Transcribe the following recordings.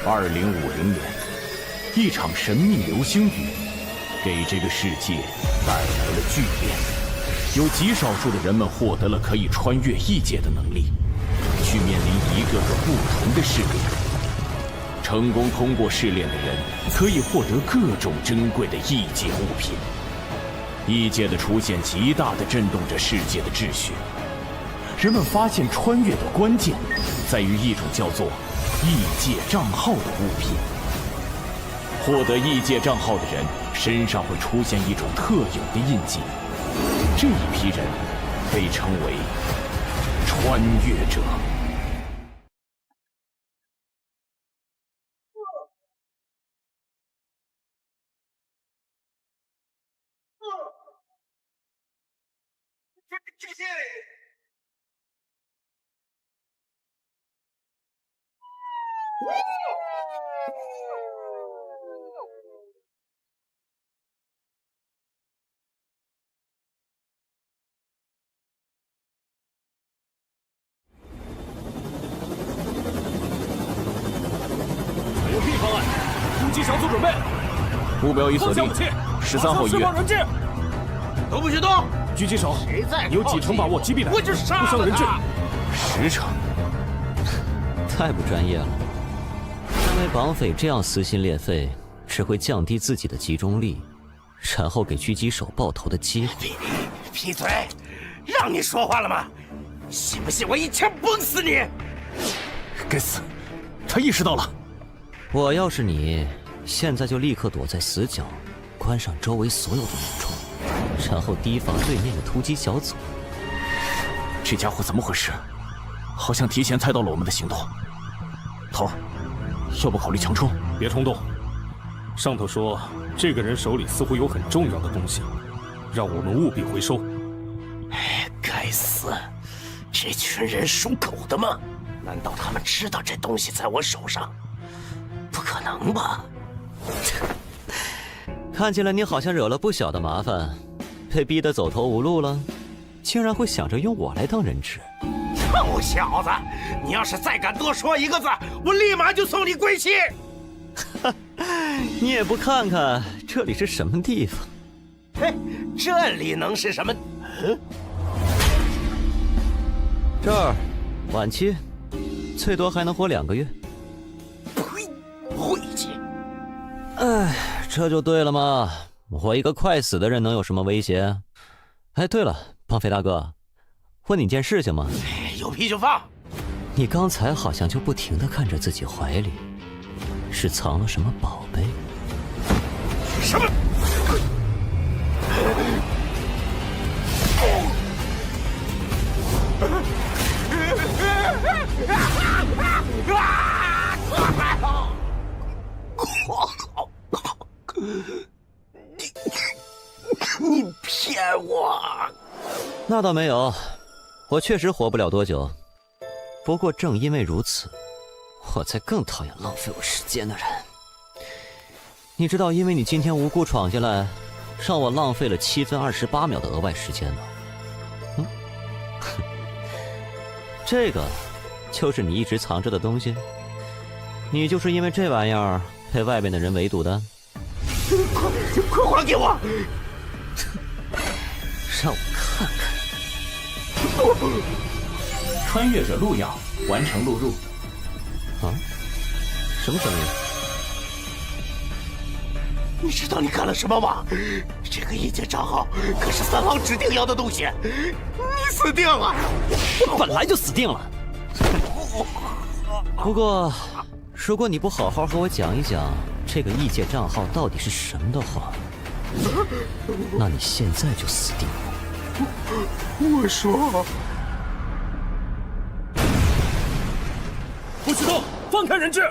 2050年，一场神秘流星雨给这个世界带来了巨变，有极少数的人们获得了可以穿越异界的能力，去面临一个个不同的试炼。成功通过试炼的人可以获得各种珍贵的异界物品。异界的出现极大地震动着世界的秩序。人们发现穿越的关键在于一种叫做异界账号的物品。获得异界账号的人身上会出现一种特有的印记，这一批人被称为穿越者。有 B 方案，攻击小组准备。目标已锁定，13号医院。都不许动！狙击手，你有几成把握击毙他？我就杀了他！不伤人质。10成。太不专业了。认为绑匪这样撕心裂肺，只会降低自己的集中力，然后给狙击手爆头的机会。闭嘴！让你说话了吗？信不信我一枪崩死你？该死，他意识到了。我要是你，现在就立刻躲在死角，关上周围所有的门窗，然后提防对面的突击小组。这家伙怎么回事？好像提前猜到了我们的行动。头儿，要不考虑强冲？别冲动。上头说，这个人手里似乎有很重要的东西，让我们务必回收。该死！这群人属狗的吗？难道他们知道这东西在我手上？不可能吧！看起来你好像惹了不小的麻烦，被逼得走投无路了，竟然会想着用我来当人质。臭小子，你要是再敢多说一个字，我立马就送你归西！你也不看看这里是什么地方？嘿，这里能是什么？这儿，晚期，最多还能活2个月。呸！晦气！哎，这就对了嘛！我一个快死的人能有什么威胁？哎，对了，绑匪大哥，问你件事情吗？有屁就放！你刚才好像就不停地看着自己怀里，是藏了什么宝贝？什么？你骗我！那倒没有，我确实活不了多久。不过正因为如此，我才更讨厌浪费我时间的人。你知道，因为你今天无故闯进来，让我浪费了7分28秒的额外时间吗？这个就是你一直藏着的东西。你就是因为这玩意儿被外面的人围堵的。快还给我！让我看看。穿越者录样完成录入。啊？什么声音？你知道你干了什么吗？这个异界账号可是3号指定要的东西，你死定了！我本来就死定了。不过，如果你不好好和我讲一讲这个异界账号到底是什么的话，那你现在就死定了。我说，不许动！放开人质！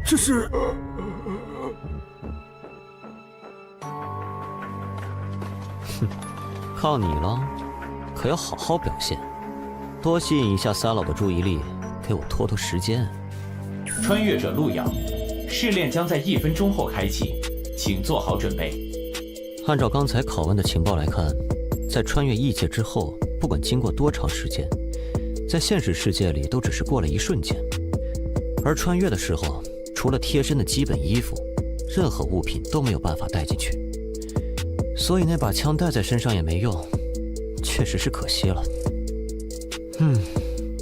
这是……靠你了，可要好好表现，多吸引一下三老的注意力，给我拖拖时间。穿越者录样，试炼将在1分钟后开启，请做好准备。按照刚才拷问的情报来看，在穿越异界之后，不管经过多长时间，在现实世界里都只是过了一瞬间。而穿越的时候，除了贴身的基本衣服，任何物品都没有办法带进去，所以那把枪带在身上也没用，确实是可惜了。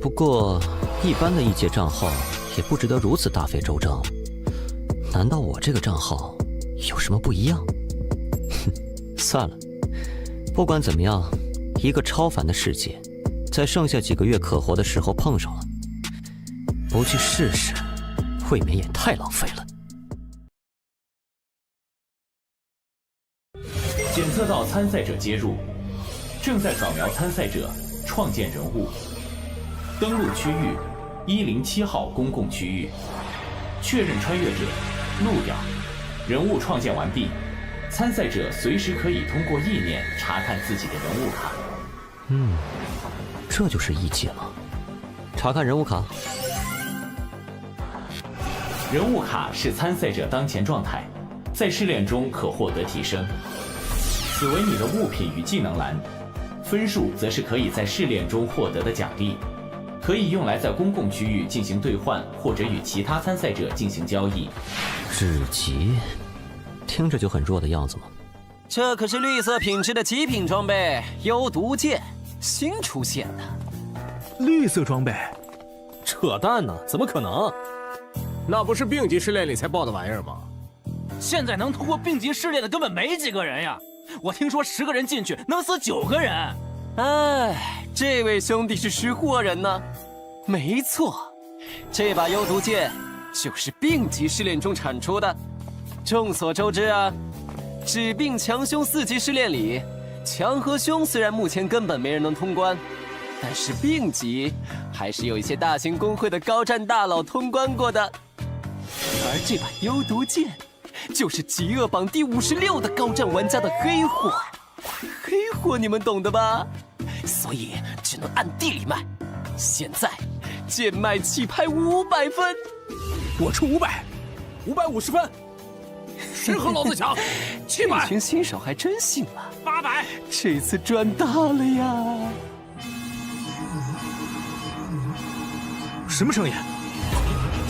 不过一般的异界账号也不值得如此大费周章，难道我这个账号有什么不一样？算了，不管怎么样，一个超凡的世界，在剩下几个月可活的时候碰上了，不去试试，未免也太浪费了。检测到参赛者接入，正在扫描参赛者，创建人物，登录区域107号公共区域，确认穿越者陆遥，人物创建完毕。参赛者随时可以通过意念查看自己的人物卡。这就是异界吗？查看人物卡。人物卡是参赛者当前状态，在试炼中可获得提升。此为你的物品与技能栏，分数则是可以在试炼中获得的奖励，可以用来在公共区域进行兑换，或者与其他参赛者进行交易。至极，听着就很弱的样子嘛。这可是绿色品质的极品装备——幽毒剑，新出现的。绿色装备？扯淡呢，怎么可能？那不是丙级试炼里才爆的玩意儿吗？现在能通过丙级试炼的根本没几个人呀！我听说10个人进去能死9个人。哎，这位兄弟是识货人呢。没错，这把幽毒剑就是丙级试炼中产出的。众所周知啊，指病强凶4级试炼里，强和凶虽然目前根本没人能通关，但是丙级还是有一些大型公会的高战大佬通关过的。而这把幽毒剑，就是极恶榜第56的高战玩家的黑货。黑货你们懂的吧？所以只能按地里卖。现在贱卖起拍500分，我出500，550分。谁和老子抢？700！这群新手还真信了。800，这次赚大了呀！什么声音？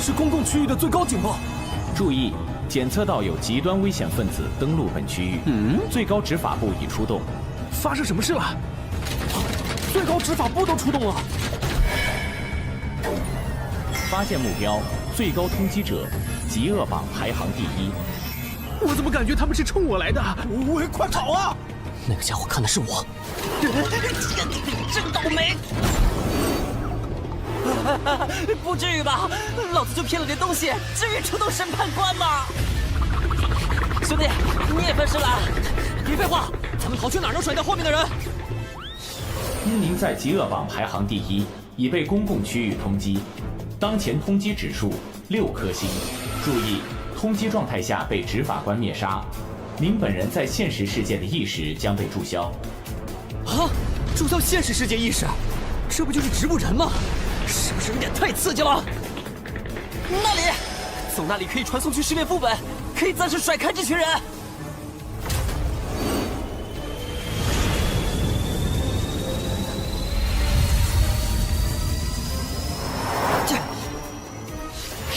是公共区域的最高警报。注意，检测到有极端危险分子登陆本区域，最高执法部已出动。发生什么事了？最高执法部都出动了。发现目标，最高通缉者，极恶榜排行第1。我怎么感觉他们是冲我来的？喂，快跑啊！那个家伙看的是我。真倒霉！不至于吧？老子就骗了点东西，至于出动审判官吗？兄弟，你也分尸了？别废话，咱们跑去哪儿能甩掉后面的人？因您在极恶榜排行第1，已被公共区域通缉，当前通缉指数6颗星。注意，通缉状态下被执法官灭杀，您本人在现实世界的意识将被注销。啊！注销现实世界意识，这不就是植物人吗？是不是有点太刺激了？那里，从那里可以传送去试炼副本，可以暂时甩开这群人。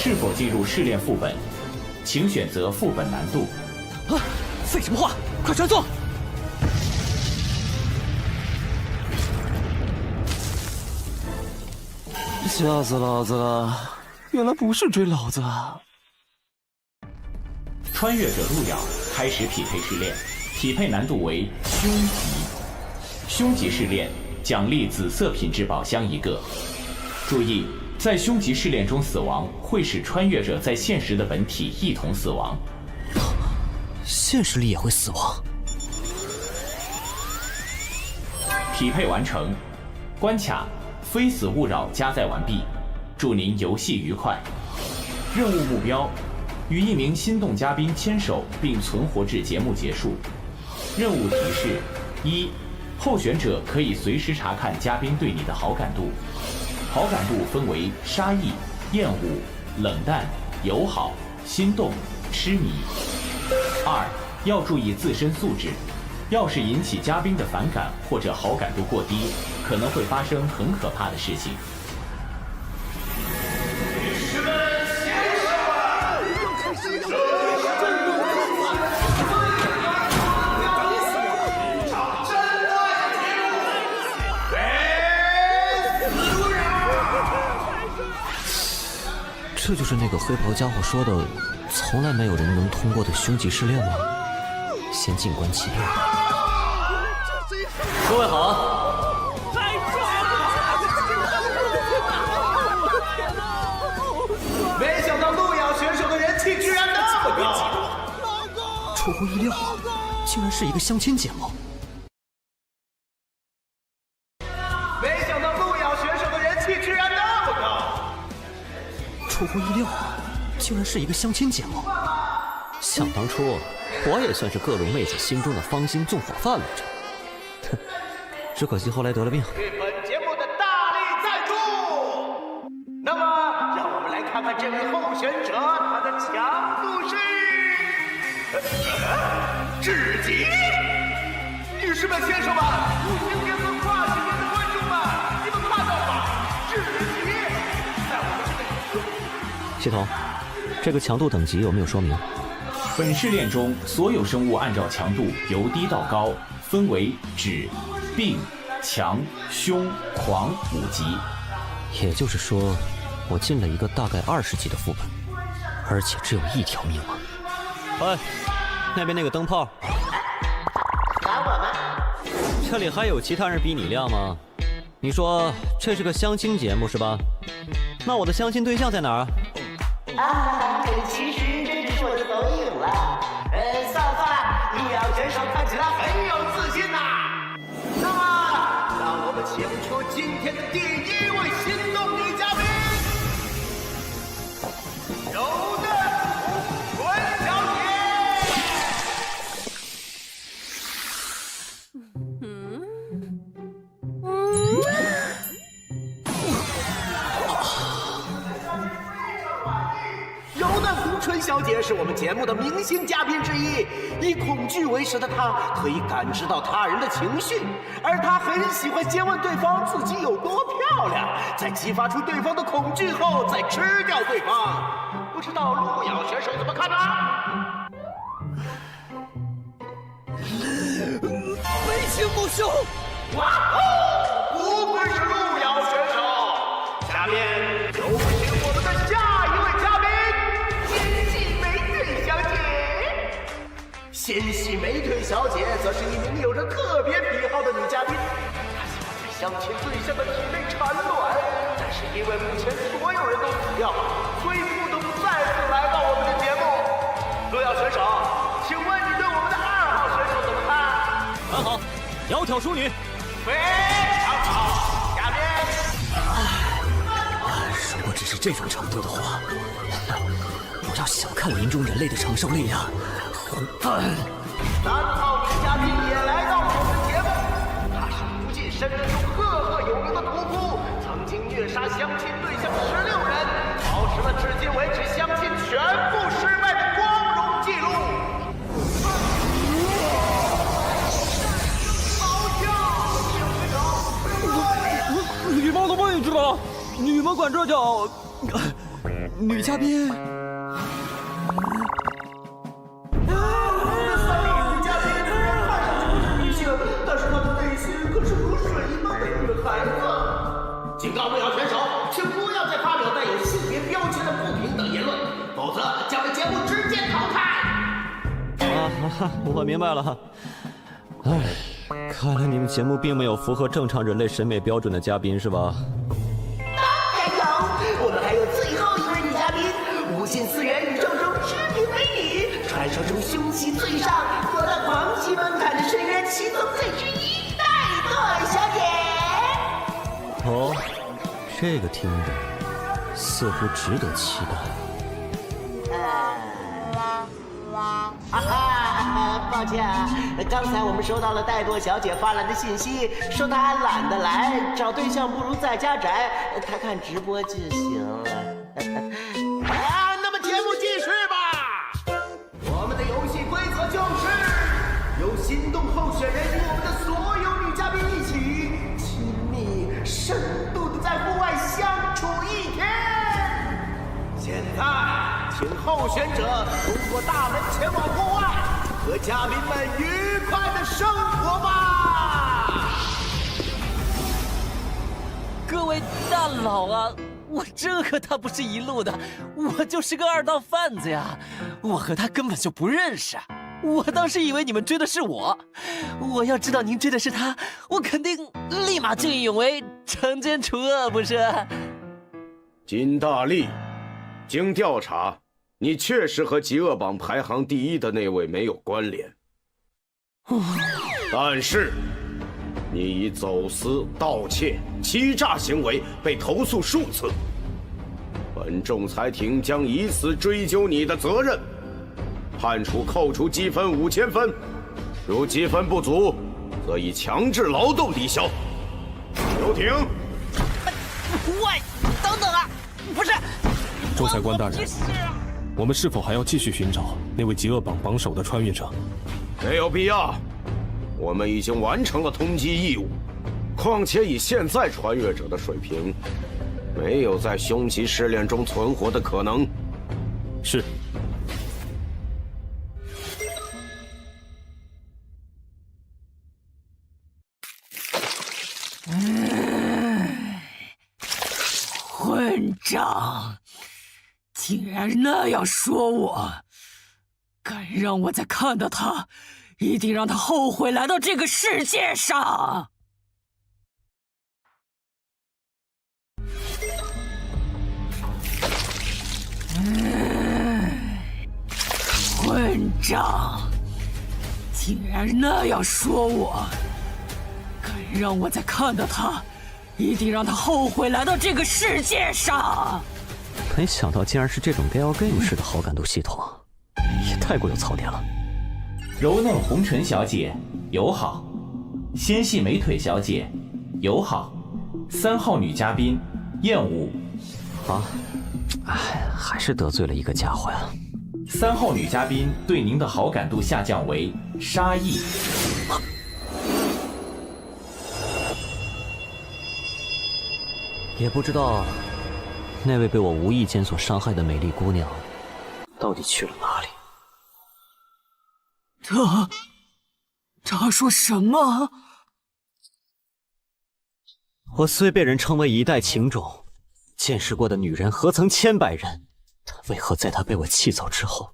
是否进入试炼副本，请选择副本难度。啊！废什么话，快传送！吓死老子了！原来不是追老子啊！穿越者路遥开始匹配试炼，匹配难度为凶级。凶级试炼奖励紫色品质宝箱1个。注意，在凶级试炼中死亡会使穿越者在现实的本体一同死亡。现实里也会死亡？匹配完成，关卡非死勿扰加载完毕，祝您游戏愉快。任务目标：与一名心动嘉宾牵手并存活至节目结束。任务提示：1，候选者可以随时查看嘉宾对你的好感度，好感度分为杀意、厌恶、冷淡、友好、心动、痴迷。2，要注意自身素质，要是引起嘉宾的反感或者好感度过低，可能会发生很可怕的事情。女士们、这就是那个黑袍家伙说的，从来没有人能通过的凶吉试炼吗？先静观其变。各位好，太帅了！没想到路遥选手的人气居然那么高，出乎意料啊，竟然是一个相亲节目。没想到路遥选手的人气居然那么高。出乎意料啊，竟然是一个相亲节目。想当初，我也算是各路妹子心中的芳心纵火犯来着。哼，只可惜后来得了病。对本节目的大力赞助。那么，让我们来看看这位候选者他的强度是至极。女士们、先生们，五星节目跨性别的观众们，你们看到吗？至极，在我们这里。系统，这个强度等级有没有说明？本试炼中，所有生物按照强度由低到高，分为指、病、强、凶、狂5级。也就是说，我进了一个大概20级的副本，而且只有1条命啊！哎，那边那个灯泡，打我们？这里还有其他人比你亮吗？你说这是个相亲节目是吧？那我的相亲对象在哪儿啊？其实这只是我的投影了。算了，路遥选手看起来很有自信呐。那么，让我们请出今天的第一位心动女嘉宾，柔嫩文小姐。柔嫩红唇小姐是我们节目的明星嘉宾之一，以恐惧为食的她可以感知到他人的情绪，而她很喜欢先问对方自己有多漂亮，在激发出对方的恐惧后再吃掉对方。不知道路遥选手怎么看呢？没情不休。哇哦，不愧是路遥选手。下面有请我们的下一位嘉宾，纤细美腿小姐。纤细美腿小姐则是一名有着特别癖好的女嘉宾，她喜欢在相亲对象的体内产卵，但是因为目前所有人都死掉了，所以不得不再次来到我们的节目。路遥选手，请问你对我们的2号选手怎么看？很好，窈窕淑女。非常好，嘉宾。如果只是这种程度的话，不要小看林中人类的承受力呀！混蛋3号女嘉宾也来到了我们的节目，她是无尽深渊中赫赫有名的屠夫，曾经虐杀相亲对象16人，保持了至今为止相亲全部失败的光荣记录。羽毛的位置吧，你们管这叫女嘉宾？但是她的内心可是如水一般的女孩子。警告路遥选手，请不要再发表带有性别标签的不平等言论，否则将被节目直接淘汰。我明白了。哎，看来你们节目并没有符合正常人类审美标准的嘉宾是吧？还有，我们还有最后一位女嘉宾，无限次元宇宙中知名美女，传说中凶器最上，躲到狂喜门槛的深渊七宗罪之一，代朵小姐。哦，这个听着似乎值得期待。抱歉啊，刚才我们收到了戴朵小姐发来的信息，说她懒得来，找对象不如在家宅，她看直播就行了。那么节目继续吧。我们的游戏规则就是由心动候选人与我们的所有女嘉宾一起亲密深度的在户外相处1天。现在，请候选者通过大门前往户外，和嘉宾们愉快的生活吧。各位大佬啊，我这和他不是一路的，我就是个二道贩子呀！我和他根本就不认识。我当时以为你们追的是我，我要知道您追的是他，我肯定立马见义勇为，惩奸除恶，不是？金大力，经调查，你确实和极恶榜排行第1的那位没有关联。但是，你以走私、盗窃、欺诈行为被投诉数次，本仲裁庭将以此追究你的责任。判处扣除积分5000分，如积分不足，则以强制劳动抵消。留庭。喂，等等啊！不是，仲裁官大人，我们是否还要继续寻找那位极恶榜榜首的穿越者？没有必要，我们已经完成了通缉义务。况且以现在穿越者的水平，没有在凶吉试炼中存活的可能。是。混账！竟然那样说我，敢让我再看到他，一定让他后悔来到这个世界上！混账！竟然那样说我，敢让我再看到他，一定让他后悔来到这个世界上！没想到竟然是这种 Gal Game 式的好感度系统，也太过有槽点了。柔嫩红唇小姐友好，纤细美腿小姐友好，3号女嘉宾厌恶。啊，哎，还是得罪了一个家伙呀。3号女嘉宾对您的好感度下降为杀意。也不知道那位被我无意间所伤害的美丽姑娘到底去了哪里。他说什么？我虽被人称为一代情种，见识过的女人何曾千百人，但为何在她被我气走之后，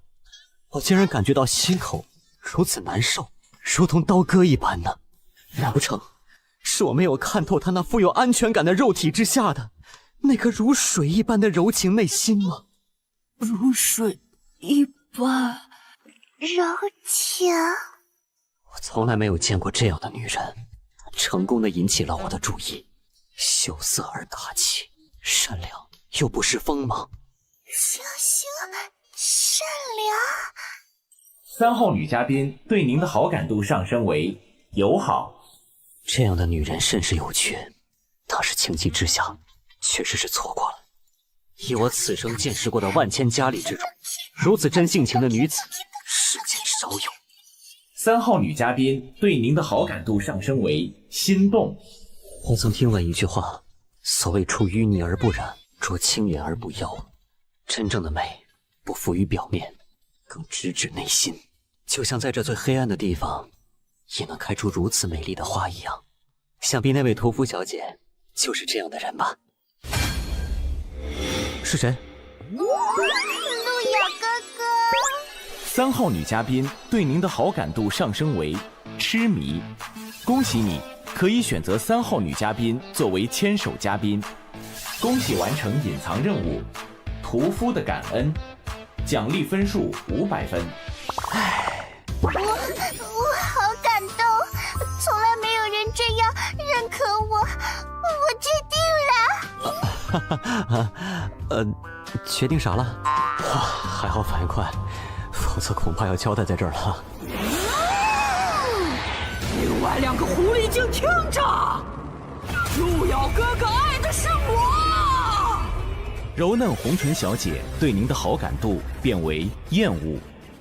我竟然感觉到心口如此难受，如同刀割一般呢？难不成是我没有看透她那富有安全感的肉体之下的那颗如水一般的柔情内心吗？如水一般柔情。我从来没有见过这样的女人，成功的引起了我的注意。羞涩而大气，善良又不失锋芒。羞羞善良。 3号女嘉宾对您的好感度上升为友好。这样的女人甚是有趣，当时情急之下，确实是错过了。以我此生见识过的万千佳丽之中，如此真性情的女子，世间少有。3号女嘉宾对您的好感度上升为心动。我曾听闻一句话，所谓出淤泥而不染，濯清涟而不妖。真正的美，不浮于表面，更直指内心。就像在这最黑暗的地方，也能开出如此美丽的花一样。想必那位屠夫小姐就是这样的人吧？是谁？路遥哥哥。 3号女嘉宾对您的好感度上升为痴迷。恭喜你，可以选择3号女嘉宾作为牵手嘉宾。恭喜完成隐藏任务，屠夫的感恩，奖励分数500分。我好感动，从来没有人这样认可我，我决定了。决定啥了？哇，还好反应快，否则恐怕要交代在这儿了。另外2个狐狸精听着，路遥哥哥爱的是我。柔嫩红唇小姐对您的好感度变为厌恶。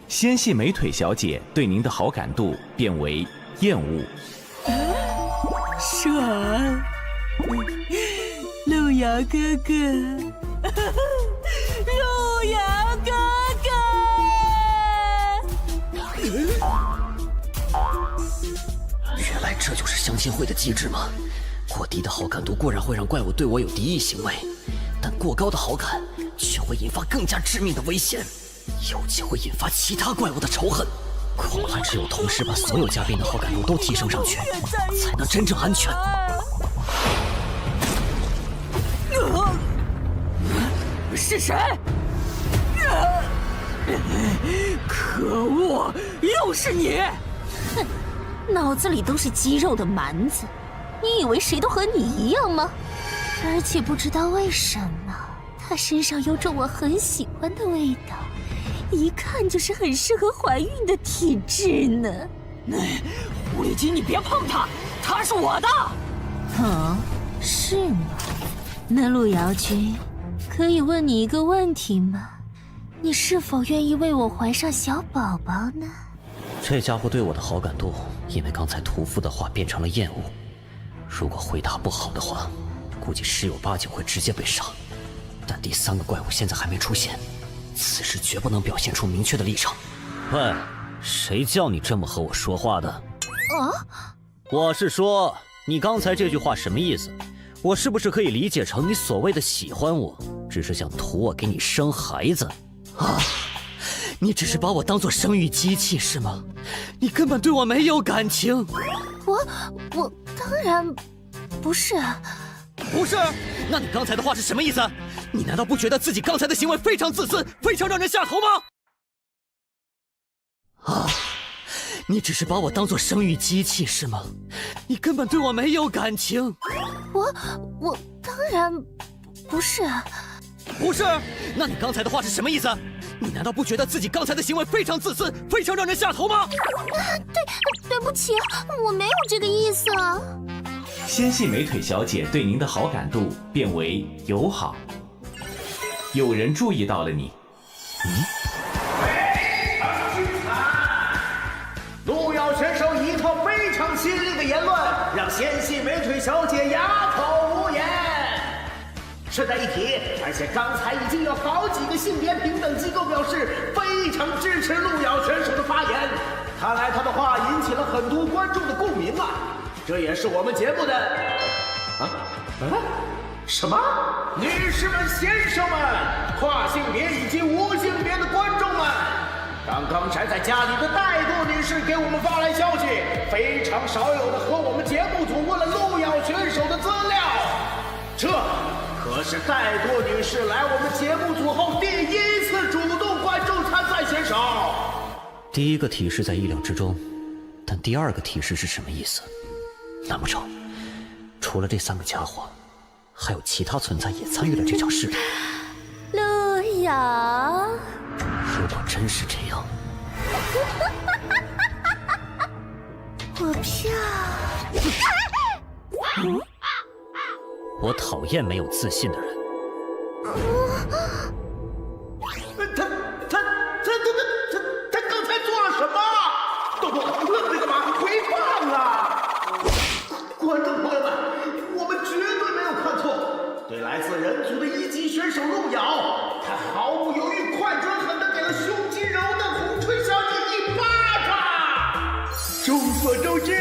纤细美腿小姐对您的好感度变为厌恶。闪，路遥哥哥，路遥哥哥。原来这就是相亲会的机制吗？过低的好感度固然会让怪物对我有敌意行为，但过高的好感却会引发更加致命的危险，有机会引发其他怪物的仇恨。恐怕只有同时把所有嘉宾的好感度都提升上去，才能真正安全。是谁？可恶，又是你！哼，脑子里都是肌肉的蛮子，你以为谁都和你一样吗？而且不知道为什么，他身上有种我很喜欢的味道，一看就是很适合怀孕的体质呢。狐狸精，你别碰他，他是我的。哦，是吗？那路遥君，可以问你一个问题吗？你是否愿意为我怀上小宝宝呢？这家伙对我的好感度，因为刚才屠夫的话变成了厌恶。如果回答不好的话，估计十有八九会直接被杀。但第3个怪物现在还没出现，此时绝不能表现出明确的立场。喂，谁叫你这么和我说话的？我是说，你刚才这句话什么意思？我是不是可以理解成你所谓的喜欢我，只是想图我给你生孩子？啊！你只是把我当作生育机器是吗？你根本对我没有感情。我当然不是。不是？那你刚才的话是什么意思？你难道不觉得自己刚才的行为非常自私，非常让人下头吗？啊！你只是把我当作生育机器是吗？你根本对我没有感情。我当然不是。不是？那你刚才的话是什么意思？你难道不觉得自己刚才的行为非常自私，非常让人下头吗？对不起，我没有这个意思啊。纤细美腿小姐对您的好感度变为友好。有人注意到了你。路遥选手一套非常犀利的言论，让纤细美腿小姐哑口无言。顺带一提，而且刚才已经有好几个性别平等机构表示非常支持路遥选手的发言，看来他的话引起了很多观众的共鸣啊！这也是我们节目的什么？女士们、先生们，跨性别以及无性别的观众们，刚才在家里的怠惰女士给我们发来消息，非常少有的和我们节目组问了路遥选手的资料，这可是怠惰女士来我们节目组后第1次主动关注参赛选手。第一个提示在意料之中，但第2个提示是什么意思？难不成除了这3个家伙，还有其他存在也参与了这场试炼？路遥，如果真是这样，我票。我讨厌没有自信的人。他刚才做了什么？那干嘛？回放啊！观众朋友们，我们绝对没有看错，对来自人族的1级选手路遥，他毫不犹豫、快准狠地给了胸肌柔嫩红唇小姐一巴掌。众所周知，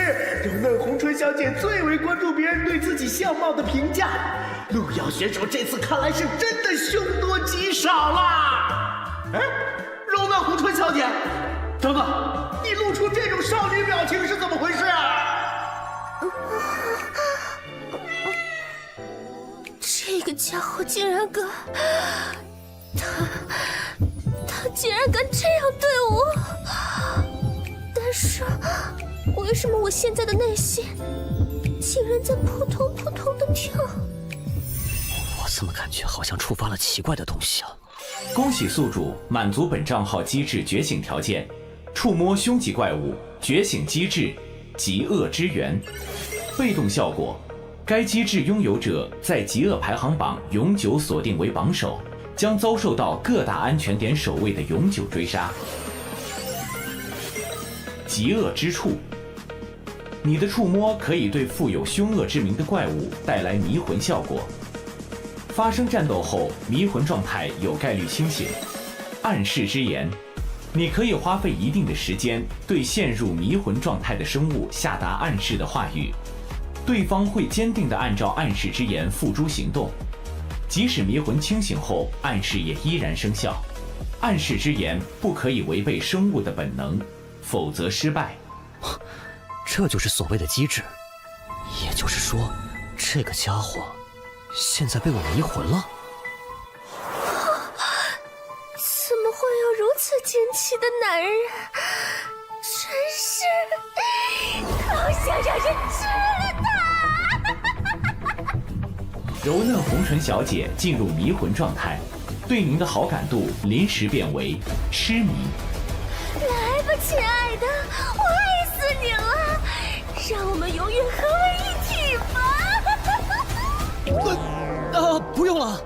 柔嫩红唇小姐最为关注别人对自己相貌的评价，路遥选手这次看来是真的凶多吉少啦！哎，柔嫩红唇小姐，等等，你露出这种少女表情是怎么回事啊？这个家伙竟然敢，他竟然敢这样对我！但是，为什么我现在的内心竟然在扑通扑通的跳？我怎么感觉好像触发了奇怪的东西啊？恭喜宿主满足本账号机制觉醒条件，触摸凶级怪物觉醒机制极恶之源。被动效果，该机制拥有者在极恶排行榜永久锁定为榜首，将遭受到各大安全点守卫的永久追杀。极恶之触，你的触摸可以对富有凶恶之名的怪物带来迷魂效果。发生战斗后，迷魂状态有概率清醒。暗示之言，你可以花费一定的时间对陷入迷魂状态的生物下达暗示的话语，对方会坚定地按照暗示之言付诸行动。即使迷魂清醒后，暗示也依然生效。暗示之言不可以违背生物的本能，否则失败。这就是所谓的机制。也就是说，这个家伙现在被我迷魂了。怎么会有如此惊奇的男人？真是好想让人吃了他！柔嫩红唇小姐进入迷魂状态，对您的好感度临时变为痴迷。来吧，亲爱的，我爱死你了！让我们永远合为一体吧！不用了，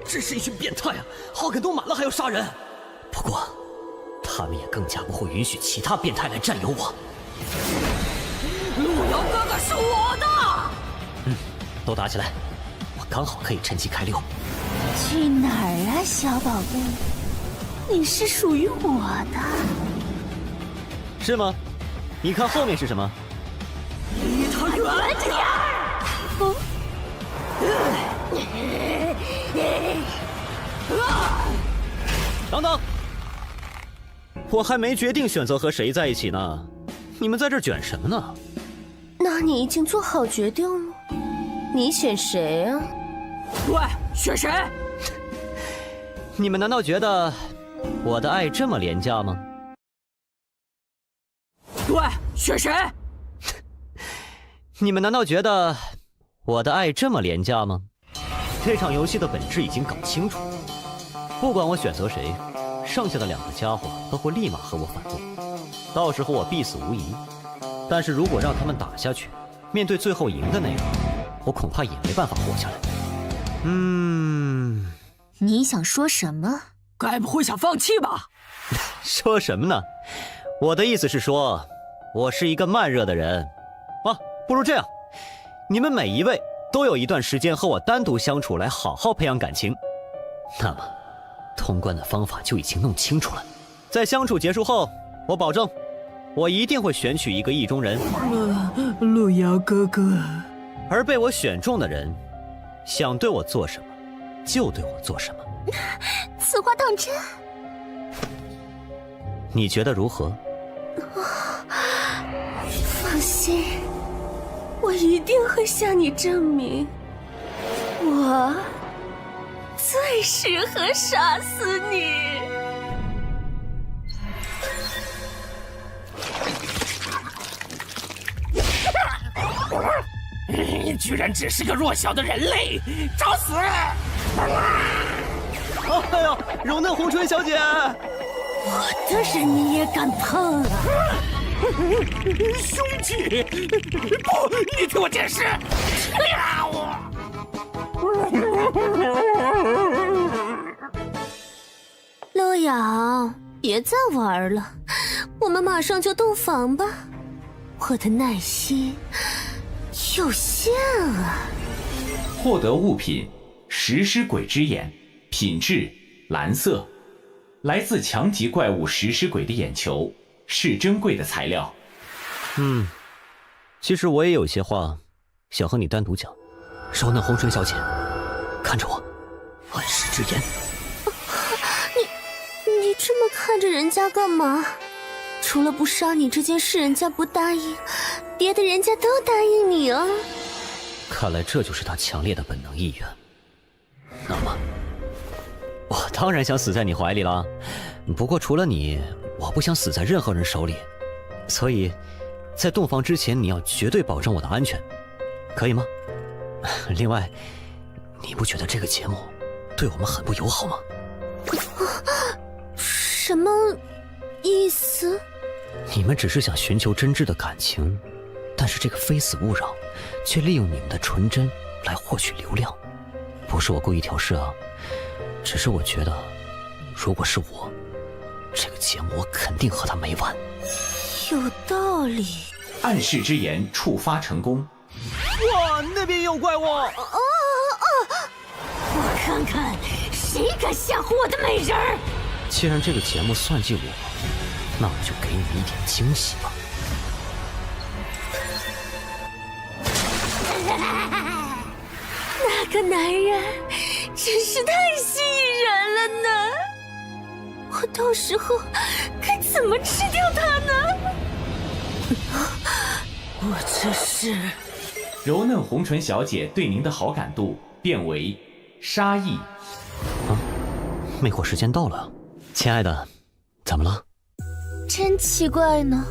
这是一群变态啊！好感度满了还要杀人。不过，他们也更加不会允许其他变态来占有我。路遥哥哥是我的。都打起来，我刚好可以趁机开溜。去哪儿啊，小宝贝？你是属于我的。是吗？你看后面是什么？离他远点儿！等等，我还没决定选择和谁在一起呢，你们在这卷什么呢？那你已经做好决定了？你选谁啊？对，选谁？你们难道觉得我的爱这么廉价吗？对，选谁？你们难道觉得我的爱这么廉价吗？这场游戏的本质已经搞清楚，不管我选择谁，剩下的两个家伙都会立马和我反目，到时候我必死无疑。但是如果让他们打下去，面对最后赢的那个，我恐怕也没办法活下来。你想说什么？该不会想放弃吧？说什么呢？我的意思是说，我是一个慢热的人。不如这样，你们每一位都有一段时间和我单独相处，来好好培养感情。那么，通关的方法就已经弄清楚了。在相处结束后，我保证，我一定会选取一个意中人。路遥哥哥，而被我选中的人，想对我做什么，就对我做什么。此话当真？你觉得如何？放心，我一定会向你证明，我最适合杀死你。你居然只是个弱小的人类，找死！哎呦，柔嫩红唇小姐，我的人你也敢碰啊？兄弟，不，你听我解释！路遥，别再玩了，我们马上就洞房吧。我的耐心有限啊。获得物品：食尸鬼之眼，品质蓝色，来自强级怪物食尸鬼的眼球，是珍贵的材料。其实我也有些话想和你单独讲。柔嫩红唇小姐，看着我，暗示之言。你这么看着人家干嘛？除了不杀你这件事人家不答应，别的人家都答应你啊。看来这就是他强烈的本能意愿。那么，我当然想死在你怀里了。不过除了你，我不想死在任何人手里。所以，在洞房之前，你要绝对保证我的安全，可以吗？另外，你不觉得这个节目对我们很不友好吗？什么意思？你们只是想寻求真挚的感情，但是这个非死勿扰却利用你们的纯真来获取流量。不是我故意挑事啊，只是我觉得，如果是我，这个节目我肯定和他没完。有道理。暗示之言触发成功。哇，那边也有怪物！我看看谁敢吓唬我的美人儿。既然这个节目算计我，那我就给你一点惊喜吧。那个个男人真是太吸引人了呢！我到时候该怎么吃掉他呢？我这是……柔嫩红唇小姐对您的好感度变为杀意。啊，魅惑时间到了，亲爱的，怎么了？真奇怪呢，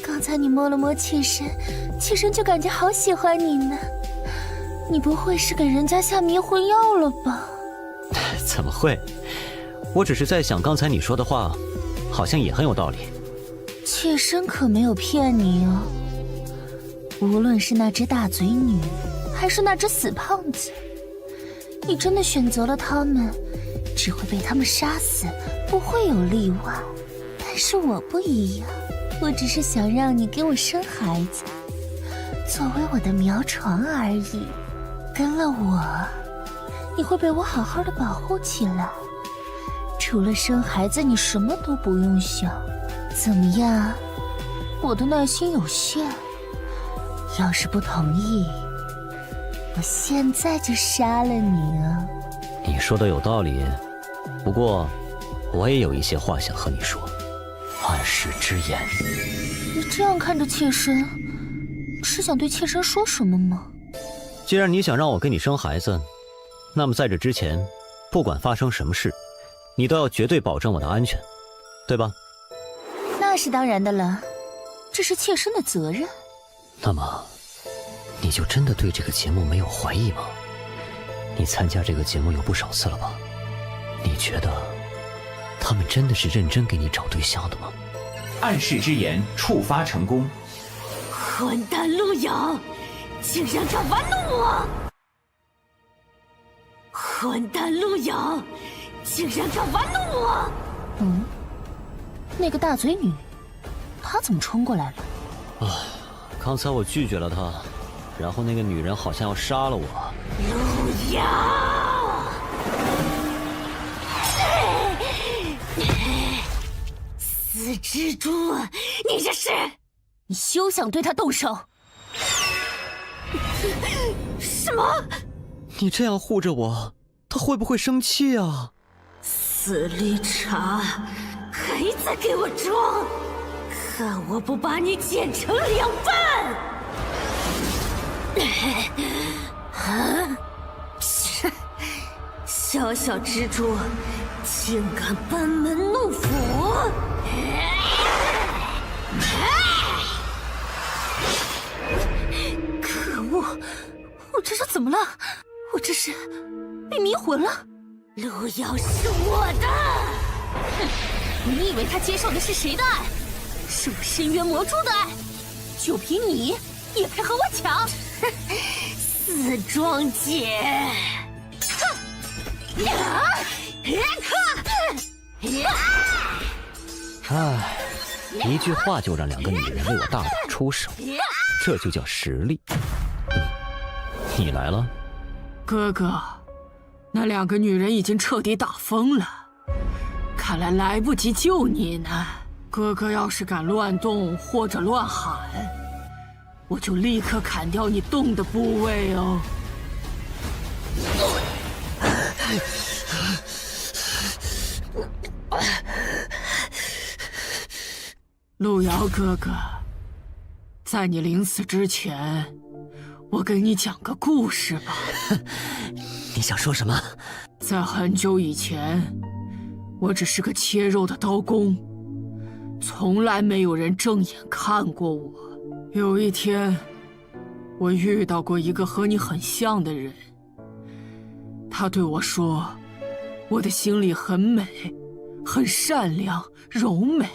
刚才你摸了摸妾身，妾身就感觉好喜欢你呢。你不会是给人家下迷魂药了吧？怎么会？我只是在想，刚才你说的话，好像也很有道理。妾身可没有骗你哦。无论是那只大嘴女，还是那只死胖子，你真的选择了他们，只会被他们杀死，不会有例外。但是我不一样，我只是想让你给我生孩子，作为我的苗床而已。跟了我，你会被我好好的保护起来。除了生孩子，你什么都不用想。怎么样？我的耐心有限，要是不同意，我现在就杀了你啊！你说的有道理，不过我也有一些话想和你说。暗示之言。你这样看着妾身，是想对妾身说什么吗？既然你想让我给你生孩子，那么在这之前，不管发生什么事，你都要绝对保证我的安全，对吧？那是当然的了，这是妾身的责任。那么，你就真的对这个节目没有怀疑吗？你参加这个节目有不少次了吧？你觉得他们真的是认真给你找对象的吗？暗示之言触发成功。混蛋陆遥，竟然敢玩弄我！混蛋陆遥，竟然敢玩弄我！嗯，那个大嘴女，她怎么冲过来了？啊，刚才我拒绝了她，然后那个女人好像要杀了我。陆遥，死蜘蛛，你这是！你休想对她动手！什么？你这样护着我，她会不会生气啊？死绿茶，还在给我装！看我不把你剪成两半！啊！切！小小蜘蛛，竟敢班门弄斧！可恶！我这是怎么了？我这是被迷魂了？陆遥是我的！哼！你以为他接受的是谁的爱？是我深渊魔蛛的爱？就凭你也配和我抢？死庄姐！哼！唉，一句话就让两个女人为我大打出手，这就叫实力。你来了，哥哥，那两个女人已经彻底打疯了，看来来不及救你呢。哥哥要是敢乱动或者乱喊，我就立刻砍掉你动的部位哦。陆遥哥哥，在你临死之前，我给你讲个故事吧。你想说什么？在很久以前，我只是个切肉的刀工，从来没有人正眼看过我。有一天，我遇到过一个和你很像的人，他对我说，我的心里很美，很善良，柔美。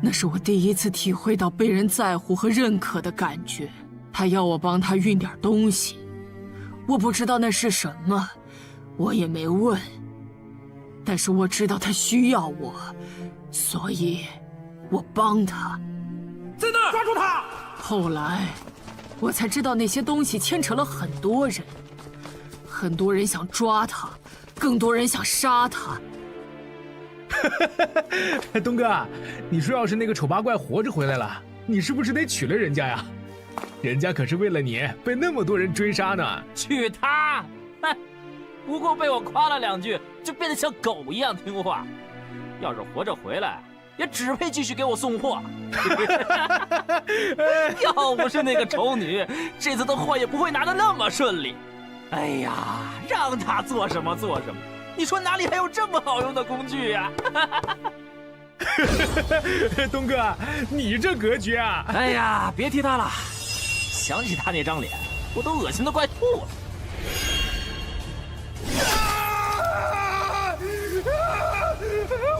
那是我第一次体会到被人在乎和认可的感觉。他要我帮他运点东西，我不知道那是什么，我也没问。但是我知道他需要我，所以我帮他。在那儿，抓住他！后来，我才知道那些东西牵扯了很多人，很多人想抓他，更多人想杀他。东哥，你说要是那个丑八怪活着回来了，你是不是得娶了人家呀？人家可是为了你被那么多人追杀呢。去他！哼，不过被我夸了2句，就变得像狗一样听话。要是活着回来，也只配继续给我送货。要不是那个丑女，这次的货也不会拿得那么顺利。哎呀，让她做什么做什么。你说哪里还有这么好用的工具呀？东哥，你这格局啊！哎呀，别提他了，想起他那张脸，我都恶心得快吐了。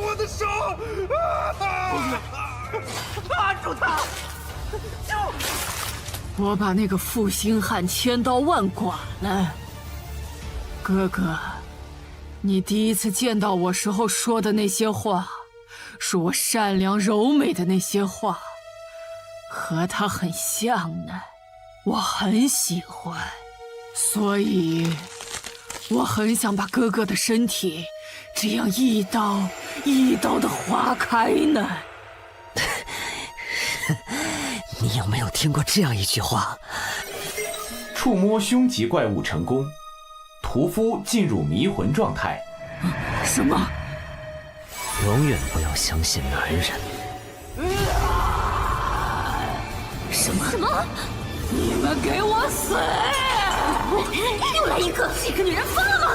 我的手！抓住他！我把那个负心汉千刀万剐了。哥哥，你第一次见到我时候说的那些话，是我善良柔美的那些话，和他很像呢，我很喜欢，所以我很想把哥哥的身体这样一刀一刀的划开呢。你有没有听过这样一句话？触摸凶级怪物成功，屠夫进入迷魂状态。什么？永远不要相信男人。什么？你们给我死！又来一个，这个女人疯了吗？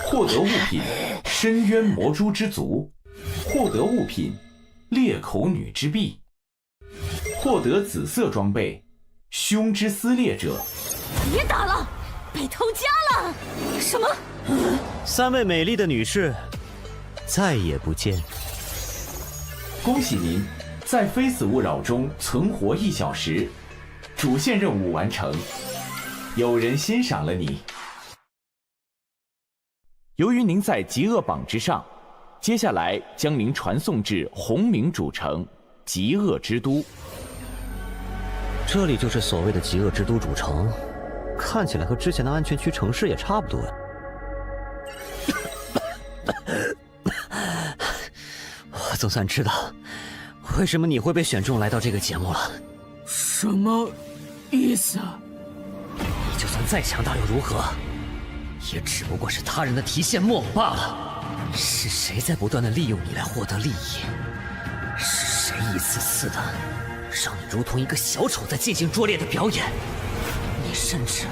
获得物品：深渊魔蛛之足。获得物品：裂口女之臂。获得紫色装备：胸之撕裂者。别打了，被偷家了！什么？3位美丽的女士，再也不见。恭喜您，在非死勿扰中存活1小时，主线任务完成，有人欣赏了你。由于您在极恶榜之上，接下来将您传送至红冥主城极恶之都。这里就是所谓的极恶之都主城，看起来和之前的安全区城市也差不多呀。我总算知道为什么你会被选中来到这个节目了。什么意思啊？你就算再强大又如何？也只不过是他人的提线木偶罢了。是谁在不断的利用你来获得利益？是谁一次次的让你如同一个小丑在进行拙劣的表演？你甚至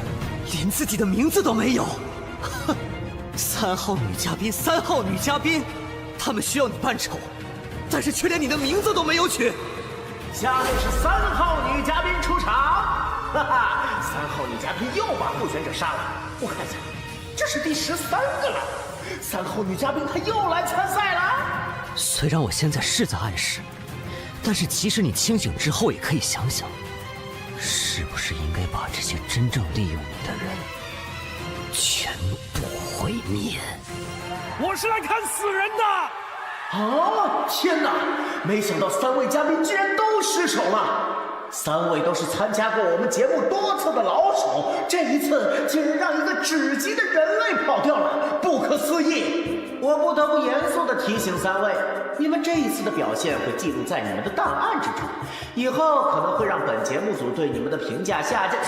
连自己的名字都没有。哼，3号女嘉宾，3号女嘉宾，他们需要你扮丑，但是却连你的名字都没有取。下面是3号女嘉宾出场，哈哈，3号女嘉宾又把候选者杀了。我看一下，这是第13个了。3号女嘉宾她又来参赛了。虽然我现在是在暗示，但是即使你清醒之后，也可以想想，是不是应该把这些真正利用你的人全部毁灭？我是来看死人的。啊！天哪！没想到3位嘉宾居然都失手了。3位都是参加过我们节目多次的老手，这一次竟然让一个只级的人类跑掉了，不可思议！我不得不严肃地提醒3位，你们这一次的表现会记录在你们的档案之中，以后可能会让本节目组对你们的评价下降。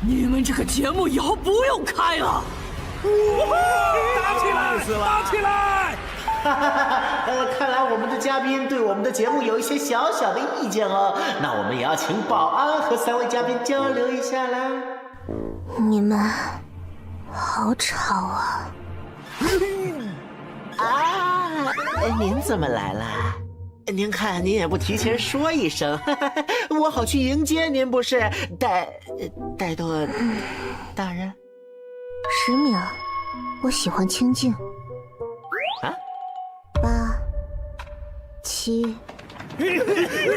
你们这个节目以后不用开了。打起来！打起来！看来我们的嘉宾对我们的节目有一些小小的意见哦。那我们也要请保安和3位嘉宾交流一下啦。你们好吵啊！啊，您怎么来了？您看，您也不提前说一声，我好去迎接您，不是？戴顿大人。10秒，我喜欢清静。啊？8、7。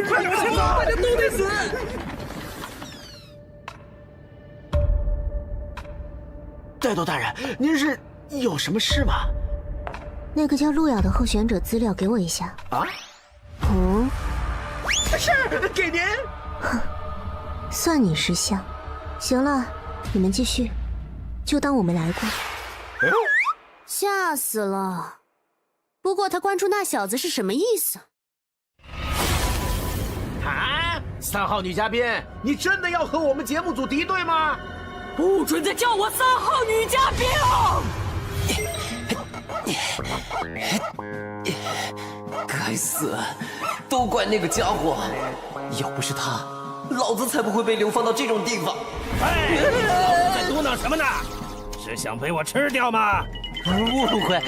快点先走，大家都得死！戴顿大人，您是有什么事吗？那个叫路遥的候选者资料给我一下。啊？嗯，是，给您。哼，算你识相。行了，你们继续。就当我没来过。吓死了！不过他关注那小子是什么意思？啊，3号女嘉宾，你真的要和我们节目组敌对吗？不准再叫我3号女嘉宾！该死，都怪那个家伙！要不是他，老子才不会被流放到这种地方。哎，老子在嘟囔什么呢？是想被我吃掉吗？误会，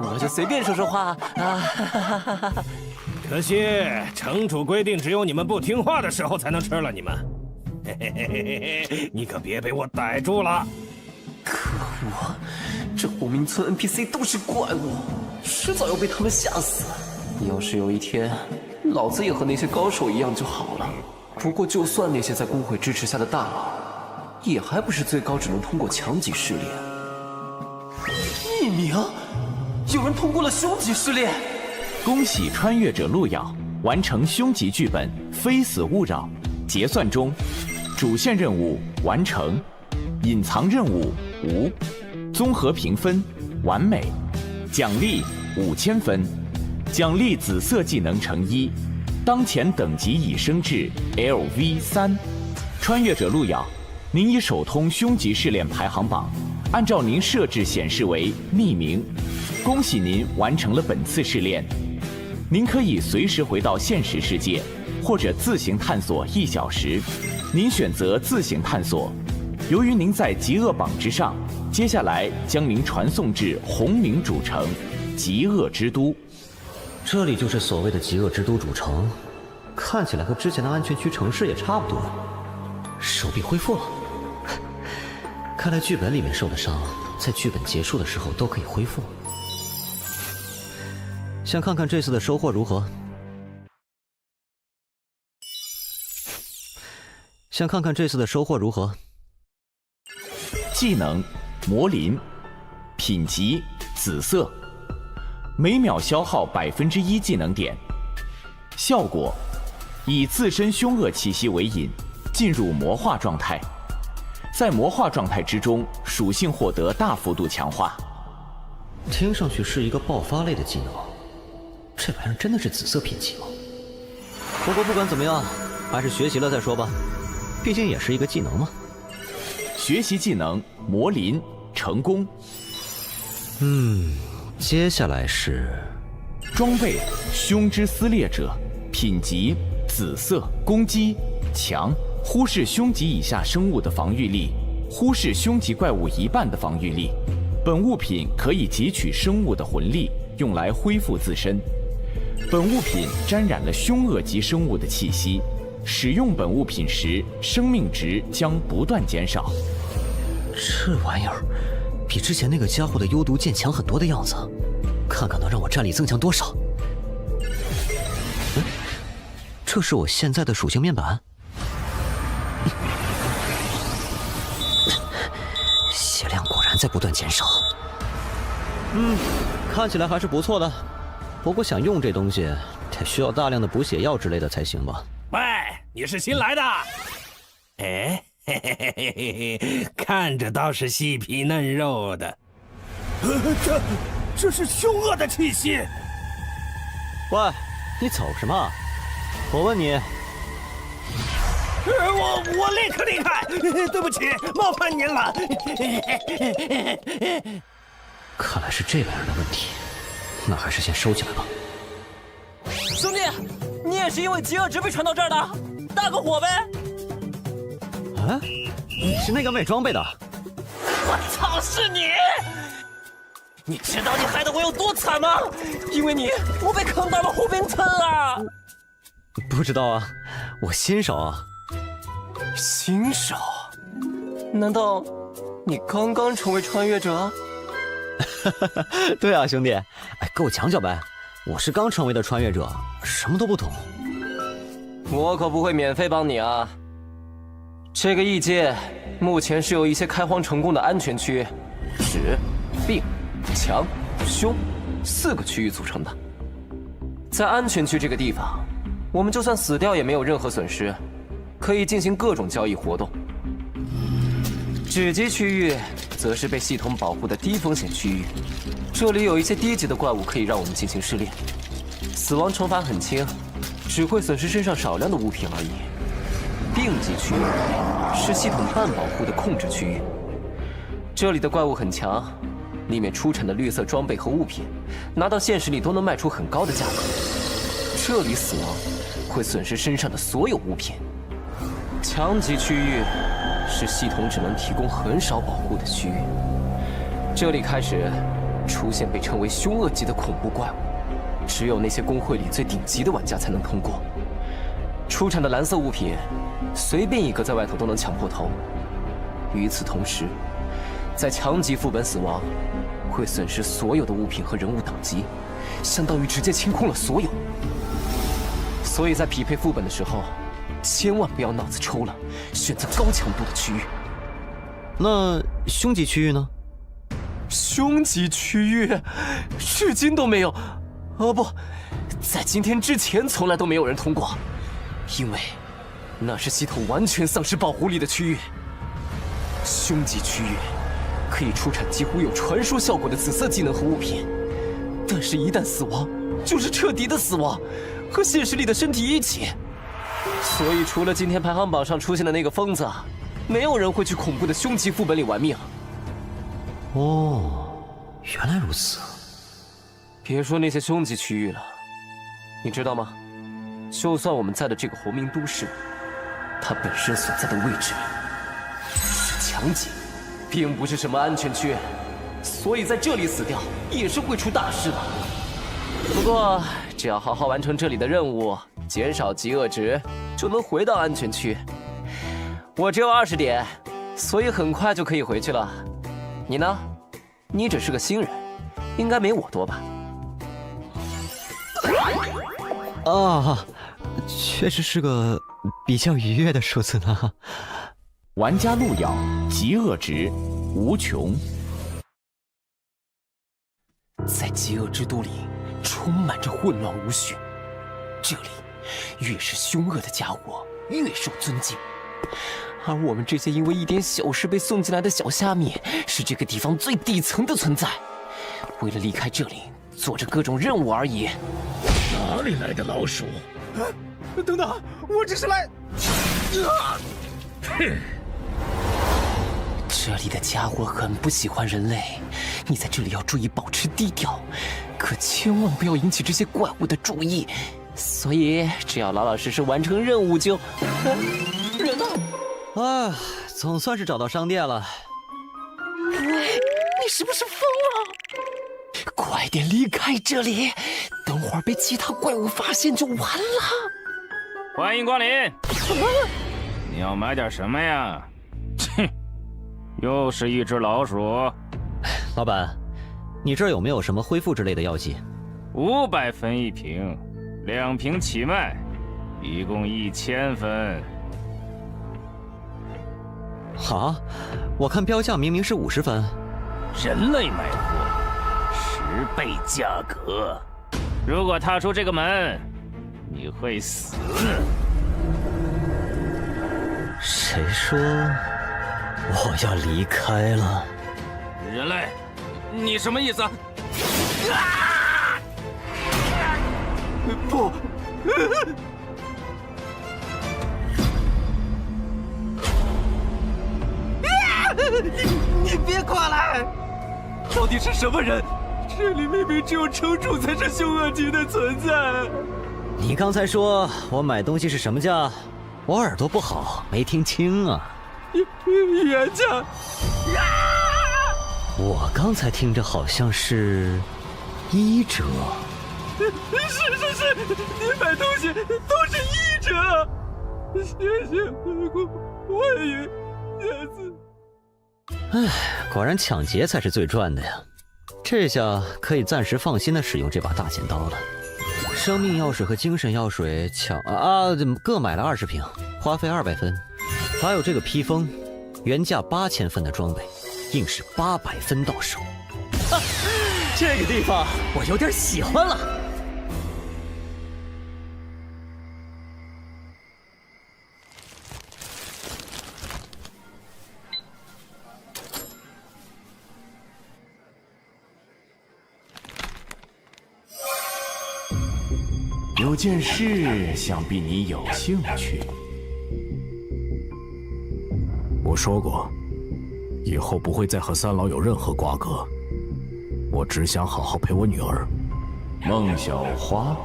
我就随便说说话啊。可惜城主规定，只有你们不听话的时候才能吃了你们。嘿嘿嘿嘿嘿，你可别被我逮住了！可恶，这虎明村 NPC 都是怪物，迟早要被他们吓死。要是有一天，老子也和那些高手一样就好了。不过，就算那些在工会支持下的大佬，也还不是最高只能通过强级试炼。1名，有人通过了凶级试炼。恭喜穿越者路遥完成凶级剧本《非死勿扰》，结算中，主线任务完成，隐藏任务无，综合评分完美，奖励5000分，奖励紫色技能乘1，当前等级已升至 LV3。穿越者路遥，您已首通凶级试炼排行榜，按照您设置显示为匿名。恭喜您完成了本次试炼，您可以随时回到现实世界，或者自行探索1小时。您选择自行探索。由于您在极恶榜之上，接下来将您传送至红冥主城极恶之都。这里就是所谓的极恶之都主城，看起来和之前的安全区城市也差不多。手臂恢复了，看来剧本里面受的伤，在剧本结束的时候都可以恢复。想看看这次的收获如何？想看看这次的收获如何？技能魔灵，品级紫色，每秒消耗1%技能点。效果：以自身凶恶气息为引，进入魔化状态。在魔化状态之中，属性获得大幅度强化。听上去是一个爆发类的技能，这玩意儿真的是紫色品级吗？不过不管怎么样，还是学习了再说吧，毕竟也是一个技能嘛。学习技能魔灵成功。接下来是装备凶之撕裂者，品级紫色，攻击强，忽视凶级以下生物的防御力，忽视凶级怪物1半的防御力。本物品可以汲取生物的魂力，用来恢复自身。本物品沾染了凶恶级生物的气息，使用本物品时，生命值将不断减少。这玩意儿比之前那个家伙的幽毒剑强很多的样子，看看能让我战力增强多少。这是我现在的属性面板。血量果然在不断减少。看起来还是不错的。不过想用这东西，得需要大量的补血药之类的才行吧？喂，你是新来的？哎，嘿嘿嘿嘿嘿，看着倒是细皮嫩肉的。这是凶恶的气息。喂，你走什么？我问你。我立刻离开，对不起，冒犯您了。看来是这玩意儿的问题，那还是先收起来吧。兄弟，你也是因为极恶值被传到这儿的？搭个伙呗。啊，你是那个卖装备的？我操，是你！你知道你害得我有多惨吗？因为你，我被坑到了虎冰村啊！不知道啊，我新手啊。新手？难道你刚刚成为穿越者？对啊，兄弟，哎，给我讲讲呗。我是刚成为的穿越者，什么都不懂。我可不会免费帮你啊。这个异界目前是由一些开荒成功的安全区、止、病、强、凶4个区域组成的。在安全区这个地方，我们就算死掉也没有任何损失，可以进行各种交易活动。止级区域则是被系统保护的低风险区域，这里有一些低级的怪物可以让我们进行试炼。死亡惩罚很轻，只会损失身上少量的物品而已。病级区域是系统半保护的控制区域，这里的怪物很强，里面出产的绿色装备和物品，拿到现实里都能卖出很高的价格。这里死亡会损失身上的所有物品。强级区域是系统只能提供很少保护的区域，这里开始出现被称为凶恶级的恐怖怪物，只有那些公会里最顶级的玩家才能通过。出产的蓝色物品，随便一个在外头都能抢破头。与此同时，在强级副本死亡，会损失所有的物品和人物等级，相当于直接清空了所有。所以在匹配副本的时候，千万不要脑子抽了，选择高强度的区域。那凶级区域呢？凶级区域，至今都没有，不，在今天之前从来都没有人通过，因为那是系统完全丧失保护力的区域。凶级区域可以出产几乎有传说效果的紫色技能和物品，但是一旦死亡，就是彻底的死亡，和现实里的身体一起。所以除了今天排行榜上出现的那个疯子，没有人会去恐怖的凶级副本里玩命。哦，原来如此。别说那些凶级区域了，你知道吗？就算我们在的这个红明都市，它本身所在的位置是强级，并不是什么安全区，所以在这里死掉也是会出大事的。不过只要好好完成这里的任务，减少极恶值，就能回到安全区。我只有20点，所以很快就可以回去了。你呢？你只是个新人，应该没我多吧？啊，确实是个比较愉悦的数字呢。玩家路遥，极恶值无穷。在极恶之都里，充满着混乱无序。这里越是凶恶的家伙，越受尊敬。而我们这些因为一点小事被送进来的小虾米，是这个地方最底层的存在。为了离开这里，做着各种任务而已。哪里来的老鼠？等等，我只是来……这里的家伙很不喜欢人类，你在这里要注意保持低调，可千万不要引起这些怪物的注意。所以只要老老实实完成任务就……人呢？啊，总算是找到商店了。喂，你是不是疯了？快点离开这里，等会儿被其他怪物发现就完了。欢迎光临。你要买点什么呀？切，又是一只老鼠。老板，你这儿有没有什么恢复之类的药剂？500分一瓶，2瓶起卖，一共1000分。啊，我看标价明明是50分。人类卖货，10倍价格。如果踏出这个门，你会死。谁说我要离开了？人类，你什么意思？不！你别过来！到底是什么人？这里明明只有城主才是凶恶级的存在。你刚才说我买东西是什么价？我耳朵不好，没听清啊。原价。我刚才听着好像是1折。是，你买东西都是1折。谢谢欢迎下次。唉，果然抢劫才是最赚的呀！这下可以暂时放心的使用这把大剪刀了。生命药水和精神药水各买了20瓶，花费200分。还有这个披风，原价8000分的装备，硬是800分到手。这个地方我有点喜欢了。有件事，想必你有兴趣。我说过，以后不会再和三老有任何瓜葛。我只想好好陪我女儿。孟小花，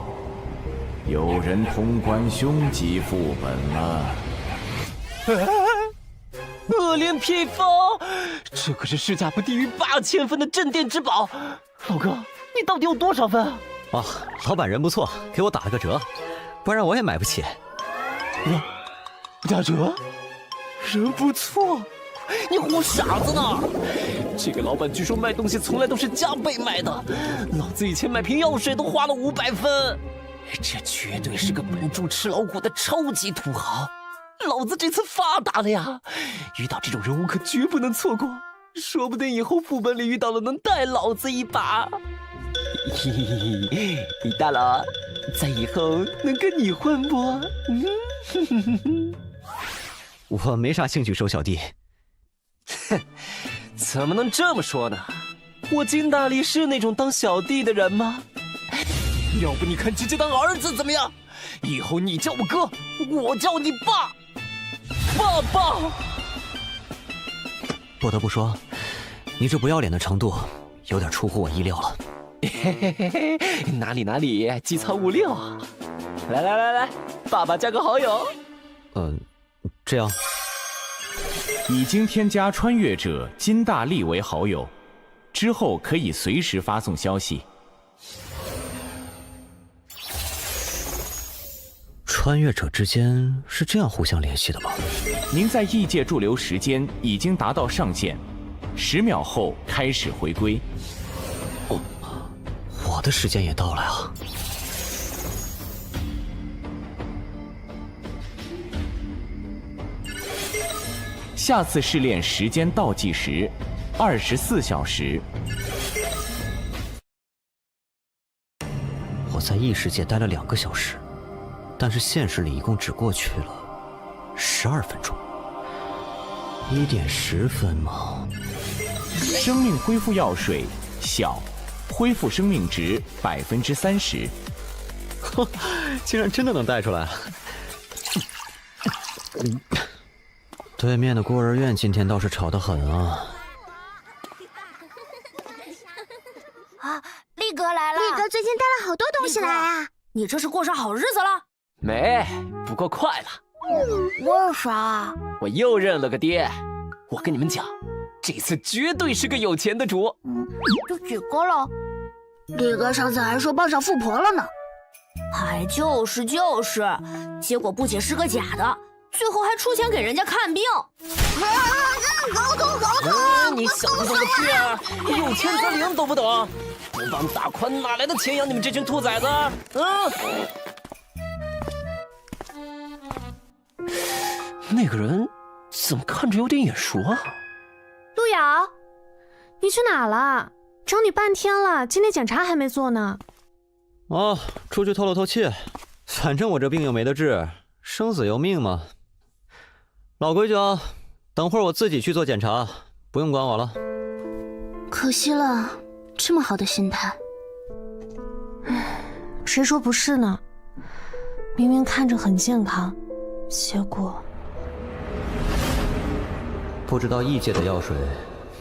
有人通关凶吉副本了。恶莲披风，这可是市价不低于8000分的镇店之宝。老哥，你到底有多少分啊？哇，老板人不错，给我打了个折，不然我也买不起。打折？人不错，你唬傻子呢？这个老板据说卖东西从来都是加倍卖的，老子以前买瓶药水都花了500分，这绝对是个本住吃老虎的超级土豪。老子这次发达了呀！遇到这种人物可绝不能错过，说不定以后副本里遇到了能带老子一把。嘿嘿嘿，李大佬，在以后能跟你混不？我没啥兴趣收小弟。哼，怎么能这么说呢？我金大力是那种当小弟的人吗？要不你看直接当儿子怎么样？以后你叫我哥，我叫你爸。爸爸，不得不说，你这不要脸的程度有点出乎我意料了。嘿嘿嘿，哪里，机操56啊！来，爸爸加个好友。这样。已经添加穿越者金大力为好友，之后可以随时发送消息。穿越者之间是这样互相联系的吗？您在异界驻留时间已经达到上限，10秒后开始回归。我的时间也到了呀。下次试炼时间倒计时24小时。我在异世界待了2个小时，但是现实里一共只过去了12分钟。1点10分吗？生命恢复药水小，恢复生命值30%。竟然真的能带出来。对面的孤儿院今天倒是吵得很啊！啊，力哥来了！力哥最近带了好多东西来啊！你这是过上好日子了？没，不过快了。为啥？我又认了个爹。我跟你们讲，这次绝对是个有钱的主。就几个了？力哥上次还说傍上富婆了呢。哎，就是，结果不仅是个假的。最后还出钱给人家看病，搞痛！你小子懂个屁啊！有钱则灵，懂不懂？不帮大宽哪来的钱养你们这群兔崽子？那个人怎么看着有点眼熟啊？陆瑶，你去哪了？找你半天了，今天检查还没做呢。哦，出去透了透气，反正我这病又没得治，生死由命嘛。老规矩啊，等会儿我自己去做检查，不用管我了。可惜了，这么好的心态。谁说不是呢？明明看着很健康，结果……不知道异界的药水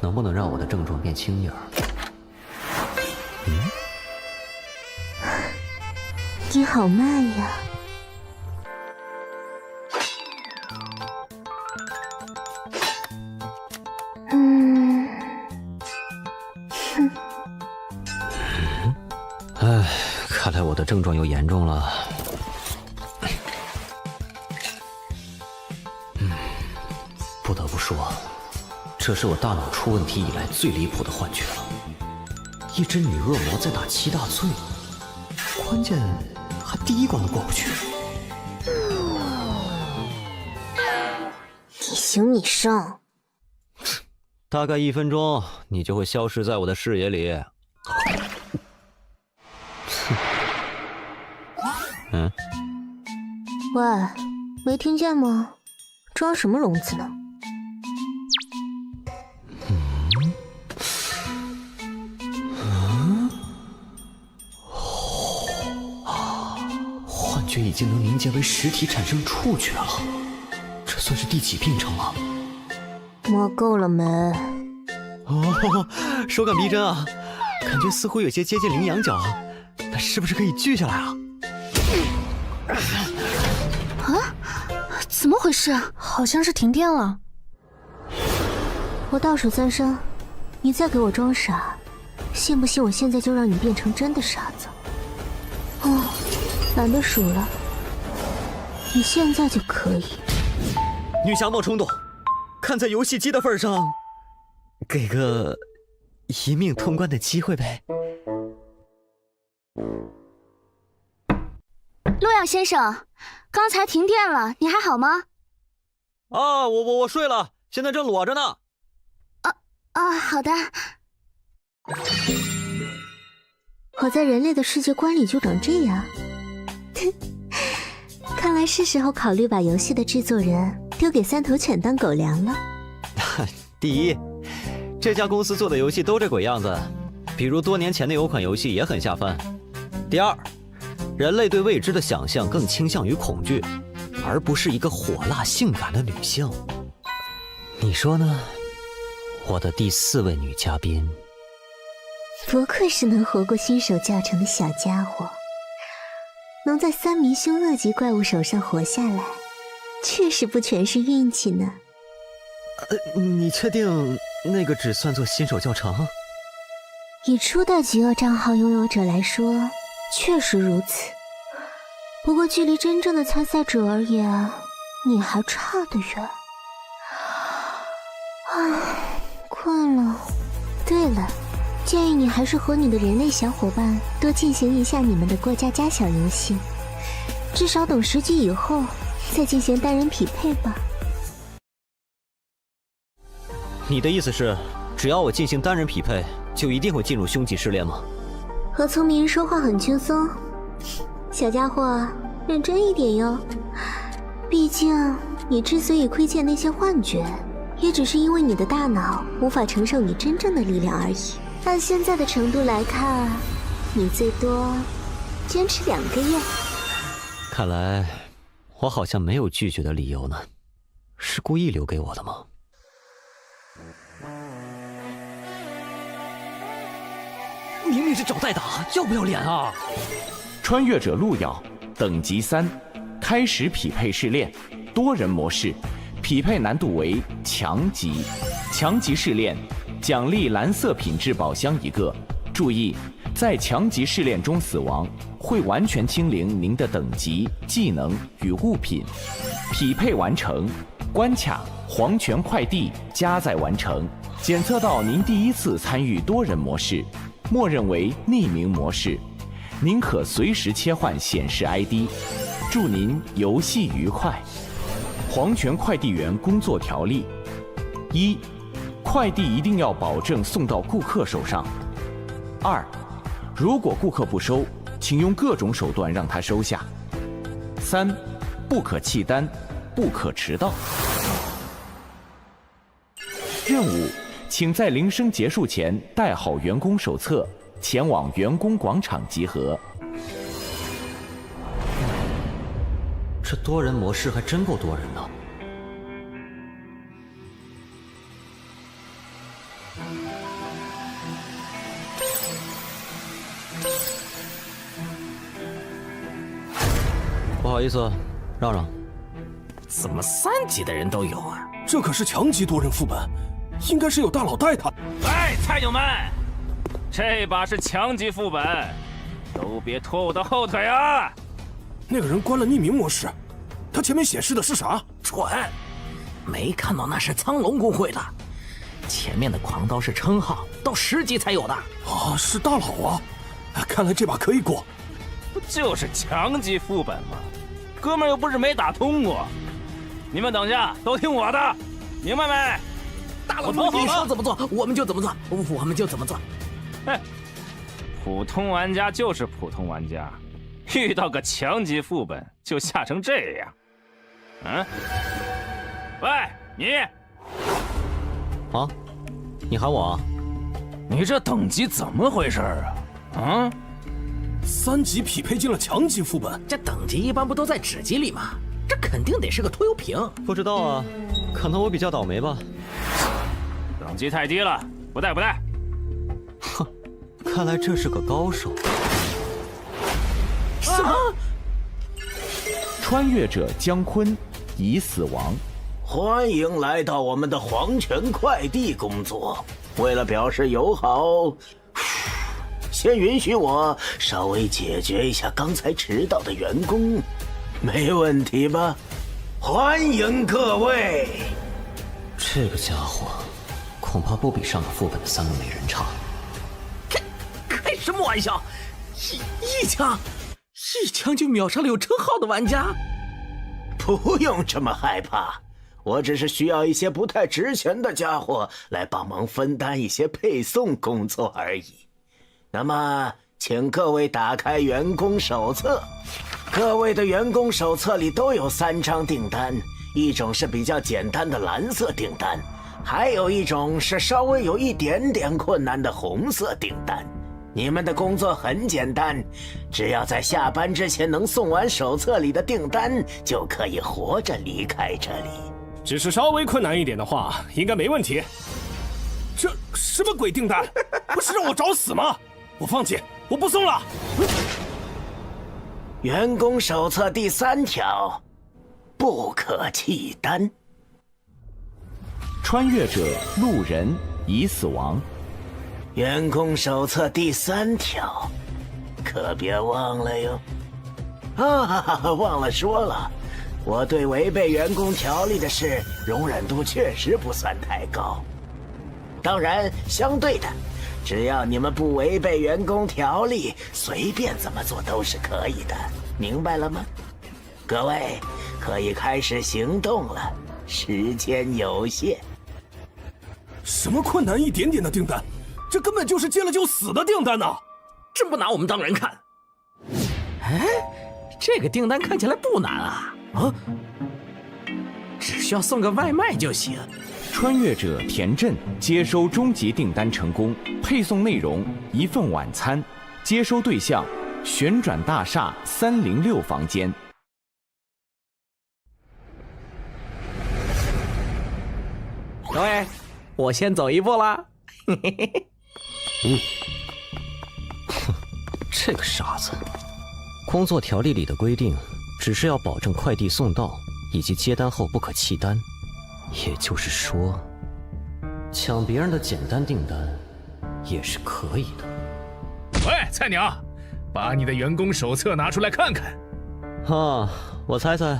能不能让我的症状变轻点儿？你好慢呀。唉，看来我的症状又严重了。不得不说，这是我大脑出问题以来最离谱的幻觉了。一只女恶魔在打7大罪，关键还第1关都过不去。你行你上。大概1分钟，你就会消失在我的视野里。喂，没听见吗？装什么聋子呢？幻觉已经能凝结为实体，产生触觉了。这算是第几病程了？摸够了没？哦，手感逼真啊，感觉似乎有些接近羚羊角，那是不是可以锯下来啊？啊？怎么回事？好像是停电了。我倒数3声，你再给我装傻，信不信我现在就让你变成真的傻子？哦，懒得数了，你现在就可以。女侠莫冲动，看在游戏机的份上，给个一命通关的机会呗。洛阳先生，刚才停电了，你还好吗？啊，我睡了，现在正裸着呢。好的。我在人类的世界观里就长这样。看来是时候考虑把游戏的制作人丢给3头犬当狗粮了。第一，这家公司做的游戏都这鬼样子，比如多年前的有款游戏也很下饭。第二，人类对未知的想象更倾向于恐惧，而不是一个火辣性感的女性。你说呢？我的第4位女嘉宾。不愧是能活过新手教程的小家伙，能在3名凶恶级怪物手上活下来，确实不全是运气呢。你确定那个只算作新手教程？以初代极恶账号拥有者来说，确实如此。不过距离真正的参赛者而言，你还差得远。唉，困了。对了，建议你还是和你的人类小伙伴多进行一下你们的过家家小游戏，至少等10级以后再进行单人匹配吧。你的意思是，只要我进行单人匹配，就一定会进入凶级试炼吗？和聪明人说话很轻松，小家伙，认真一点哟。毕竟你之所以窥见那些幻觉，也只是因为你的大脑无法承受你真正的力量而已。按现在的程度来看，你最多坚持2个月。看来我好像没有拒绝的理由呢，是故意留给我的吗？明明是找代打，要不要脸啊？穿越者路遥，等级3，开始匹配试炼，多人模式，匹配难度为强级。强级试炼，奖励蓝色品质宝箱1个。注意，在强级试炼中死亡，会完全清零您的等级、技能与物品。匹配完成，关卡黄泉快递加载完成。检测到您第1次参与多人模式，默认为匿名模式，您可随时切换显示 ID。祝您游戏愉快。黄泉快递员工作条例：1、快递一定要保证送到顾客手上。2、如果顾客不收，请用各种手段让他收下。3、不可弃单，不可迟到。任务，请在铃声结束前带好员工手册，前往员工广场集合。这多人模式还真够多人的。不好意思，让让。怎么3级的人都有啊？这可是强级多人副本，应该是有大佬带他。哎，菜鸟们，这把是强级副本，都别拖我的后腿啊！那个人关了匿名模式，他前面显示的是啥？蠢，没看到那是苍龙公会的，前面的狂刀是称号，到10级才有的。啊，是大佬啊！看来这把可以过。不就是强级副本吗？哥们儿又不是没打通过。你们等下都听我的，明白没？大佬，你说怎么做，我们就怎么做，我们就怎么做。哎，普通玩家就是普通玩家，遇到个强级副本就吓成这样。嗯？喂，你！啊？你喊我啊？你这等级怎么回事啊？啊？ 3级匹配进了强级副本，这等级一般不都在纸机里吗？这肯定得是个拖油瓶。不知道啊，可能我比较倒霉吧。等级太低了，不带不带。哼，看来这是个高手。什么？穿越者姜昆已死亡。欢迎来到我们的黄泉快递工作。为了表示友好，先允许我稍微解决一下刚才迟到的员工，没问题吧？欢迎各位。这个家伙恐怕不比上个副本的3个美人差。开什么玩笑？一枪就秒杀了有称号的玩家？不用这么害怕，我只是需要一些不太值钱的家伙来帮忙分担一些配送工作而已。那么，请各位打开员工手册。各位的员工手册里都有3张订单，一种是比较简单的蓝色订单，还有一种是稍微有一点点困难的红色订单。你们的工作很简单，只要在下班之前能送完手册里的订单，就可以活着离开这里。只是稍微困难一点的话，应该没问题。这什么鬼订单？不是让我找死吗？我放弃，我不送了。员工手册第3条，不可弃单。穿越者路人已死亡。员工手册第3条，可别忘了哟。忘了说了，我对违背员工条例的事容忍度确实不算太高。当然，相对的，只要你们不违背员工条例，随便怎么做都是可以的，明白了吗？各位可以开始行动了，时间有限。什么困难一点点的订单？这根本就是接了就死的订单呐！真不拿我们当人看。哎，这个订单看起来不难啊！只需要送个外卖就行。穿越者田震接收终极订单成功，配送内容1份晚餐，接收对象旋转大厦306房间。各位，我先走一步啦。这个傻子。工作条例里的规定，只是要保证快递送到以及接单后不可弃单，也就是说，抢别人的简单订单也是可以的。喂，菜鸟，把你的员工手册拿出来看看。我猜猜，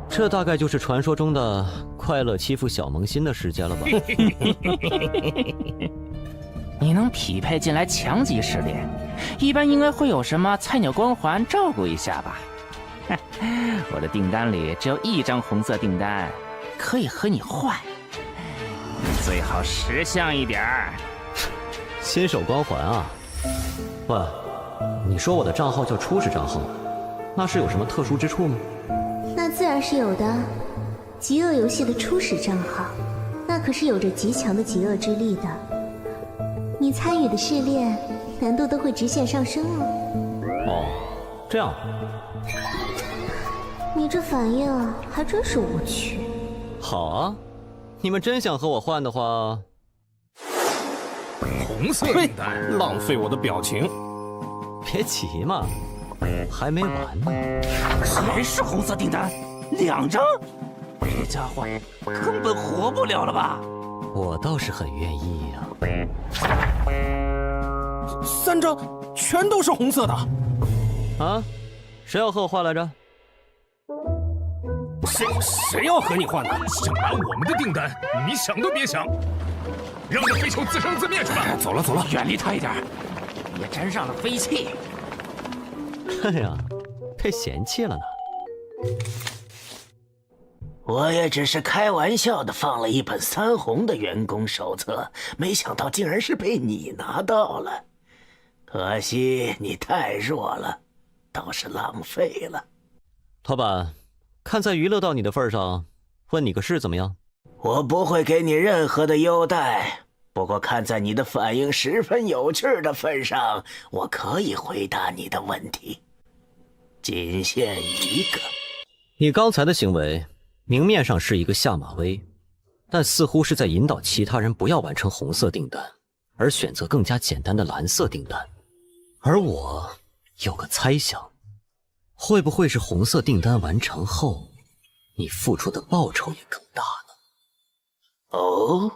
这大概就是传说中的快乐欺负小萌新的时间了吧？你能匹配进来强级试炼，一般应该会有什么菜鸟光环照顾一下吧？我的订单里只有1张红色订单，可以和你换，最好识相一点儿。新手光环啊？喂，你说我的账号叫初始账号，那是有什么特殊之处吗？那自然是有的。极恶游戏的初始账号，那可是有着极强的极恶之力的。你参与的试炼难度都会直线上升哦。这样。你这反应还真是无趣。好啊，你们真想和我换的话，红色订单，浪费我的表情。别急嘛，还没完呢。还是红色订单，2张，这家伙根本活不了了吧？我倒是很愿意呀。3张全都是红色的。谁要和我换来着？谁要和你换的？想拿我们的订单，你想都别想！让这飞球自生自灭去吧！走了，远离他一点，别沾上了飞气。哎呀，被嫌弃了呢。我也只是开玩笑的放了一本3红的员工手册，没想到竟然是被你拿到了。可惜你太弱了，倒是浪费了。老板，看在娱乐到你的份上，问你个事怎么样？我不会给你任何的优待，不过看在你的反应十分有趣的份上，我可以回答你的问题。仅限一个。你刚才的行为，明面上是一个下马威，但似乎是在引导其他人不要完成红色订单，而选择更加简单的蓝色订单。而我有个猜想，会不会是红色订单完成后，你付出的报酬也更大呢？哦，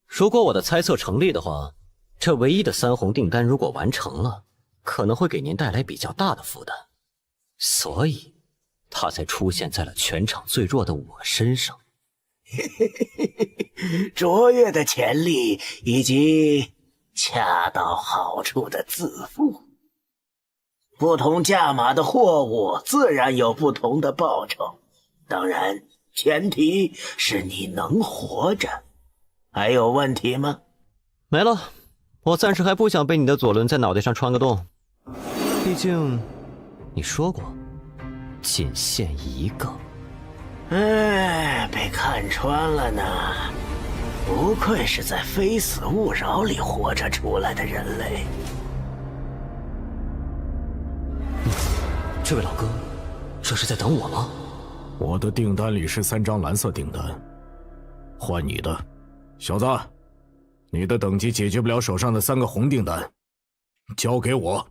如果我的猜测成立的话，这唯一的3红订单如果完成了，可能会给您带来比较大的负担，所以他才出现在了全场最弱的我身上。卓越的潜力以及恰到好处的自负。不同价码的货物自然有不同的报酬，当然前提是你能活着。还有问题吗？没了，我暂时还不想被你的左轮在脑袋上穿个洞，毕竟你说过仅限一个。被看穿了呢。不愧是在非死勿扰里活着出来的人类。这位老哥，这是在等我吗？我的订单里是3张蓝色订单，换你的。小子，你的等级解决不了手上的3个红订单，交给我，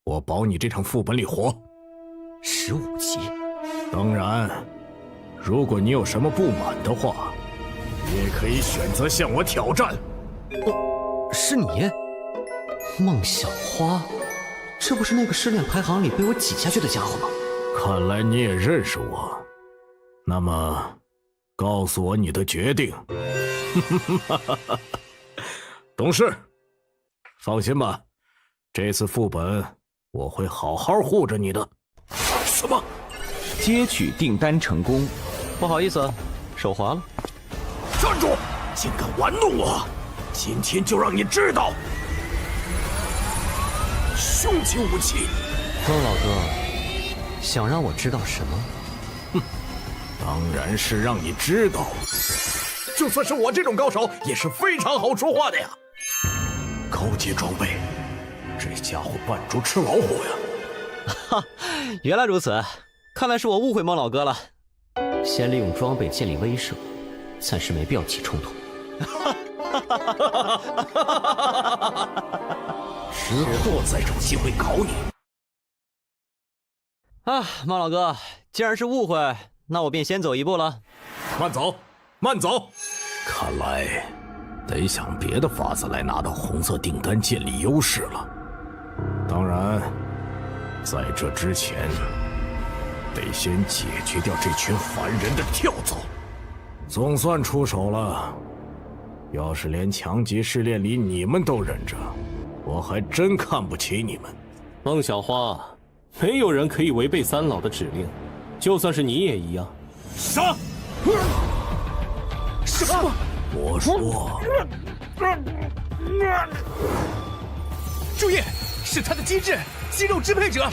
我保你这场副本里活。15级。当然，如果你有什么不满的话，你也可以选择向我挑战。是你？孟小花？这不是那个失恋排行里被我挤下去的家伙吗？看来你也认识我，那么告诉我你的决定。懂事，放心吧，这次副本我会好好护着你的。什么？接取订单成功。不好意思，手滑了。站住！竟敢玩弄我！今天就让你知道凶器武器。孟老哥，想让我知道什么？哼，当然是让你知道，就算是我这种高手也是非常好说话的呀。高阶装备，这家伙扮猪吃老虎呀！哈，原来如此，看来是我误会孟老哥了。先利用装备建立威慑，暂时没必要起冲突。之后再找机会搞你。啊，孟老哥，既然是误会，那我便先走一步了。慢走，慢走。看来得想别的法子来拿到红色订单建立优势了。当然，在这之前，得先解决掉这群凡人的跳蚤。总算出手了。要是连强级试炼里你们都忍着，我还真看不起你们。孟小花，没有人可以违背三老的指令，就算是你也一样。杀！什么？我说，注意，是他的机制，肌肉支配者。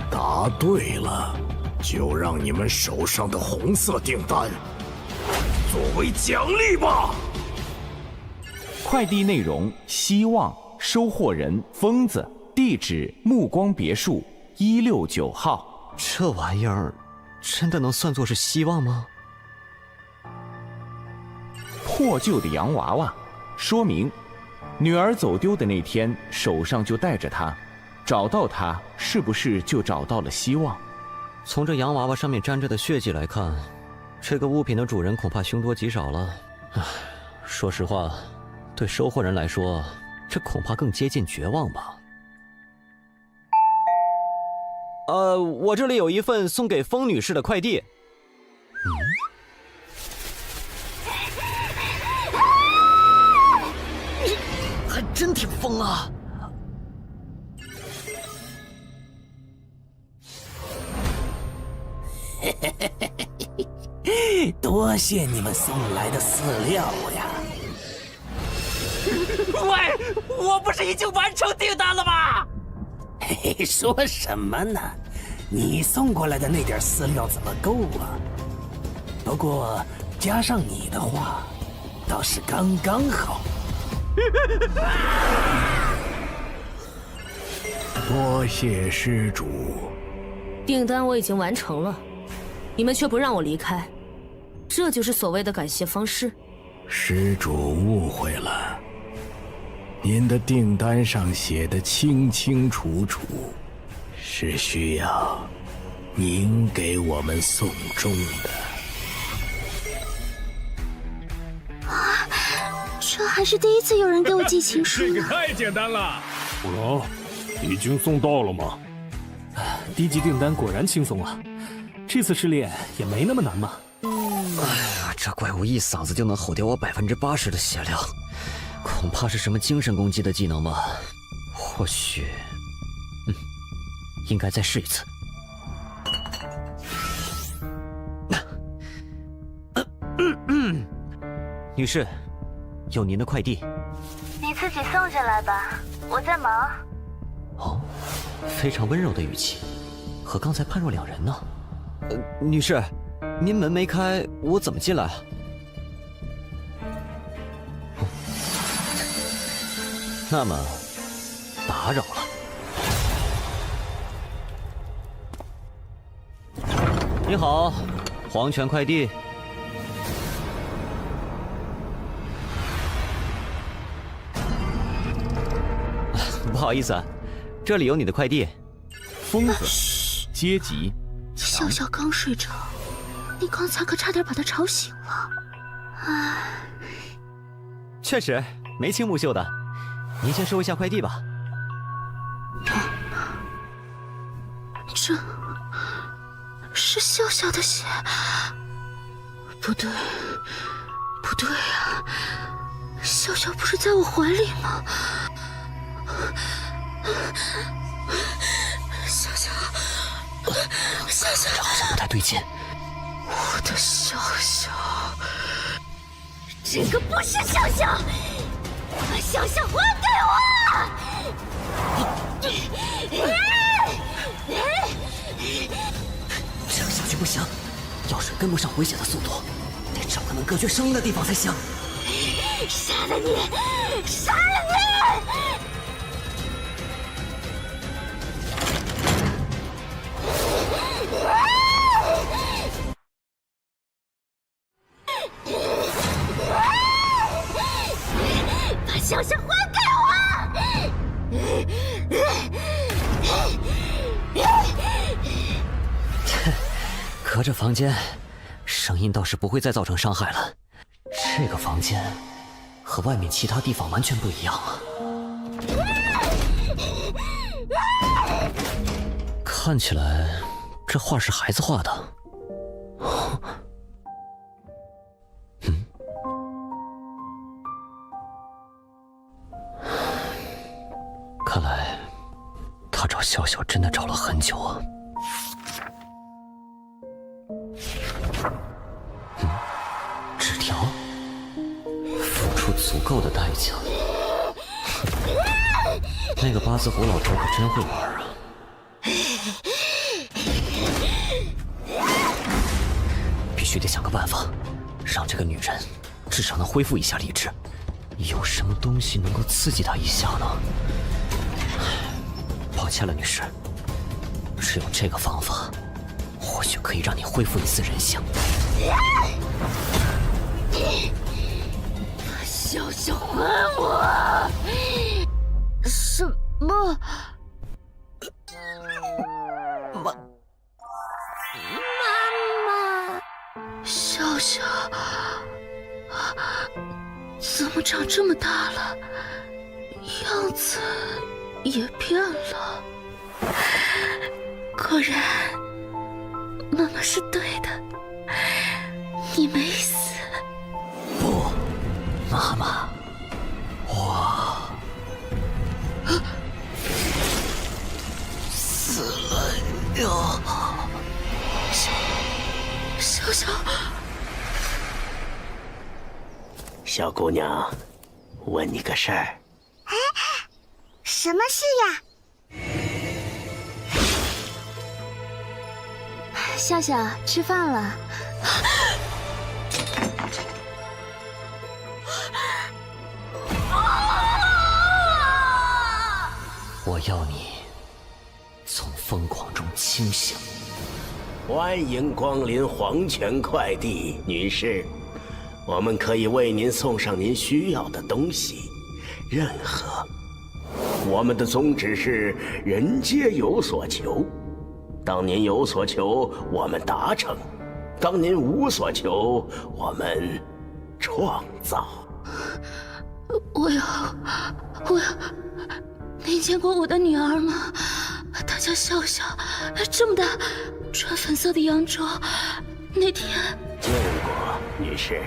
答对了，就让你们手上的红色订单作为奖励吧。快递内容：希望，收货人疯子，地址目光别墅169号。这玩意儿真的能算作是希望吗？破旧的洋娃娃，说明女儿走丢的那天手上就带着它，找到它是不是就找到了希望？从这洋娃娃上面沾着的血迹来看，这个物品的主人恐怕凶多吉少了。唉，说实话，对收货人来说，这恐怕更接近绝望吧。我这里有一份送给风女士的快递。还真挺疯啊！多谢你们送来的饲料呀！喂，我不是已经完成订单了吗？嘿嘿，说什么呢？你送过来的那点饲料怎么够啊？不过加上你的话，倒是刚刚好。多谢施主。订单我已经完成了，你们却不让我离开，这就是所谓的感谢方式？施主误会了，您的订单上写的清清楚楚，是需要您给我们送终的。啊，这还是第一次有人给我寄情书呢。这个太简单了。哦，已经送到了吗？低级订单果然轻松啊，这次试炼也没那么难嘛。哎呀，这怪物一嗓子就能吼掉我80%的血量，恐怕是什么精神攻击的技能吧？或许，应该再试一次。女士，有您的快递。你自己送下来吧，我在忙。哦，非常温柔的语气，和刚才判若两人呢。女士，您门没开，我怎么进来啊？那么，打扰了。你好，黄泉快递。不好意思啊，这里有你的快递。疯子，阶级，笑笑刚睡着，你刚才可差点把他吵醒了。唉，确实眉清目秀的，您先收一下快递吧。这是笑笑的血？不对，不对呀，笑笑不是在我怀里吗？笑笑，笑笑，这好像不太对劲。我的笑笑，这个不是笑笑，把笑笑还给我！这样下去不行，药水跟不上回血的速度，得找个能隔绝声音的地方才行。杀了你！杀了你！把笑笑还给我！隔着房间，声音倒是不会再造成伤害了。这个房间和外面其他地方完全不一样啊！看起来这画是孩子画的。看来他找笑笑真的找了很久啊。纸条，付出足够的代价。那个八字胡老头可真会玩啊！必须得想个办法，让这个女人至少能恢复一下理智。有什么东西能够刺激她一下呢？抱歉了，女士，只有这个方法，或许可以让你恢复一丝人性。把笑笑还我！什么？妈妈，笑笑，怎么长这么大了？样子也变了。果然，妈妈是对的，你没死。不，妈妈，我死了哟！笑笑，小姑娘，问你个事儿。哎，什么事呀？笑笑，吃饭了。我要你从疯狂中清醒。欢迎光临黄泉快递，女士。我们可以为您送上您需要的东西，任何。我们的宗旨是人皆有所求。当您有所求，我们达成；当您无所求，我们创造。我要，你见过我的女儿吗？她叫笑笑，这么大，穿粉色的洋装。那天见过，女士。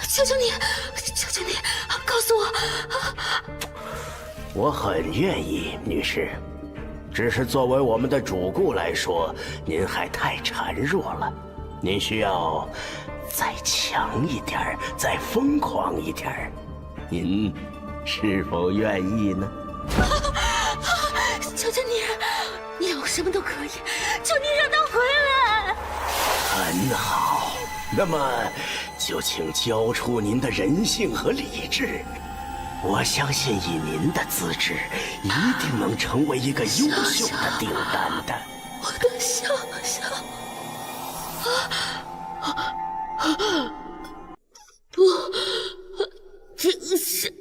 求求你，告诉我。我很愿意，女士。只是作为我们的主顾来说，您还太孱弱了。您需要再强一点，再疯狂一点。您是否愿意呢？求求你，你要我什么都可以，求你让他回来。很好，那么就请交出您的人性和理智。我相信以您的资质，一定能成为一个优秀的订单的。我的笑笑，不，这是……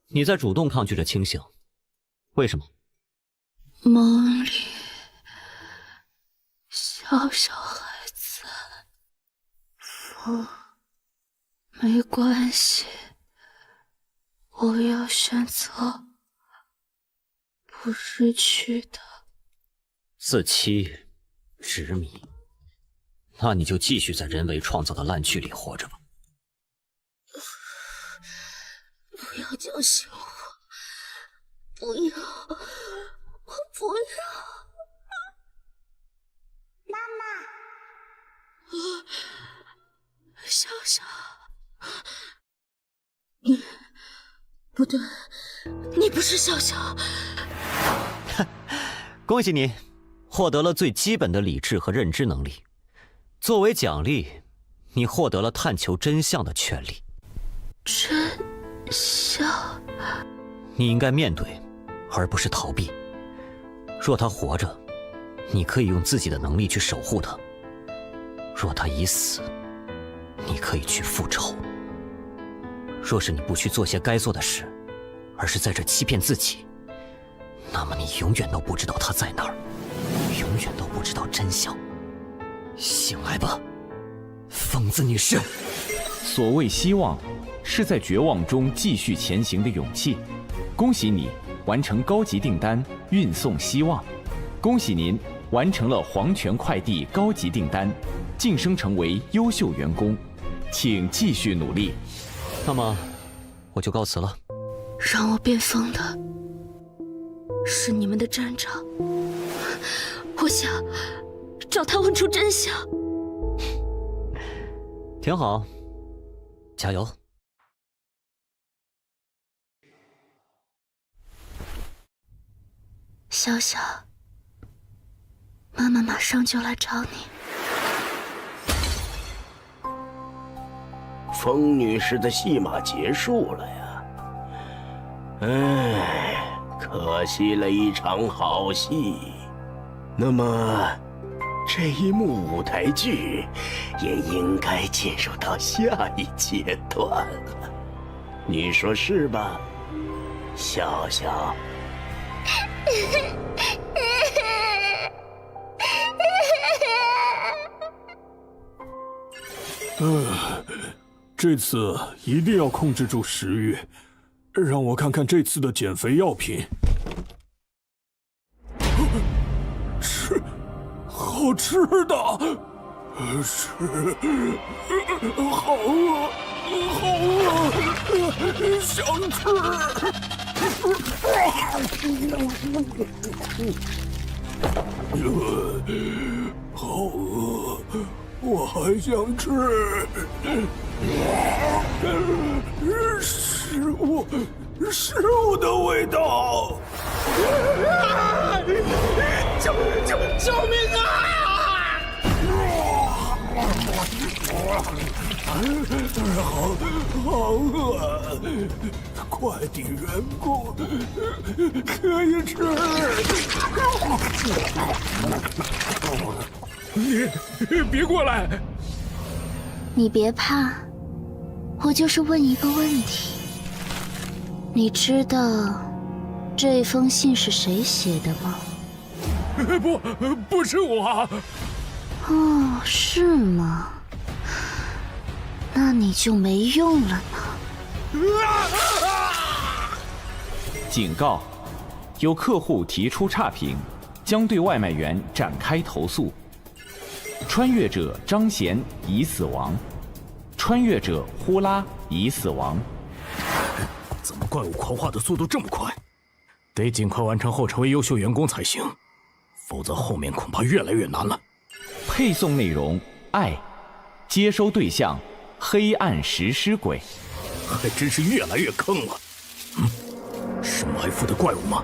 你在主动抗拒着清醒，为什么？梦里，笑笑还在。不，没关系。我要选择不失去的。自欺、执迷，那你就继续在人为创造的烂剧里活着吧。不要叫醒我！不要！我不要！妈妈！笑笑，你不对，你不是笑笑。恭喜你，获得了最基本的理智和认知能力。作为奖励，你获得了探求真相的权利。真相？你应该面对，而不是逃避。若他活着，你可以用自己的能力去守护他；若他已死，你可以去复仇。若是你不去做些该做的事，而是在这欺骗自己，那么你永远都不知道他在哪儿，永远都不知道真相。醒来吧，疯子女士。所谓希望，是在绝望中继续前行的勇气。恭喜你完成高级订单，运送希望。恭喜您完成了黄泉快递高级订单，晋升成为优秀员工，请继续努力。那么，我就告辞了。让我变疯的是你们的站长，我想找他问出真相。挺好，加油！笑笑，妈妈马上就来找你。风女士的戏码结束了呀，唉，可惜了一场好戏。那么，这一幕舞台剧也应该进入到下一阶段了，你说是吧，笑笑？这次一定要控制住食欲，让我看看这次的减肥药品。好吃的，好饿，好饿，想吃。好饿，我还想吃。食物的味道！救命啊！好饿！快递员工可以吃。你别过来！你别怕，我就是问一个问题。你知道这封信是谁写的吗？不是我。哦，是吗？那你就没用了呢。警告：有客户提出差评，将对外卖员展开投诉。穿越者张贤已死亡，穿越者呼啦已死亡。怎么怪物狂化的速度这么快？得尽快完成后成为优秀员工才行，否则后面恐怕越来越难了。配送内容：爱，接收对象：黑暗食尸鬼。还真是越来越坑了。是埋伏的怪物吗？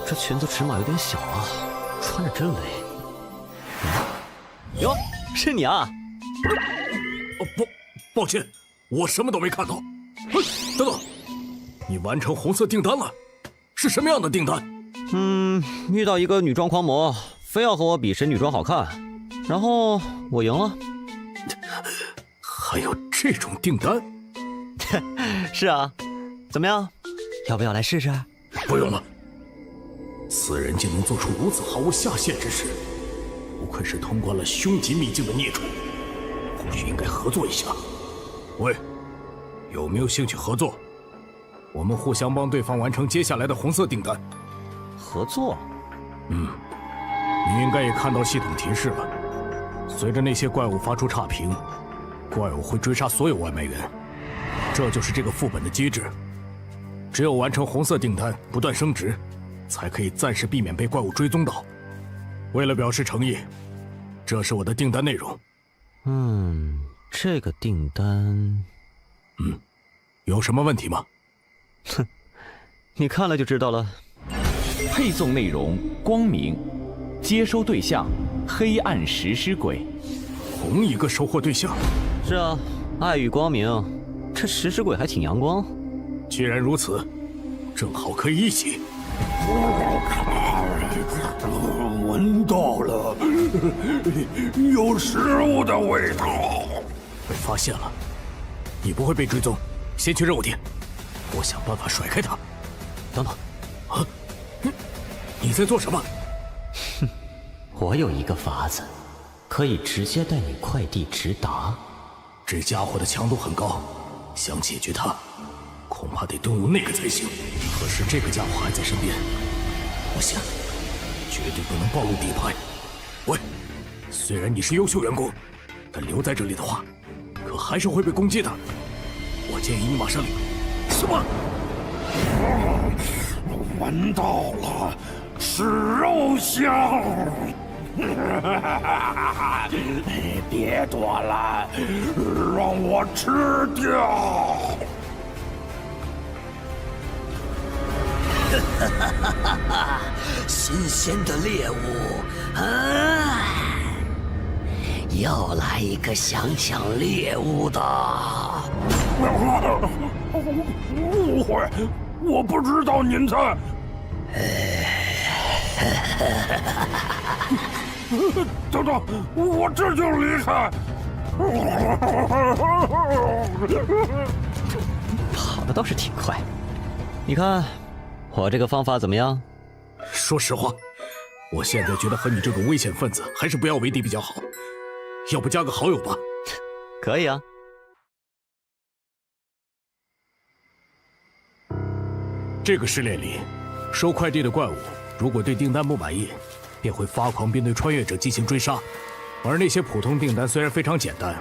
这裙子尺码有点小啊，穿着真美。哟，是你啊！抱歉，我什么都没看到。等等，你完成红色订单了？是什么样的订单？遇到一个女装狂魔，非要和我比谁女装好看，然后我赢了。还有这种订单？是啊，怎么样？要不要来试试？不用了。此人竟能做出如此毫无下限之事，不愧是通关了凶极秘境的孽畜，或许应该合作一下。喂，有没有兴趣合作？我们互相帮对方完成接下来的红色订单。合作？你应该也看到系统提示了，随着那些怪物发出差评，怪物会追杀所有外卖员，这就是这个副本的机制。只有完成红色订单，不断升值，才可以暂时避免被怪物追踪到。为了表示诚意，这是我的订单内容。这个订单，有什么问题吗？哼，你看了就知道了。配送内容：光明，接收对象：黑暗食尸鬼。同一个收获对象？是啊，爱与光明，这食尸鬼还挺阳光。既然如此，正好可以一起。闻到了，有食物的味道。被发现了，你不会被追踪，先去任务点，我想办法甩开他。等等，你在做什么？我有一个法子，可以直接带你快递直达。这家伙的强度很高，想解决他，恐怕得动用那个才行。可是这个家伙还在身边，不行，绝对不能暴露底牌。喂，虽然你是优秀员工，但留在这里的话，可还是会被攻击的。我建议你马上离。什么？闻到了，是肉香。别躲了，让我吃掉。新鲜的猎物啊！又来一个想抢猎物的。误会，我不知道您在。等等，我这就离开。跑的倒是挺快，你看我这个方法怎么样？说实话，我现在觉得和你这种危险分子还是不要为敌比较好，要不加个好友吧？可以啊。这个试炼里，收快递的怪物如果对订单不满意，便会发狂并对穿越者进行追杀。而那些普通订单虽然非常简单，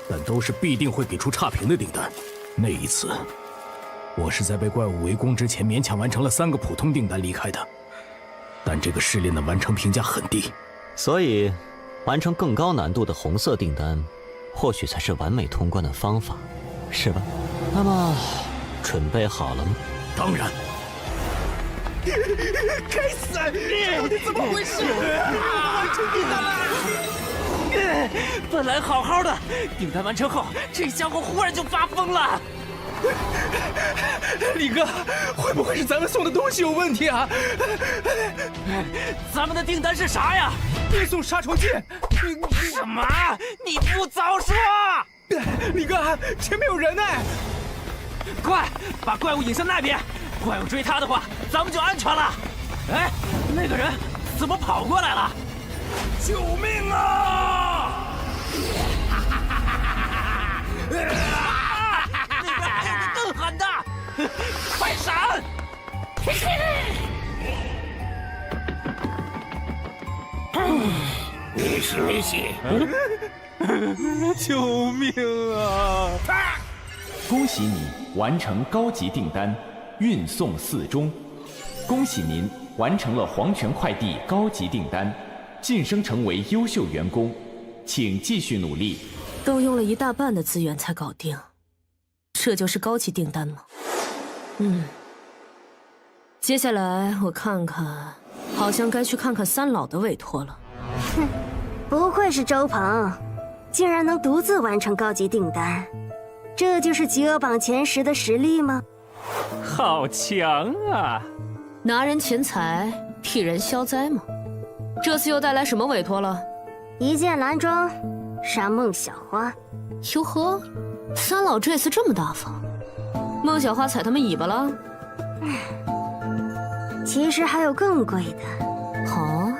但都是必定会给出差评的订单。那一次，我是在被怪物围攻之前勉强完成了3个普通订单离开的。但这个试炼的完成评价很低，所以完成更高难度的红色订单，或许才是完美通关的方法，是吧？那么，准备好了吗？当然。该死！到底怎么回事？完成订单了！本来好好的，订单完成后，这家伙忽然就发疯了。李哥，会不会是咱们送的东西有问题啊？咱们的订单是啥呀？运送杀虫剂。什么？你不早说！李哥，前面有人呢！快把怪物引向那边，怪物追他的话，咱们就安全了。哎，那个人怎么跑过来了？救命啊！那边还有个更狠的，快闪！你是谁？救命啊！恭喜你完成高级订单，运送4中。恭喜您完成了黄泉快递高级订单，晋升成为优秀员工，请继续努力。动用了1大半的资源才搞定，这就是高级订单吗？接下来我看看，好像该去看看三老的委托了。哼，不愧是周鹏，竟然能独自完成高级订单，这就是饥饿榜前10的实力吗？好强啊！拿人钱财，替人消灾吗？这次又带来什么委托了？一件蓝装，杀孟小花。哟呵，三老这次这么大方，孟小花踩他们尾巴了？其实还有更贵的。好，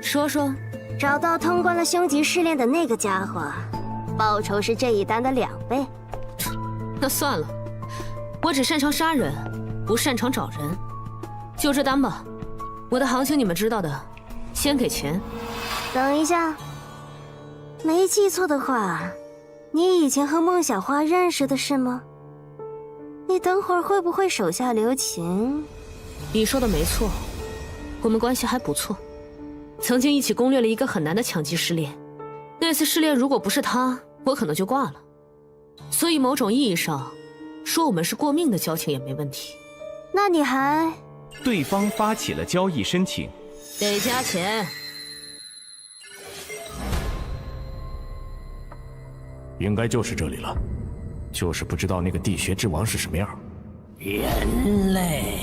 说说。找到通关了凶级试炼的那个家伙，报酬是这一单的2倍。那算了，我只擅长杀人，不擅长找人。就这单吧，我的行情你们知道的，先给钱。等一下，没记错的话，你以前和孟小花认识的是吗？你等会儿会不会手下留情？你说的没错，我们关系还不错。曾经一起攻略了一个很难的强级试炼，那次试炼如果不是他，我可能就挂了。所以某种意义上，说我们是过命的交情也没问题。那你还……对方发起了交易申请，得加钱。应该就是这里了，就是不知道那个地穴之王是什么样。人类。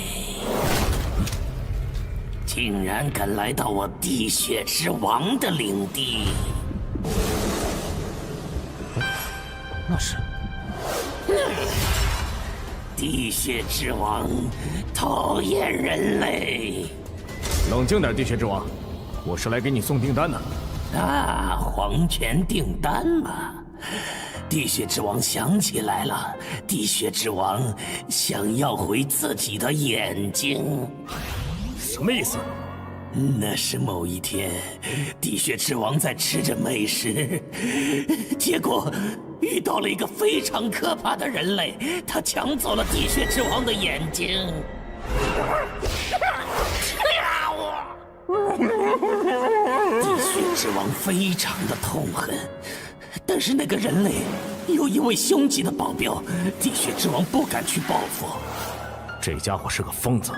竟然敢来到我地穴之王的领地！那是地穴之王，讨厌人类！冷静点，地穴之王，我是来给你送订单的。啊，黄泉订单嘛！地穴之王想起来了，地穴之王想要回自己的眼睛。什么意思？那是某一天，地穴之王在吃着美食，结果遇到了一个非常可怕的人类，他抢走了地穴之王的眼睛。地穴之王非常的痛恨，但是那个人类有一位凶级的保镖，地穴之王不敢去报复。这家伙是个疯子。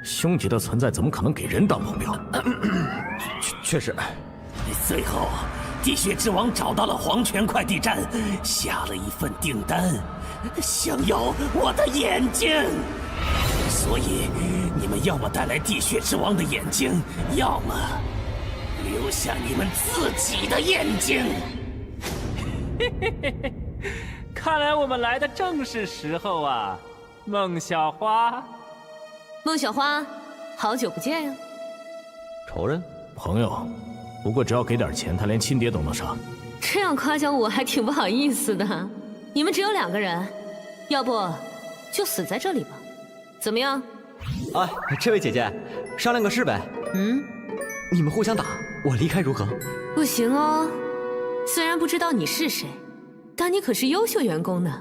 凶级的存在怎么可能给人当保镖？确实。最后，地穴之王找到了黄泉快递站，下了一份订单，想要我的眼睛。所以，你们要么带来地穴之王的眼睛，要么留下你们自己的眼睛。看来我们来的正是时候啊，孟小花。孟小花，好久不见呀！仇人、朋友，不过只要给点钱，他连亲爹都能杀。这样夸奖我还挺不好意思的。你们只有2个人，要不就死在这里吧？怎么样？啊，这位姐姐，商量个事呗。你们互相打，我离开如何？不行哦。虽然不知道你是谁，但你可是优秀员工呢。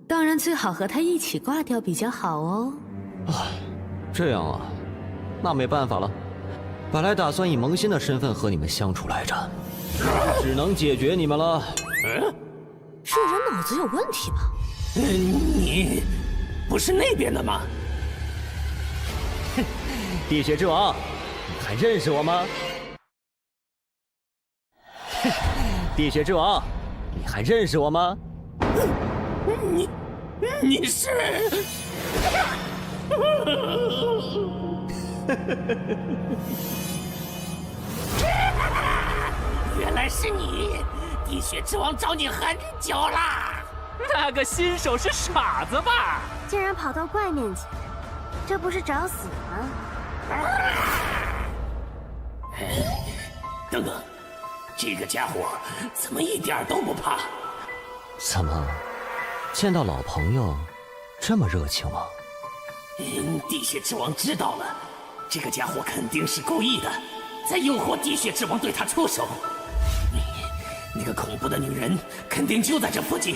当然最好和他一起挂掉比较好哦。这样啊，那没办法了。本来打算以萌新的身份和你们相处来着，只能解决你们了。这人脑子有问题吧？你不是那边的吗？地穴之王，你还认识我吗？地血之王，你还认识我吗？你是？原来是你！地血之王找你很久啦。那个新手是傻子吧？竟然跑到怪面前，这不是找死吗？等等，这个家伙怎么一点都不怕？怎么，见到老朋友这么热情吗？地血之王知道了，这个家伙肯定是故意的，在诱惑地血之王对他出手。那个恐怖的女人肯定就在这附近，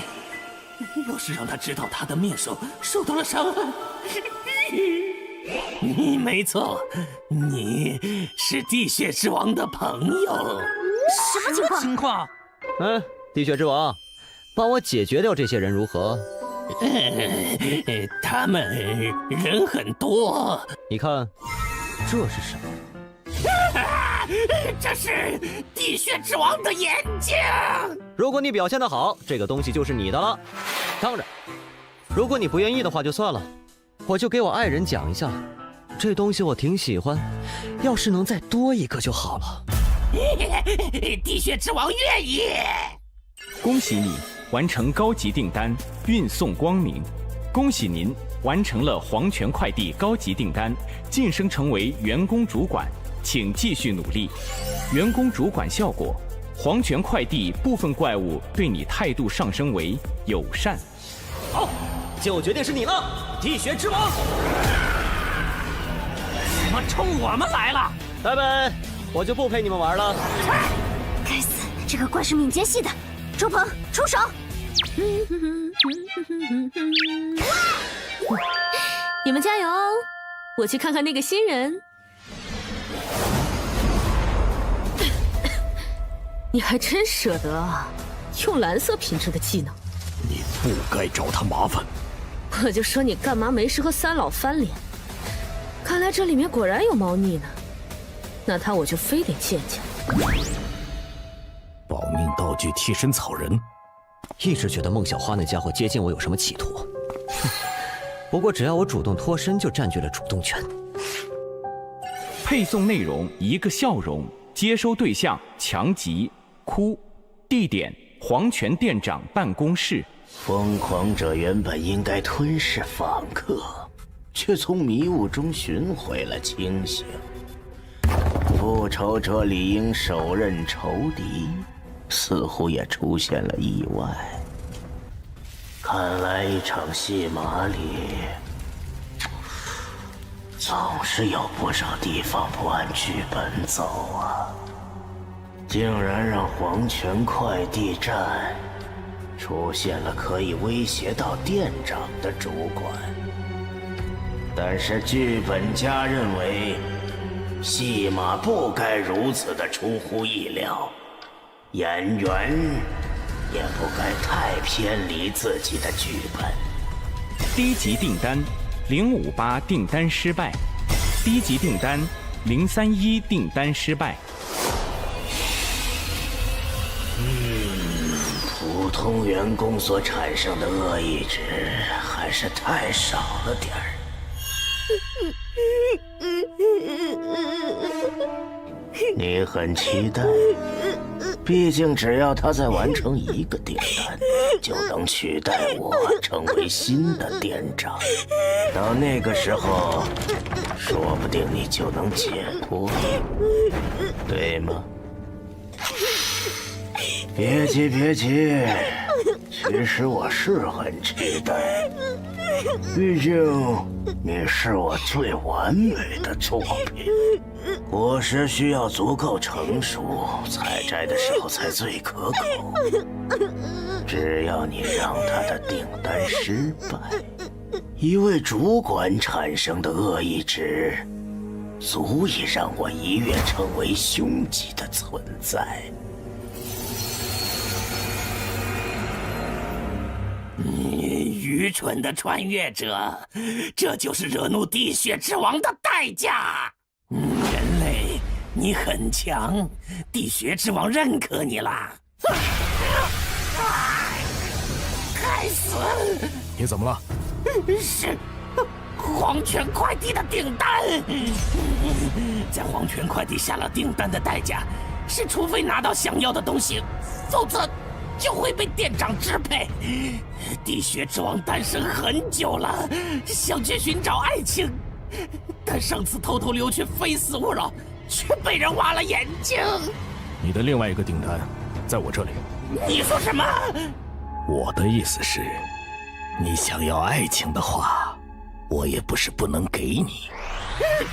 要是让他知道他的面首受到了伤害，没错，你是地血之王的朋友。什么情况？地血之王，帮我解决掉这些人如何？他们人很多。你看，这是什么？这是地血之王的眼睛。如果你表现得好，这个东西就是你的了。当然，如果你不愿意的话就算了，我就给我爱人讲一下，这东西我挺喜欢，要是能再多一个就好了。地血之王愿意。恭喜你完成高级订单，运送光明。恭喜您完成了黄泉快递高级订单，晋升成为员工主管，请继续努力。员工主管效果：黄泉快递部分怪物对你态度上升为友善。好，就决定是你了，地血之王。怎么冲我们来了？拜拜，我就不陪你们玩了。该死，这个怪是敏捷系的，周鹏出手！你们加油，我去看看那个新人。你还真舍得啊，用蓝色品质的技能。你不该找他麻烦。我就说你干嘛没事和三老翻脸，看来这里面果然有猫腻呢。那他我就非得见见。保命道具替身草人，一直觉得孟小花那家伙接近我有什么企图，不过只要我主动脱身，就占据了主动权。配送内容：一个笑容，接收对象：强吉、哭，地点：黄泉店长办公室。疯狂者原本应该吞噬访客，却从迷雾中寻回了清醒。复仇者理应手刃仇敌，似乎也出现了意外。看来一场戏码里，总是有不少地方不按剧本走啊！竟然让黄泉快递站出现了可以威胁到店长的主管，但是剧本家认为戏码不该如此的出乎意料，演员也不该太偏离自己的剧本。低级订单058订单失败，低级订单031订单失败。普通员工所产生的恶意值还是太少了点儿。你很期待，毕竟只要他再完成一个订单，就能取代我成为新的店长。到那个时候，说不定你就能解脱，对吗？别急别急，其实我是很期待，毕竟你是我最完美的作品。果实需要足够成熟，采摘的时候才最可口。只要你让他的订单失败，一位主管产生的恶意值，足以让我一跃成为凶级的存在。愚蠢的穿越者，这就是惹怒地血之王的代价。人类，你很强，地血之王认可你啦。该死！你怎么了？是黄泉快递的订单。在黄泉快递下了订单的代价是，除非拿到想要的东西，否则就会被店长支配。地穴之王诞生很久了，想去寻找爱情，但上次偷偷溜去非死勿扰，却被人挖了眼睛。你的另外一个订单在我这里。你说什么？我的意思是，你想要爱情的话，我也不是不能给你。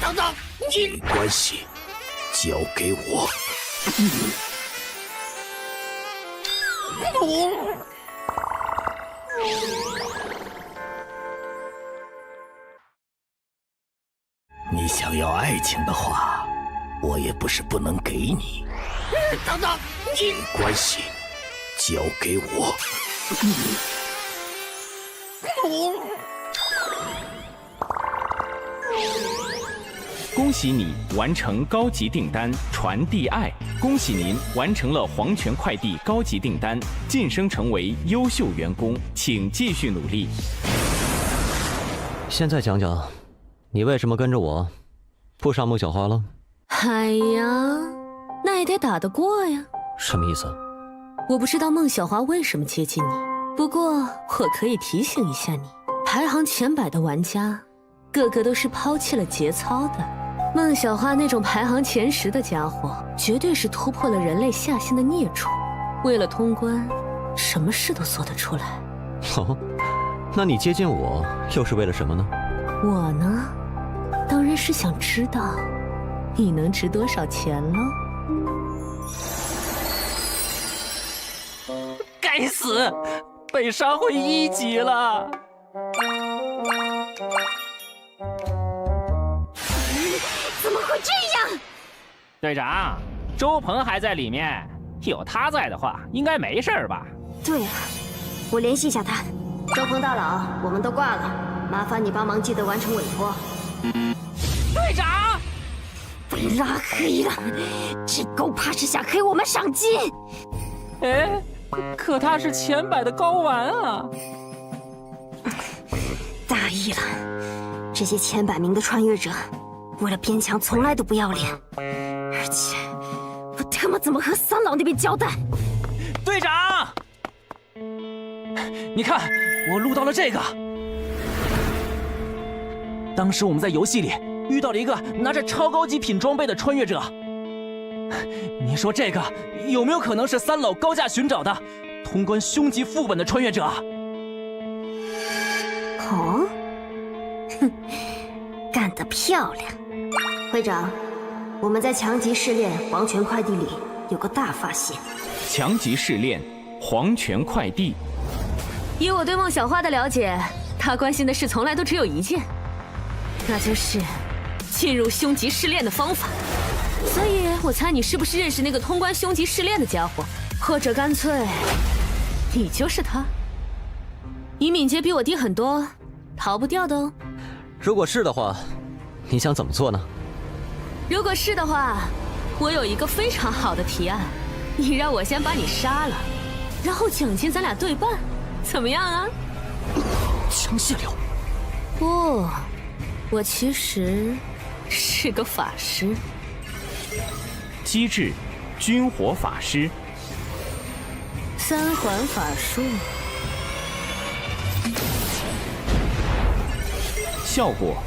等等，你没关系，交给我。你想要爱情的话，我也不是不能给你。等等，你没关系，交给我。恭喜你完成高级订单传递爱！恭喜您完成了黄泉快递高级订单，晋升成为优秀员工，请继续努力。现在讲讲，你为什么跟着我，不上孟小花了？哎呀，那也得打得过呀。什么意思？我不知道孟小花为什么接近你，不过我可以提醒一下你，排行前100的玩家，个个都是抛弃了节操的。孟小花那种排行前10的家伙，绝对是突破了人类下限的孽畜，为了通关，什么事都做得出来。哦，那你接近我又是为了什么呢？我呢，当然是想知道你能值多少钱喽。该死，被杀回1级了。怎么会这样？队长，周鹏还在里面，有他在的话，应该没事吧？对了，我联系一下他。周鹏大佬，我们都挂了，麻烦你帮忙记得完成委托。队长被拉黑了，这狗怕是想黑我们赏金。哎，可他是前100的高玩啊！大意了，这些前100名的穿越者，为了边墙从来都不要脸，而且我他妈怎么和三老那边交代？队长，你看，我录到了这个。当时我们在游戏里遇到了一个拿着超高级品装备的穿越者，你说这个有没有可能是三老高价寻找的通关凶级副本的穿越者？哦，哼，干得漂亮！会长，我们在强级试炼黄泉快递里有个大发现。强级试炼黄泉快递。以我对孟小花的了解，她关心的事从来都只有一件，那就是进入凶级试炼的方法。所以我猜你是不是认识那个通关凶级试炼的家伙，或者干脆你就是他？你敏捷比我低很多，逃不掉的哦。如果是的话，你想怎么做呢？如果是的话，我有一个非常好的提案，你让我先把你杀了，然后奖金咱俩对半，怎么样啊？强泄流。不，我其实是个法师。机制：军火法师。3环法术。效果：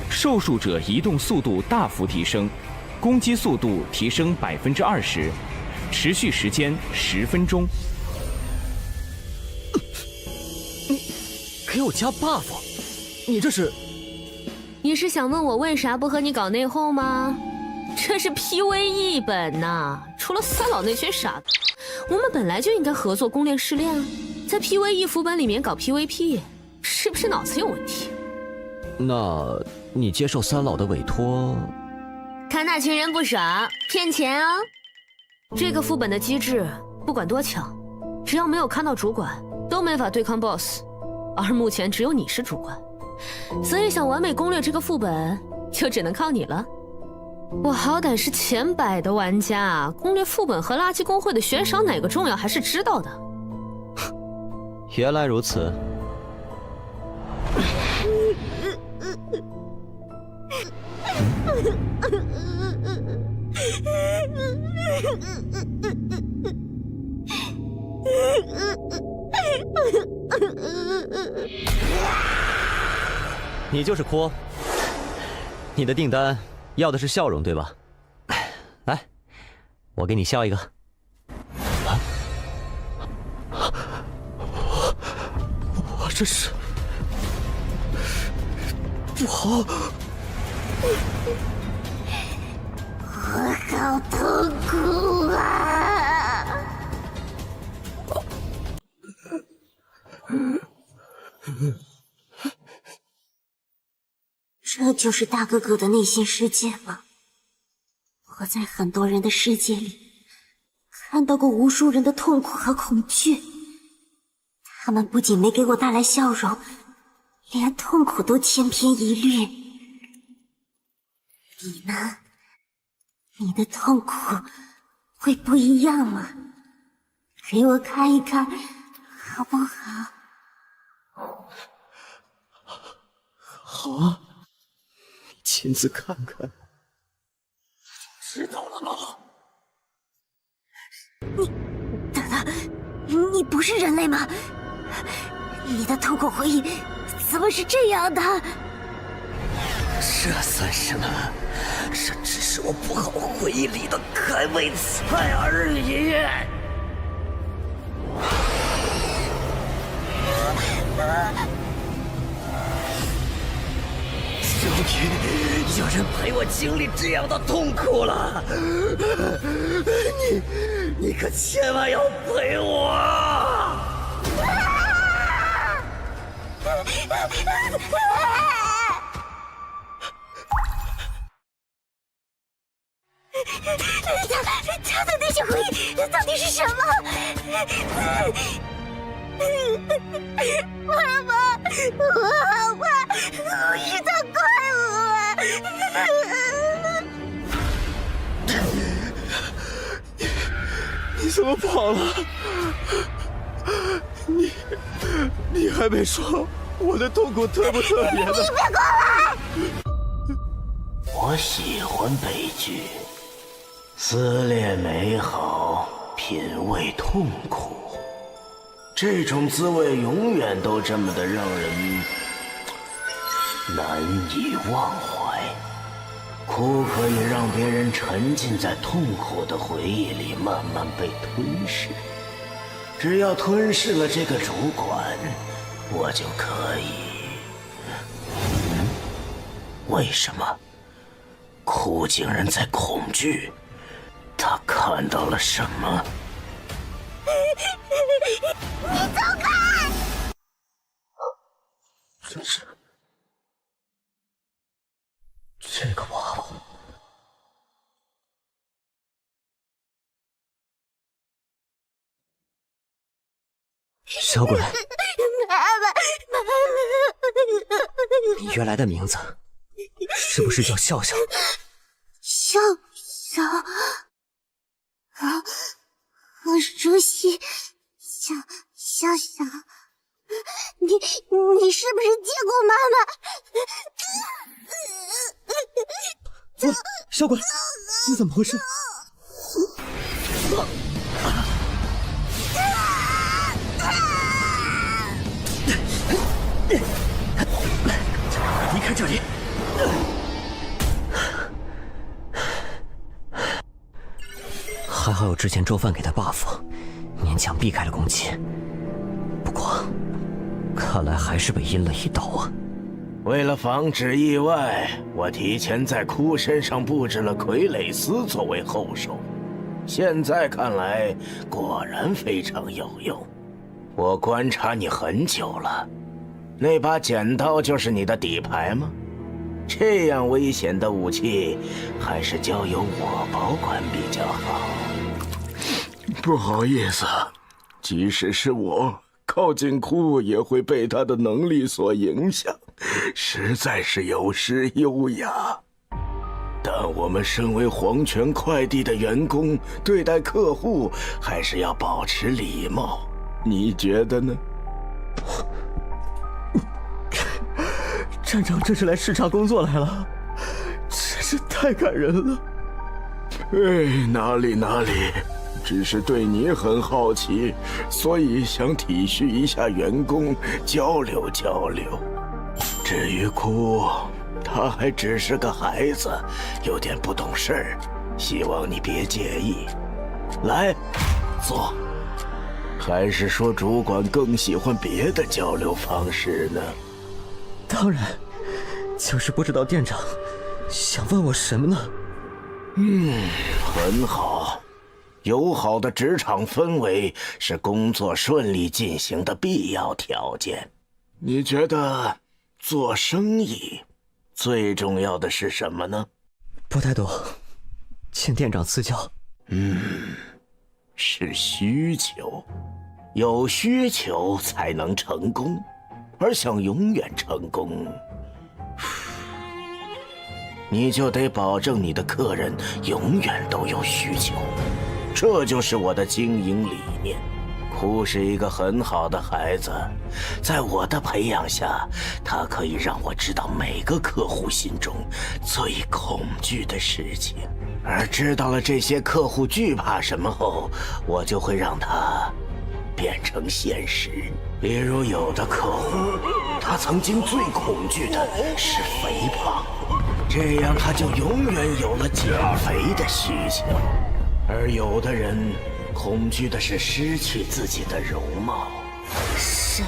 受术者移动速度大幅提升，攻击速度提升20%，持续时间10分钟。给我加 buff， 你这是？你是想问我为啥不和你搞内讧吗？这是 PVE 本呐，除了三老那群傻子，我们本来就应该合作攻炼试炼啊，在 PVE 副本里面搞 PVP， 是不是脑子有问题？那你接受三老的委托？看那群人不傻，骗钱啊！这个副本的机制不管多强，只要没有看到主管，都没法对抗 BOSS。而目前只有你是主管，所以想完美攻略这个副本，就只能靠你了。我好歹是前100的玩家，攻略副本和垃圾公会的悬赏哪个重要还是知道的。原来如此。你就是阔，你的订单要的是笑容，对吧？来，我给你笑一个。我这是不好。我好痛苦啊！这就是大哥哥的内心世界吗？我在很多人的世界里看到过无数人的痛苦和恐惧，他们不仅没给我带来笑容，连痛苦都千篇一律。你呢？你的痛苦会不一样吗？给我看一看，好不好？好啊，你亲自看看。知道了吗？等等，你不是人类吗？你的痛苦回忆怎么是这样的？这算什么？这只是我不好回忆里的开胃菜而已。终于有人陪我经历这样的痛苦了，你可千万要陪我！他的那些回忆到底是什么？妈妈，我好怕遇到怪物。你怎么跑了？你还没说我的痛苦特不特别呢？你别过来！我喜欢悲剧，撕裂美好，品味痛苦，这种滋味永远都这么的让人难以忘怀。哭可以让别人沉浸在痛苦的回忆里，慢慢被吞噬。只要吞噬了这个主管，我就可以。为什么？哭竟然在恐惧，他看到了什么？你走开！真是这个娃娃，小鬼，你原来的名字是不是叫笑笑？笑笑啊，好熟悉，笑笑，你是不是见过妈妈？小鬼，你怎么回事？离开这里！还好有之前周范给的 buff， 勉强避开了攻击。不过，看来还是被阴了一刀啊！为了防止意外，我提前在哭身上布置了傀儡丝作为后手。现在看来，果然非常有用。我观察你很久了，那把剪刀就是你的底牌吗？这样危险的武器，还是交由我保管比较好。不好意思，即使是我靠近哭，也会被他的能力所影响，实在是有失优雅。但我们身为黄泉快递的员工，对待客户还是要保持礼貌，你觉得呢？站长这是来视察工作来了，真是太感人了。哪里，只是对你很好奇，所以想体恤一下员工，交流交流。至于哭，他还只是个孩子，有点不懂事儿，希望你别介意。来，坐。还是说主管更喜欢别的交流方式呢？当然，就是不知道店长想问我什么呢？很好。友好的职场氛围是工作顺利进行的必要条件。你觉得做生意最重要的是什么呢？不太懂，请店长赐教。是需求。有需求才能成功，而想永远成功，你就得保证你的客人永远都有需求。这就是我的经营理念。哭是一个很好的孩子，在我的培养下，他可以让我知道每个客户心中最恐惧的事情，而知道了这些客户惧怕什么后，我就会让他变成现实。比如有的客户，他曾经最恐惧的是肥胖，这样他就永远有了减肥的需求。而有的人恐惧的是失去自己的容貌。谁？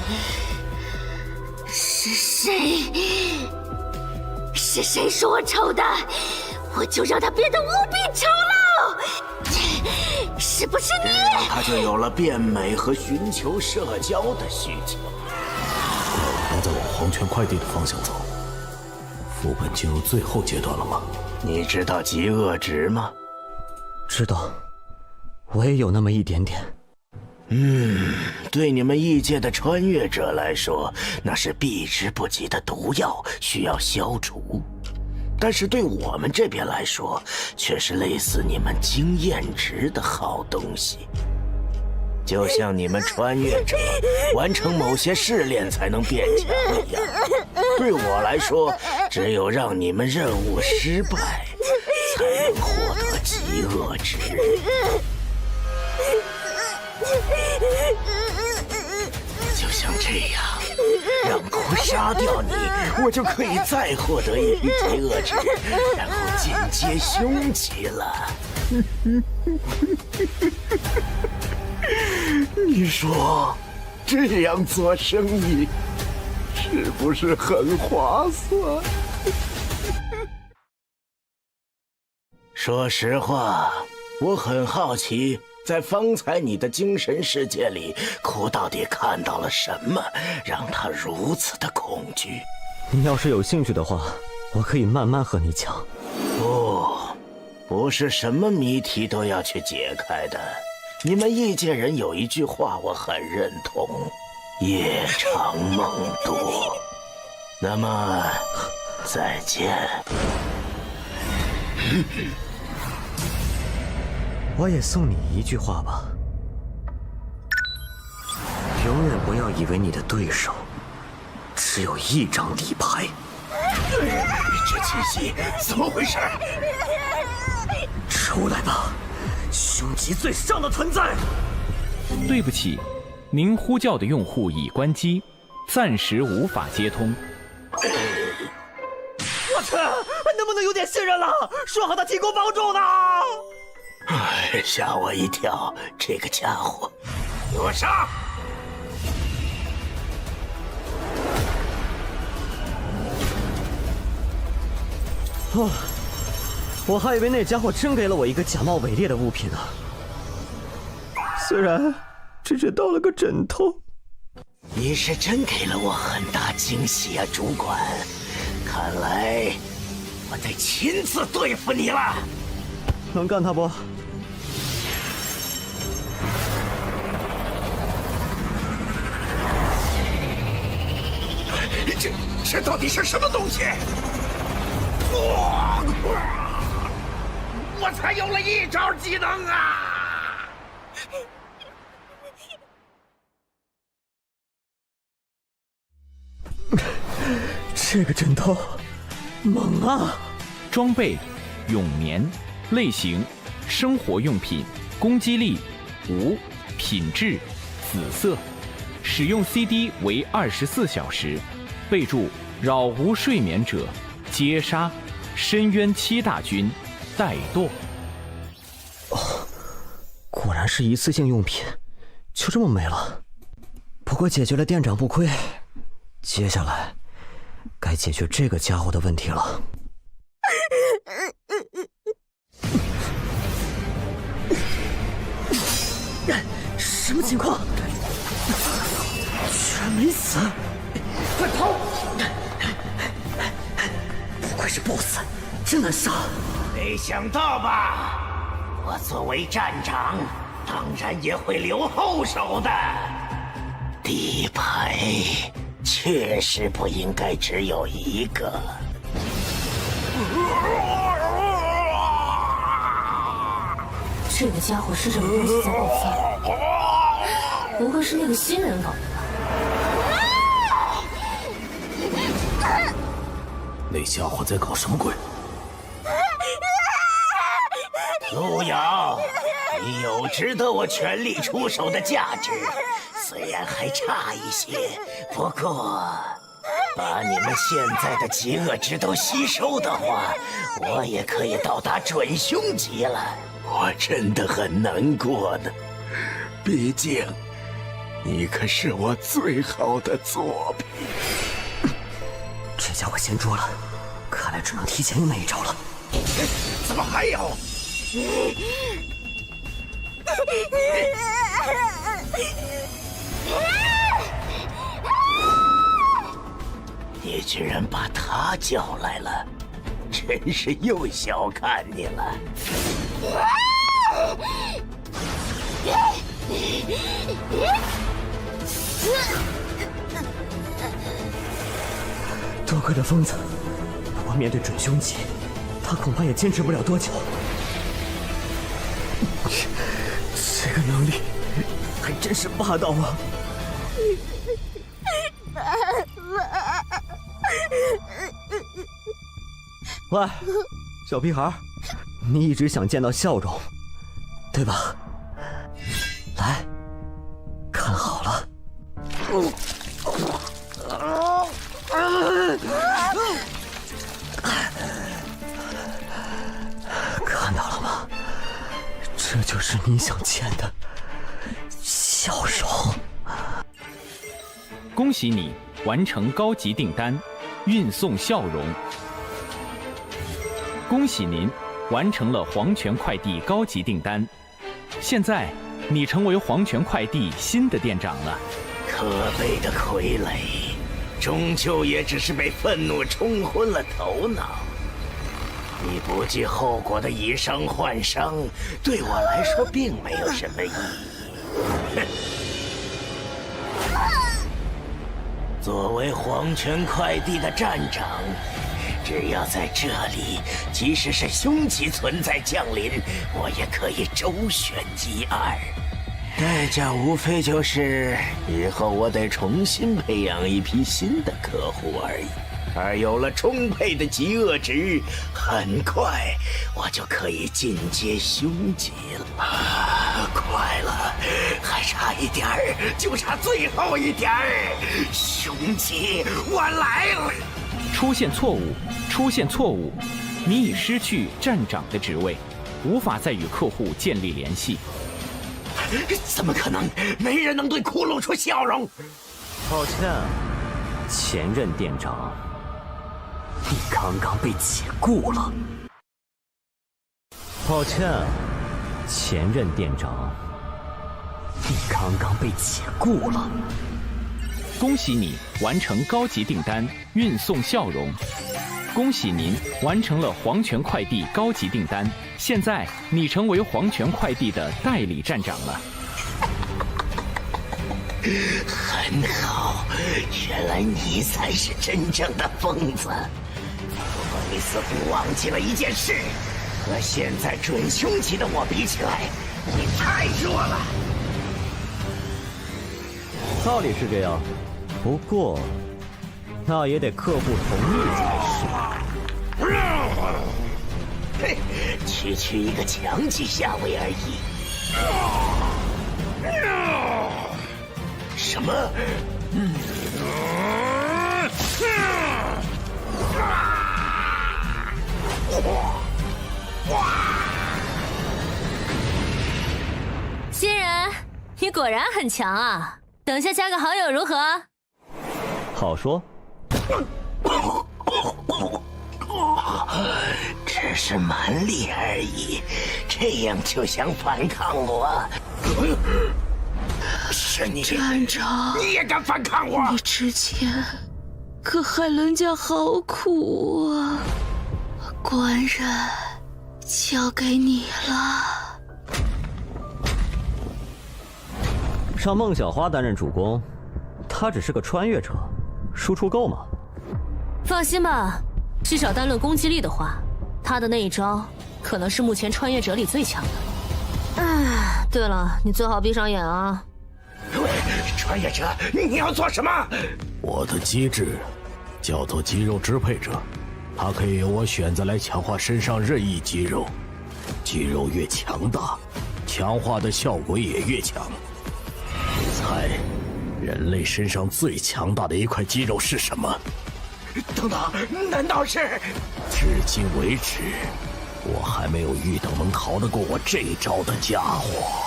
是谁？是谁说我丑的？我就让他变得无比丑陋。是不是你？他就有了变美和寻求社交的需求。还在往黄泉快递的方向走，副本进入最后阶段了吗？你知道极恶值吗？知道，我也有那么一点点。对你们异界的穿越者来说，那是避之不及的毒药，需要消除。但是对我们这边来说，却是类似你们经验值的好东西。就像你们穿越者完成某些试炼才能变强一样，对我来说，只有让你们任务失败，才能获得极恶值。就像这样，让哭杀掉你，我就可以再获得一批极恶值，然后进阶凶级了。你说，这样做生意是不是很划算？说实话，我很好奇，在方才你的精神世界里，哭到底看到了什么，让他如此的恐惧？你要是有兴趣的话，我可以慢慢和你讲。不是什么谜题都要去解开的。你们异界人有一句话我很认同：夜长梦多。那么，再见。我也送你一句话吧，永远不要以为你的对手只有一张底牌。这气息怎么回事？出来吧，凶极最上的存在！对不起，您呼叫的用户已关机，暂时无法接通。我去，能不能有点信任了？说好的提供帮助呢？吓我一跳！这个家伙，给我上！我还以为那家伙真给了我一个假冒伪劣的物品呢。虽然只是到了个枕头。你是真给了我很大惊喜啊，主管！看来我得亲自对付你了。能干他不？这到底是什么东西？我才有了一招技能啊！这个枕头猛啊！装备：永眠，类型：生活用品，攻击力5，品质紫色，使用 CD 为24小时。备注：扰无睡眠者，皆杀。深渊7大军，怠惰。果然是一次性用品，就这么没了。不过解决了店长不亏，接下来该解决这个家伙的问题了。什么情况？居然没死！快跑！不愧是 BOSS， 真难杀。没想到吧？我作为站长，当然也会留后手的。底牌确实不应该只有一个。这个家伙是什么东西在爆发？不会是那个新人搞的吧？那家伙在搞什么鬼？路遥，你有值得我全力出手的价值，虽然还差一些，不过把你们现在的极恶值都吸收的话，我也可以到达准凶级了。我真的很难过呢，毕竟你可是我最好的作品。这家伙掀桌了，看来只能提前用那一招了。怎么还有？你居然把他叫来了，真是又小看你了。多亏了疯子，不过面对准凶级，他恐怕也坚持不了多久。这个能力还真是霸道啊！喂，小屁孩，你一直想见到笑容，对吧？来，看好了。看到了吗？这就是你想见的笑容。恭喜你完成高级订单，运送笑容。恭喜您完成了黄泉快递高级订单，现在你成为黄泉快递新的店长了。可悲的傀儡，终究也只是被愤怒冲昏了头脑。你不计后果的以伤换伤，对我来说并没有什么意义。作为黄泉快递的站长，只要在这里，即使是凶级存在降临，我也可以周旋一二。代价无非就是以后我得重新培养一批新的客户而已。而有了充沛的极恶值，很快我就可以进阶凶级了。快了，还差一点儿，就差最后一点儿。凶级，我来了！出现错误，出现错误，你已失去站长的职位，无法再与客户建立联系。怎么可能？没人能对骷髅出笑容。抱歉，前任店长，你刚刚被解雇了。抱歉，前任店长，你刚刚被解雇了。恭喜你完成高级订单，运送笑容。恭喜您完成了黄泉快递高级订单，现在你成为黄泉快递的代理站长了。很好，原来你才是真正的疯子。不过你似乎忘记了一件事，和现在准凶级的我比起来，你太弱了。道理是这样，不过那也得客户同意才是。嘿，区一个强级下位而已。什么？新人，你果然很强啊！等下加个好友如何？好说。只是蛮力而已，这样就想反抗我？是你，站长，你也敢反抗我？你之前可害人家好苦啊！官人交给你了。让孟小花担任主攻，她只是个穿越者，输出够吗？放心吧，至少单论攻击力的话，她的那一招可能是目前穿越者里最强的。哎，对了，你最好闭上眼啊！喂，穿越者，你要做什么？我的机制叫做肌肉支配者，它可以由我选择来强化身上任意肌肉，肌肉越强大，强化的效果也越强。你猜，人类身上最强大的一块肌肉是什么？等等，难道是？至今为止，我还没有遇到能逃得过我这一招的家伙。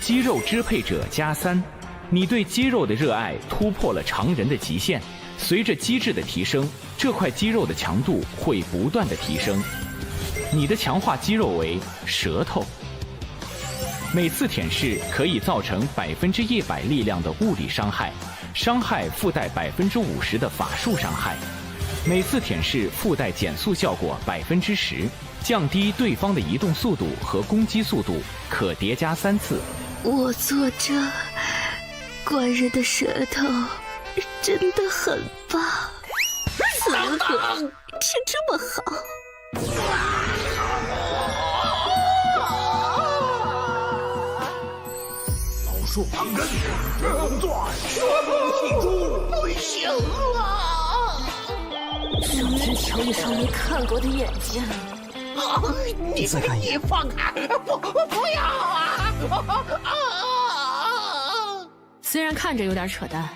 肌肉支配者+3，你对肌肉的热爱突破了常人的极限。随着机制的提升，这块肌肉的强度会不断的提升。你的强化肌肉为舌头，每次舔舐可以造成100%力量的物理伤害，伤害附带50%的法术伤害。每次舔舐附带减速效果10%，降低对方的移动速度和攻击速度，可叠加3次。我做这官人的舌头真的很棒，此刻是这么好。老树盘根，断说不记住，不行了。首先瞧一双没看过的眼睛。你放开！不要啊！虽然看着有点扯淡，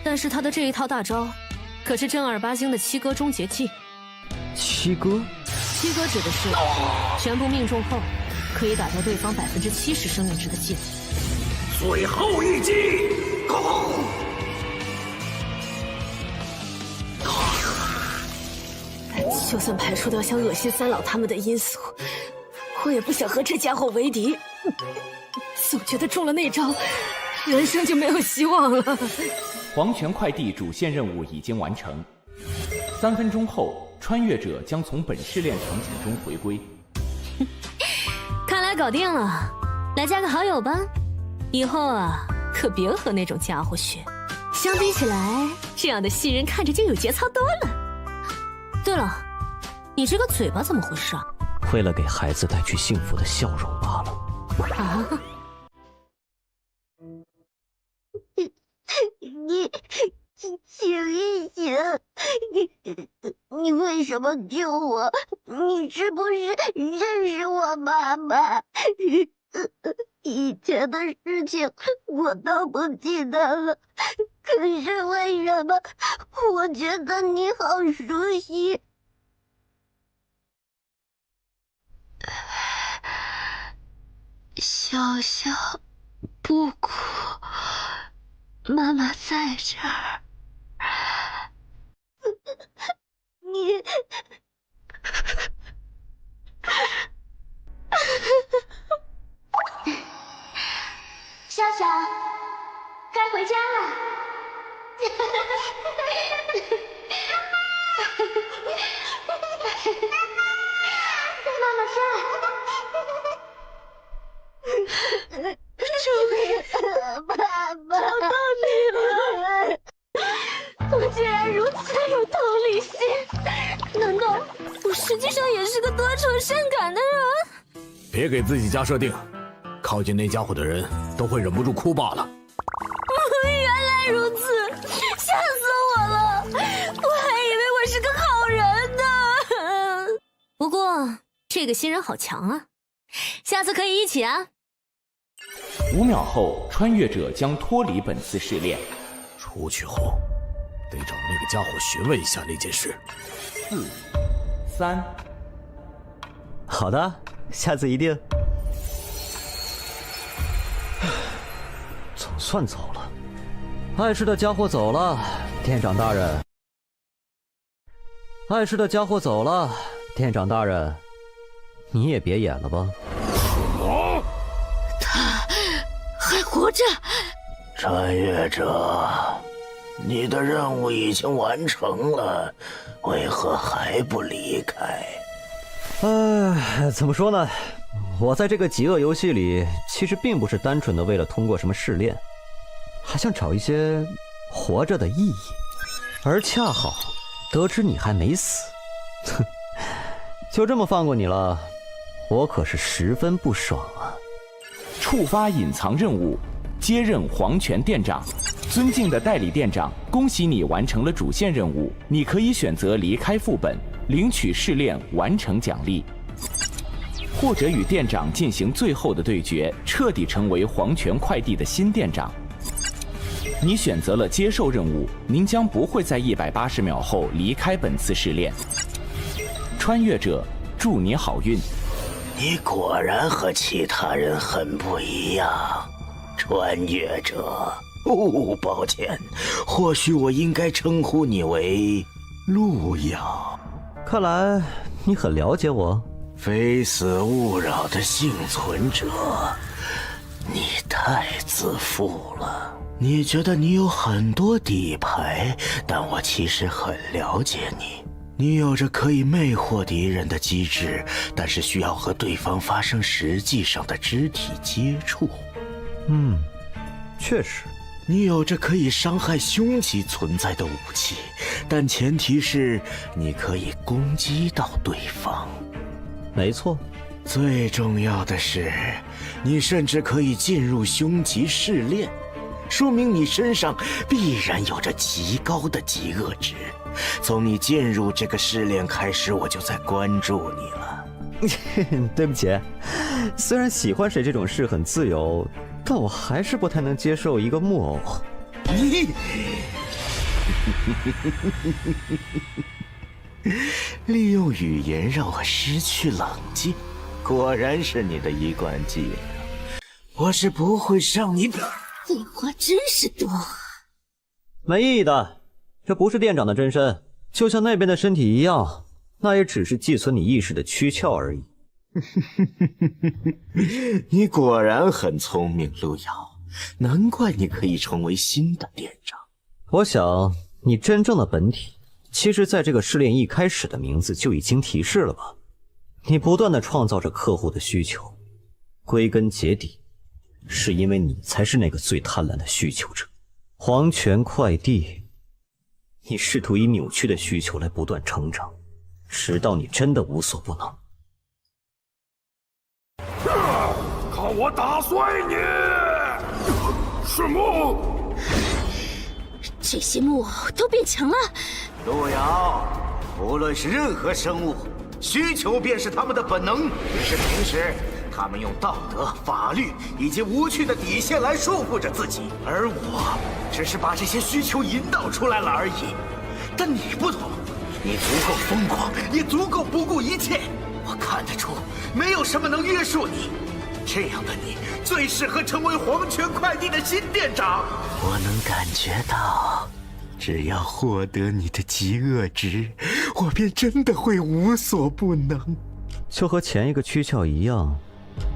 但是他的这一套大招，可是正儿八经的七哥终结技。七哥？七哥指的是全部命中后，可以打掉对方70%生命值的技能。最后一击，攻！就算排除掉想恶心三老他们的因素，我也不想和这家伙为敌。总觉得中了那招，人生就没有希望了。黄泉快递主线任务已经完成，3分钟后，穿越者将从本试炼场景中回归。看来搞定了，来加个好友吧。以后啊，可别和那种家伙学。相比起来，这样的新人看着就有节操多了。对了，你这个嘴巴怎么回事啊？为了给孩子带去幸福的笑容罢了。啊！你醒一醒！你为什么救我？你是不是认识我妈妈？以前的事情我都不记得了，可是为什么我觉得你好熟悉？小小，不哭，妈妈在这儿。你。笑笑，该回家了。妈妈在。终于，爸爸，找到你了！我竟然如此有同理心，难道不是实际上也是个多愁善感的人。别给自己加设定，靠近那家伙的人都会忍不住哭罢了。原来如此，吓死我了！我还以为我是个好人呢。不过这个新人好强啊，下次可以一起啊。5秒后，穿越者将脱离本次试炼。出去后，得找那个家伙询问一下那件事。4、3。好的，下次一定。总算走了，碍事的家伙走了，店长大人。碍事的家伙走了，店长大人，你也别演了吧。他还活着。穿越者，你的任务已经完成了，为何还不离开？怎么说呢？我在这个极恶游戏里，其实并不是单纯的为了通过什么试炼，还想找一些活着的意义。而恰好得知你还没死，哼，就这么放过你了，我可是十分不爽啊！触发隐藏任务，接任黄泉店长。尊敬的代理店长，恭喜你完成了主线任务，你可以选择离开副本，领取试炼完成奖励，或者与店长进行最后的对决，彻底成为黄泉快递的新店长。你选择了接受任务，您将不会在180秒后离开本次试炼。穿越者，祝你好运。你果然和其他人很不一样，穿越者。抱歉，或许我应该称呼你为路遥。看来你很了解我。非死勿扰的幸存者，你太自负了。你觉得你有很多底牌，但我其实很了解你。你有着可以魅惑敌人的机制，但是需要和对方发生实际上的肢体接触。确实。你有着可以伤害凶器存在的武器，但前提是你可以攻击到对方。没错。最重要的是，你甚至可以进入凶级试炼，说明你身上必然有着极高的极恶值。从你进入这个试炼开始，我就在关注你了。对不起，虽然喜欢谁这种事很自由，但我还是不太能接受一个木偶。利用语言让我失去冷静，果然是你的一贯伎俩。我是不会让你。废话真是多。没意义的，这不是店长的真身，就像那边的身体一样，那也只是寄存你意识的躯壳而已。你果然很聪明，路遥，难怪你可以成为新的店长。我想你真正的本体，其实在这个试炼一开始的名字就已经提示了吧？你不断的创造着客户的需求，归根结底，是因为你才是那个最贪婪的需求者。黄泉快递，你试图以扭曲的需求来不断成长，直到你真的无所不能。看我打碎你！是木，这些木偶都变强了。路遥，无论是任何生物，需求便是他们的本能。只是平时他们用道德、法律以及无趣的底线来束缚着自己，而我只是把这些需求引导出来了而已。但你不同，你足够疯狂，也足够不顾一切。我看得出，没有什么能约束你。这样的你，最适合成为黄泉快递的新店长。我能感觉到，只要获得你的极恶值，我便真的会无所不能。就和前一个躯壳一样，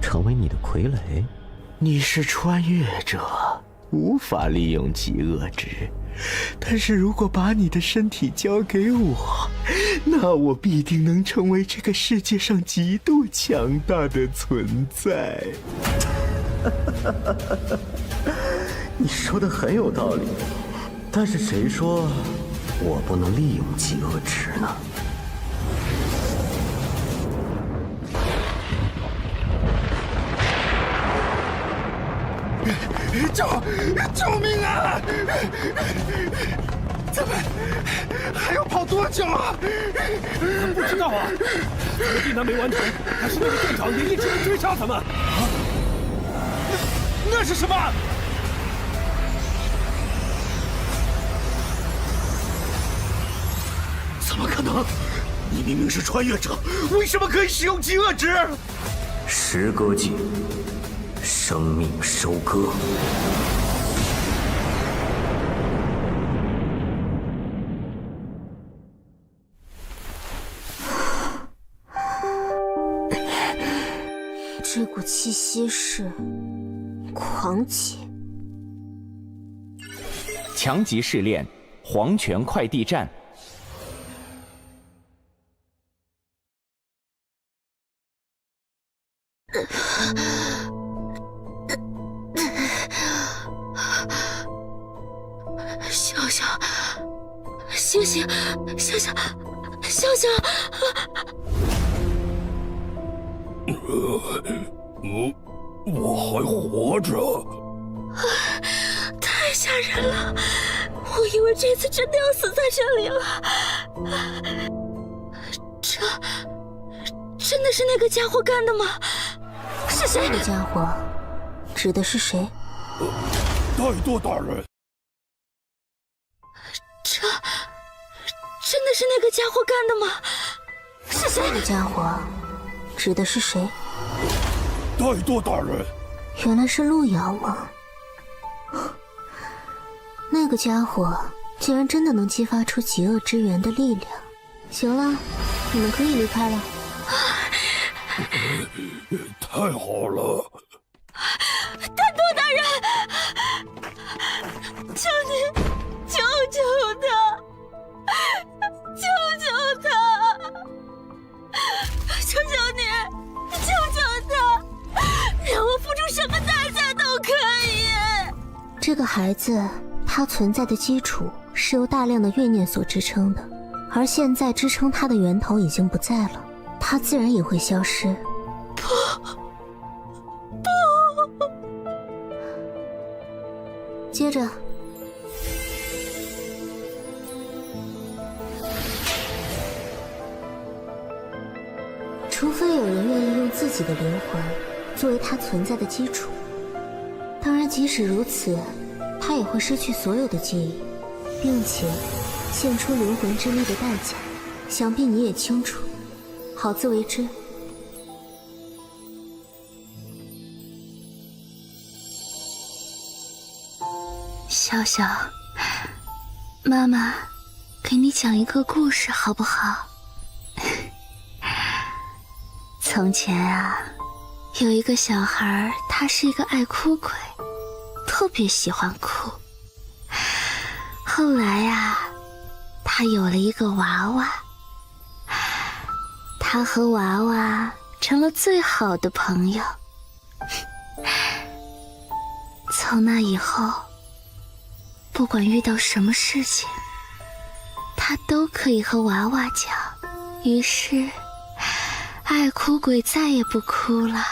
成为你的傀儡。你是穿越者，无法利用极恶值，但是如果把你的身体交给我，那我必定能成为这个世界上极度强大的存在。你说的很有道理，但是谁说我不能利用极恶值呢？救命啊！咱们还要跑多久啊？不知道啊，咱们订单没完成，还是那个店长也一直在追杀咱们。啊，那是什么？怎么可能？你明明是穿越者，为什么可以使用极恶值？时割技，生命收割。这股气息是狂气。强级试炼，黄泉快递站。笑笑，醒醒，笑笑，笑笑！我还活着。太吓人了，我以为这次真的要死在这里了。这真的是那个家伙干的吗？是谁？那个家伙指的是谁？怠惰大人。这真的是那个家伙干的吗？是谁？那个家伙指的是谁？怠惰大人。原来是路遥吗？那个家伙竟然真的能激发出极恶之源的力量。行了，你们可以离开了。太好了！怠惰大人，求你救救他，救救他！求求你，救救他，让我付出什么代价都可以。这个孩子，他存在的基础是由大量的怨念所支撑的，而现在支撑他的源头已经不在了，他自然也会消失。不，接着，除非有人愿意用自己的灵魂作为他存在的基础，当然，即使如此，他也会失去所有的记忆，并且献出灵魂之力的代价，想必你也清楚，好自为之。笑笑，妈妈给你讲一个故事好不好？从前啊，有一个小孩，他是一个爱哭鬼，特别喜欢哭。后来呀，他有了一个娃娃，他和娃娃成了最好的朋友。从那以后，不管遇到什么事情，他都可以和娃娃讲。于是，爱哭鬼再也不哭了。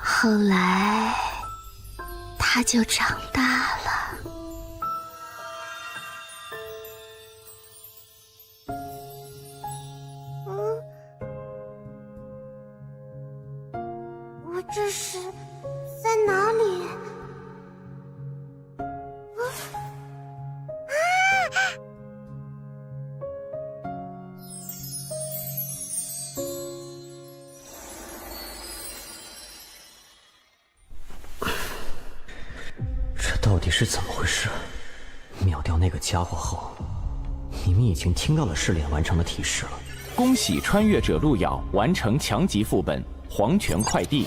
后来，他就长大了。我这是在哪里？这到底是怎么回事？秒掉那个家伙后，明明已经听到了试炼完成的提示了。恭喜穿越者路遥完成强级副本黄泉快递，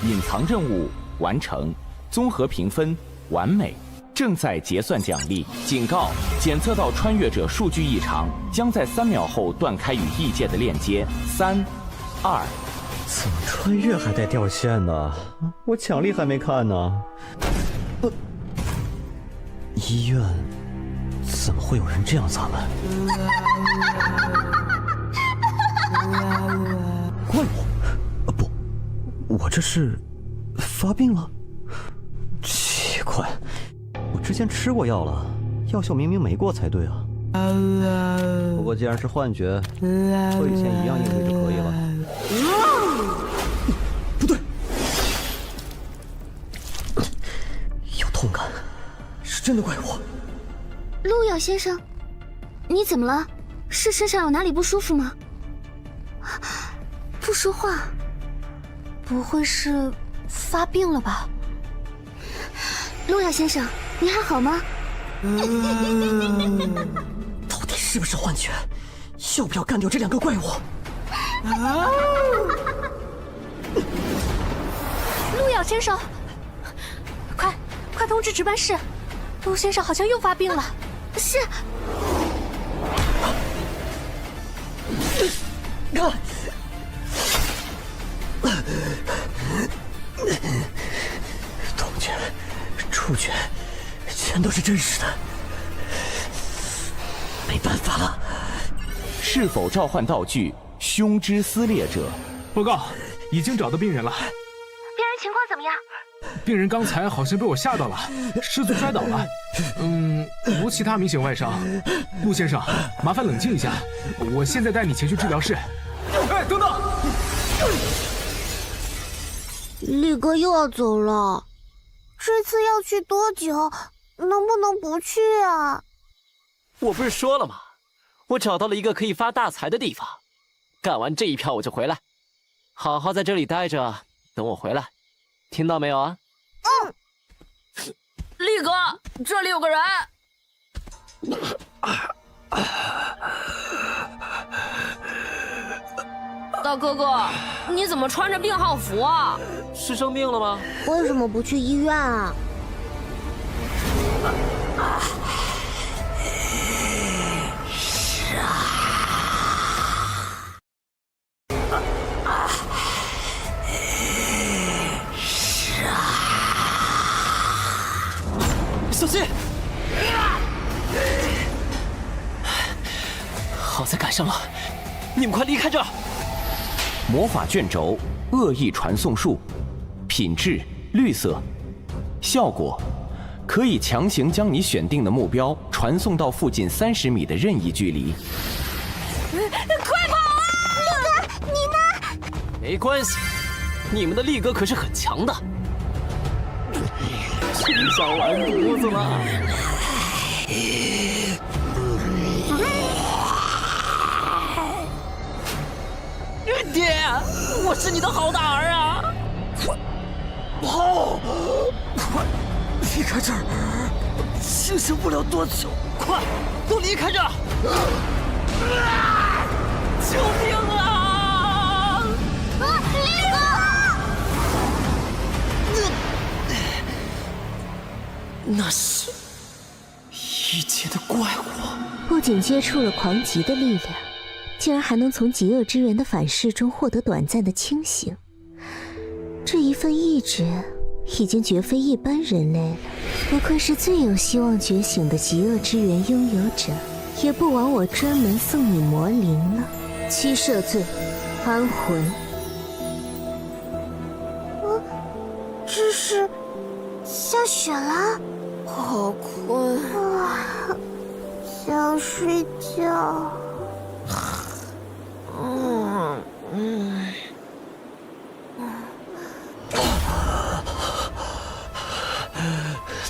隐藏任务完成，综合评分完美，正在结算奖励。警告：检测到穿越者数据异常，将在3秒后断开与异界的链接。3、2。怎么穿越还带掉线呢？我奖励还没看呢。医院怎么会有人这样砸门？怪我？不，我这是发病了。之前吃过药了，药效明明没过才对啊。不过既然是幻觉，和以前一样应对就可以了。不对，有痛感，是真的怪物。路遥先生，你怎么了？是身上有哪里不舒服吗？不说话，不会是发病了吧？路遥先生，你还好吗？到底是不是幻觉？要不要干掉这2个怪物？路遥先生，快通知值班室，陆先生好像又发病了。是。痛觉、触觉，全都是真实的，没办法了。是否召唤道具胸之撕裂者？报告，已经找到病人了。病人情况怎么样？病人刚才好像被我吓到了，失足摔倒了。无其他明显外伤。陆先生，麻烦冷静一下，我现在带你前去治疗室。哎，等等！力哥又要走了，这次要去多久？能不能不去啊？我不是说了吗？我找到了一个可以发大财的地方，干完这一票我就回来，好好在这里待着，等我回来，听到没有啊？力哥，这里有个人。大哥哥，你怎么穿着病号服啊？是生病了吗？为什么不去医院啊？小心！好在赶上了，你们快离开这儿！魔法卷轴恶意传送术，品质绿色，效果可以强行将你选定的目标传送到附近30米的任意距离。快跑啊！力哥，你呢？没关系，你们的力哥可是很强的。吃上完犊子了。爹，我是你的好大儿啊！跑！快离开这儿！清醒不了多久，快都离开这儿！救命啊！力哥！那是一界的怪物。不仅接触了狂极的力量，竟然还能从极恶之源的反噬中获得短暂的清醒。这一份意志已经绝非一般人类了，不愧是最有希望觉醒的极恶之源拥有者，也不枉我专门送你魔灵了。七赦罪，安魂。这是下雪了，好困啊，想睡觉。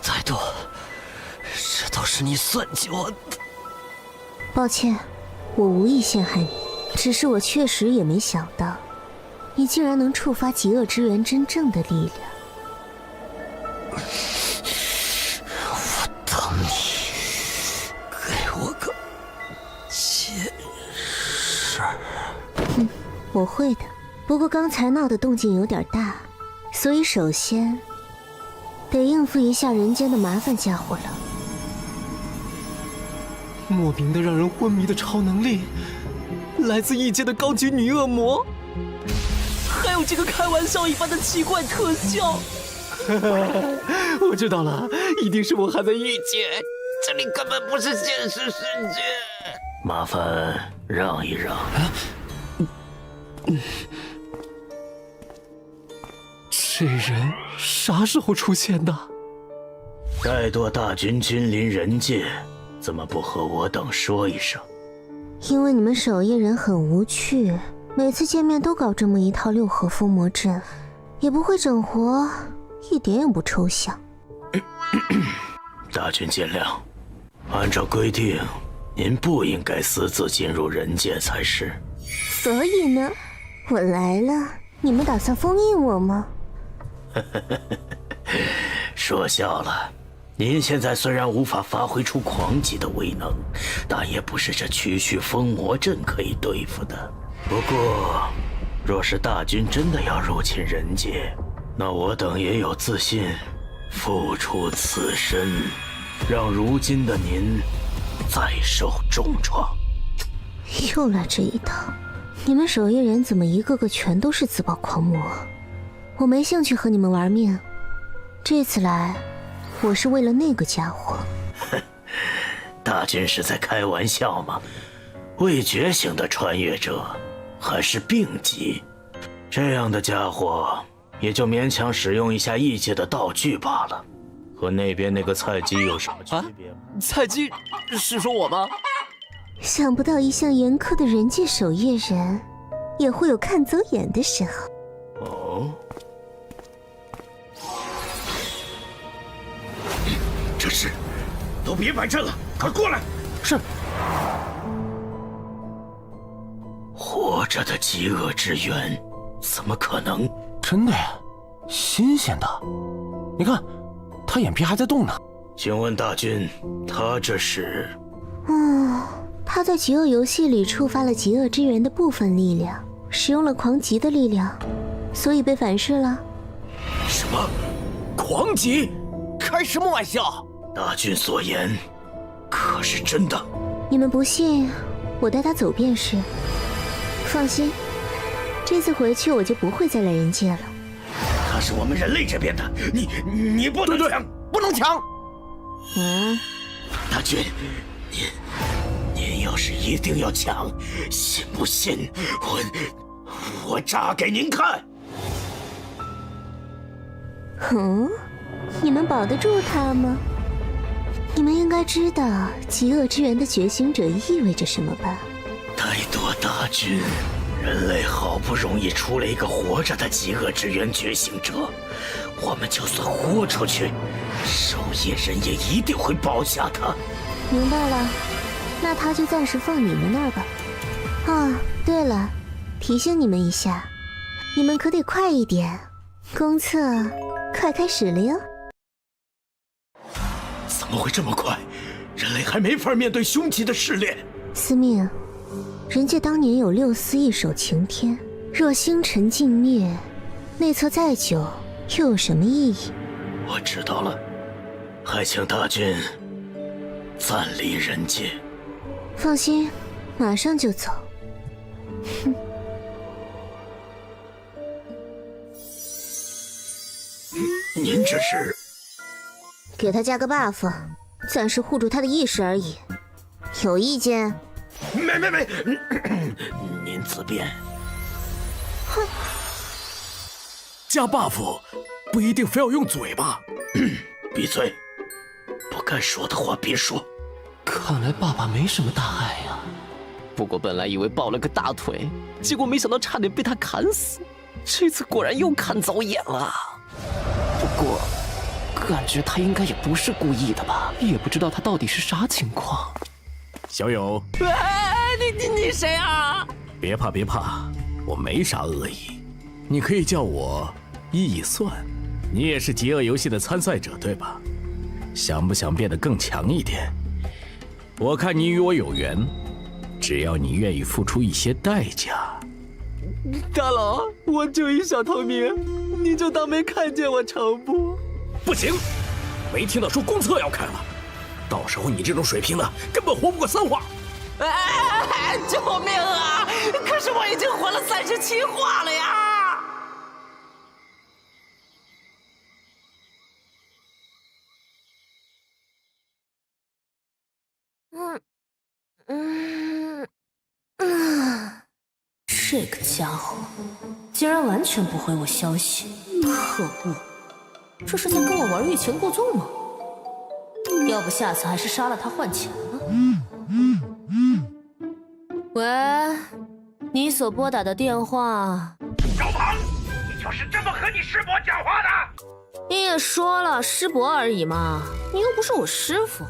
再多，这都是你算计我。抱歉，我无意陷害你，只是我确实也没想到，你竟然能触发极恶之源真正的力量。我等你，给我个解释。我会的，不过刚才闹的动静有点大，所以首先得应付一下人间的麻烦家伙了。莫名的让人昏迷的超能力，来自异界的高级女恶魔，还有这个开玩笑一般的奇怪特效。我知道了，一定是我还在异界，这里根本不是现实世界。麻烦让一让。这人啥时候出现的？再多大军君临人界，怎么不和我等说一声？因为你们守夜人很无趣，每次见面都搞这么一套六合封魔阵，也不会整活，一点也不抽象。大军见谅，按照规定，您不应该私自进入人界才是。所以呢，我来了，你们打算封印我吗？说笑了。您现在虽然无法发挥出狂级的威能，但也不是这区区封魔阵可以对付的。不过，若是大军真的要入侵人界，那我等也有自信付出此身，让如今的您再受重创。又来这一套，你们守夜人怎么一个个全都是自爆狂魔？我没兴趣和你们玩命，这次来我是为了那个家伙。大军是在开玩笑吗？未觉醒的穿越者还是病级，这样的家伙也就勉强使用一下异界的道具罢了，和那边那个菜鸡有什么区别吗？菜鸡是说我吗？想不到一向严苛的人界守夜人，也会有看走眼的时候。哦。这是，都别摆阵了，快过来！是。活着的极恶之源，怎么可能？真的呀，新鲜的。你看，他眼皮还在动呢。请问大军，他这是？他在极恶游戏里触发了极恶之源的部分力量，使用了狂极的力量，所以被反噬了。什么？狂极？开什么玩笑？大军所言可是真的？你们不信，我带他走便是。放心，这次回去我就不会再来人界了。他是我们人类这边的，你不能抢，不能抢！大军，您要是一定要抢，信不信我炸给您看？你们保得住他吗？你们应该知道极恶之源的觉醒者意味着什么吧？太多大军，人类好不容易出了一个活着的极恶之源觉醒者，我们就算豁出去，守夜人也一定会保下他。明白了，那他就暂时放你们那儿吧。对了，提醒你们一下，你们可得快一点，公测快开始了哟。怎么会这么快？人类还没法面对凶极的试炼。司命，人界当年有6司一手擎天，若星辰尽灭，内测再久又有什么意义？我知道了，还请大军暂离人界。放心，马上就走。您这是？给他加个 buff， 暂时护住他的意识而已。有意见？没，您自便。哼，加 buff 不一定非要用嘴吧？闭嘴！不该说的话别说。看来爸爸没什么大碍呀。不过本来以为抱了个大腿，结果没想到差点被他砍死。这次果然又看走眼了。不过感觉他应该也不是故意的吧？也不知道他到底是啥情况。小友，你谁啊？别怕，我没啥恶意，你可以叫我易算。你也是极恶游戏的参赛者对吧？想不想变得更强一点？我看你与我有缘，只要你愿意付出一些代价。大佬，我就一小透明，你就当没看见我成不？不行，没听到说公测要开了，到时候你这种水平的根本活不过3话。救命啊！可是我已经活了37话了呀！这个家伙竟然完全不回我消息，可恶！这是在跟我玩欲擒故纵吗？要不下次还是杀了他换钱吧。喂，你所拨打的电话。小庞，你就是这么和你师伯讲话的？你也说了，师伯而已嘛，你又不是我师傅。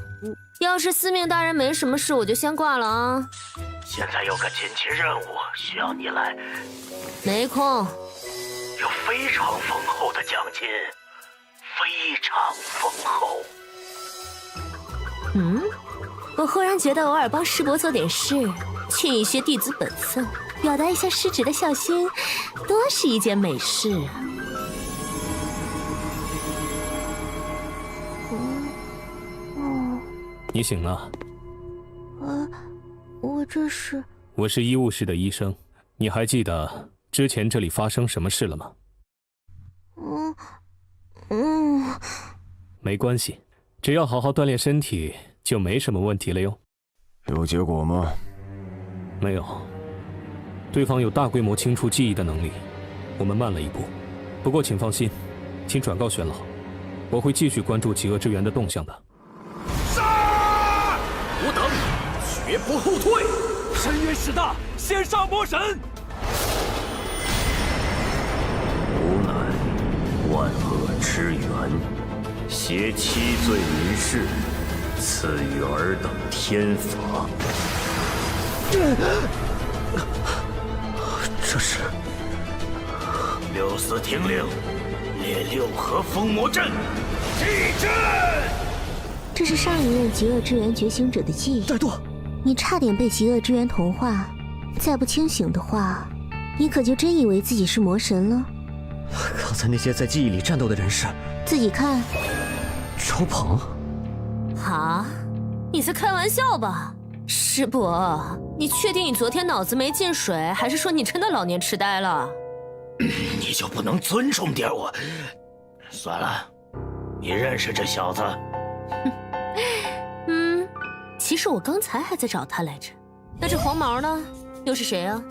要是司命大人没什么事，我就先挂了啊。现在有个紧急任务需要你来，没空。有非常丰厚的奖金，非常丰厚。我忽然觉得偶尔帮师伯做点事，尽一些弟子本分，表达一下师侄的孝心，多是一件美事啊。你醒了？我这是……我是医务室的医生，你还记得之前这里发生什么事了吗？没关系，只要好好锻炼身体，就没什么问题了哟。有结果吗？没有，对方有大规模清除记忆的能力，我们慢了一步。不过请放心，请转告玄老，我会继续关注极恶之源的动向的。吾等绝不后退！深渊始大，先杀魔神！吾乃万恶之源，挟七罪于世，赐予尔等天罚。这是六司听令，列六合封魔阵，祭阵。这是上一任极恶之源觉醒者的记忆。怠惰！你差点被极恶之源同化，再不清醒的话，你可就真以为自己是魔神了。刚才那些在记忆里战斗的人是……自己看。周鹏。啊？你在开玩笑吧？师伯，你确定你昨天脑子没进水，还是说你真的老年痴呆了？你就不能尊重点我？算了，你认识这小子？其实我刚才还在找他来着。那这黄毛呢？又是谁啊？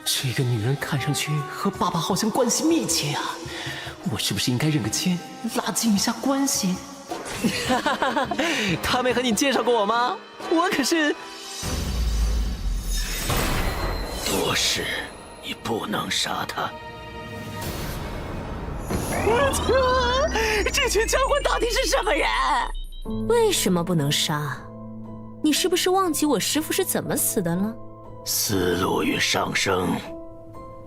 这个女人看上去和爸爸好像关系密切啊，我是不是应该认个亲，拉近一下关系？他没和你介绍过我吗？我可是……多事，你不能杀他。我操！这群家伙到底是什么人？为什么不能杀？你是不是忘记我师父是怎么死的了？思路与上升，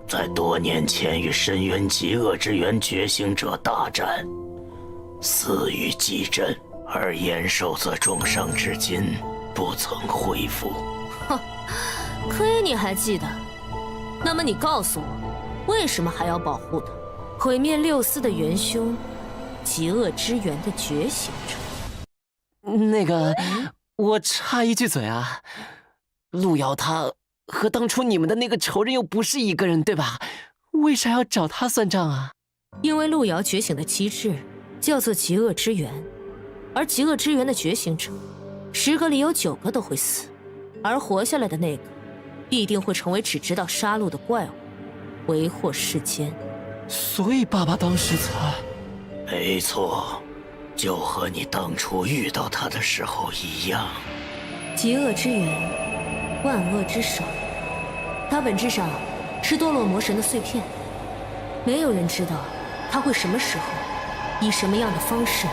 在多年前与深渊极恶之源觉醒者大战，死于祭阵，而延寿则重伤至今不曾恢复。哼，亏你还记得。那么你告诉我，为什么还要保护他？毁灭六司的元凶，极恶之源的觉醒者。那个，我插一句嘴啊，路遥他和当初你们的那个仇人又不是一个人，对吧？为啥要找他算账啊？因为路遥觉醒的机制叫做极恶之源，而极恶之源的觉醒者，10个里有9个都会死，而活下来的那个，必定会成为只知道杀戮的怪物，为祸世间。所以爸爸当时才……没错，就和你当初遇到他的时候一样。极恶之源，万恶之首，它本质上是堕落魔神的碎片。没有人知道它会什么时候，以什么样的方式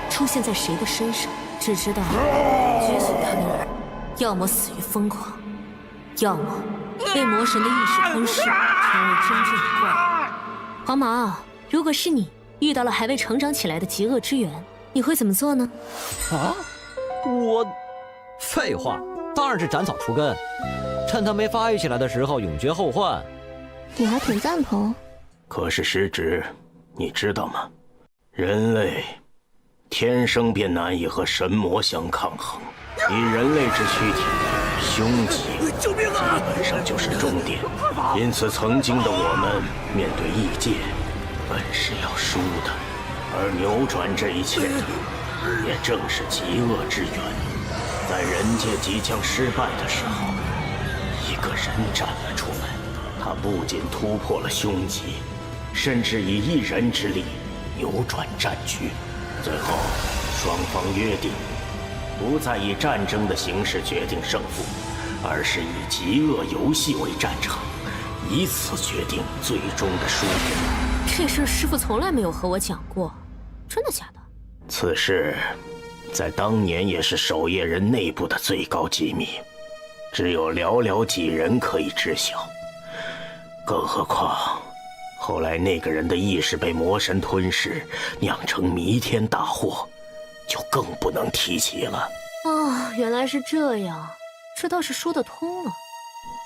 出现在谁的身上，只知道觉醒他的人，要么死于疯狂，要么被魔神的意识吞噬，成为真正的怪物。黄毛，如果是你遇到了还未成长起来的极恶之源，你会怎么做呢？啊？我……废话，当然是斩草除根，趁他没发育起来的时候永绝后患。你还挺赞同。可是师侄，你知道吗？人类天生便难以和神魔相抗衡，以人类之躯体，凶吉基本上就是重点。因此，曾经的我们面对异界，本是要输的，而扭转这一切的，也正是极恶之源。在人界即将失败的时候，一个人站了出来，他不仅突破了凶吉，甚至以一人之力扭转战局。最后，双方约定不再以战争的形式决定胜负，而是以极恶游戏为战场，以此决定最终的输赢。这事师傅从来没有和我讲过，真的假的？此事在当年也是守夜人内部的最高机密，只有寥寥几人可以知晓。更何况后来那个人的意识被魔神吞噬，酿成弥天大祸，就更不能提起了。哦，原来是这样，这倒是说得通了。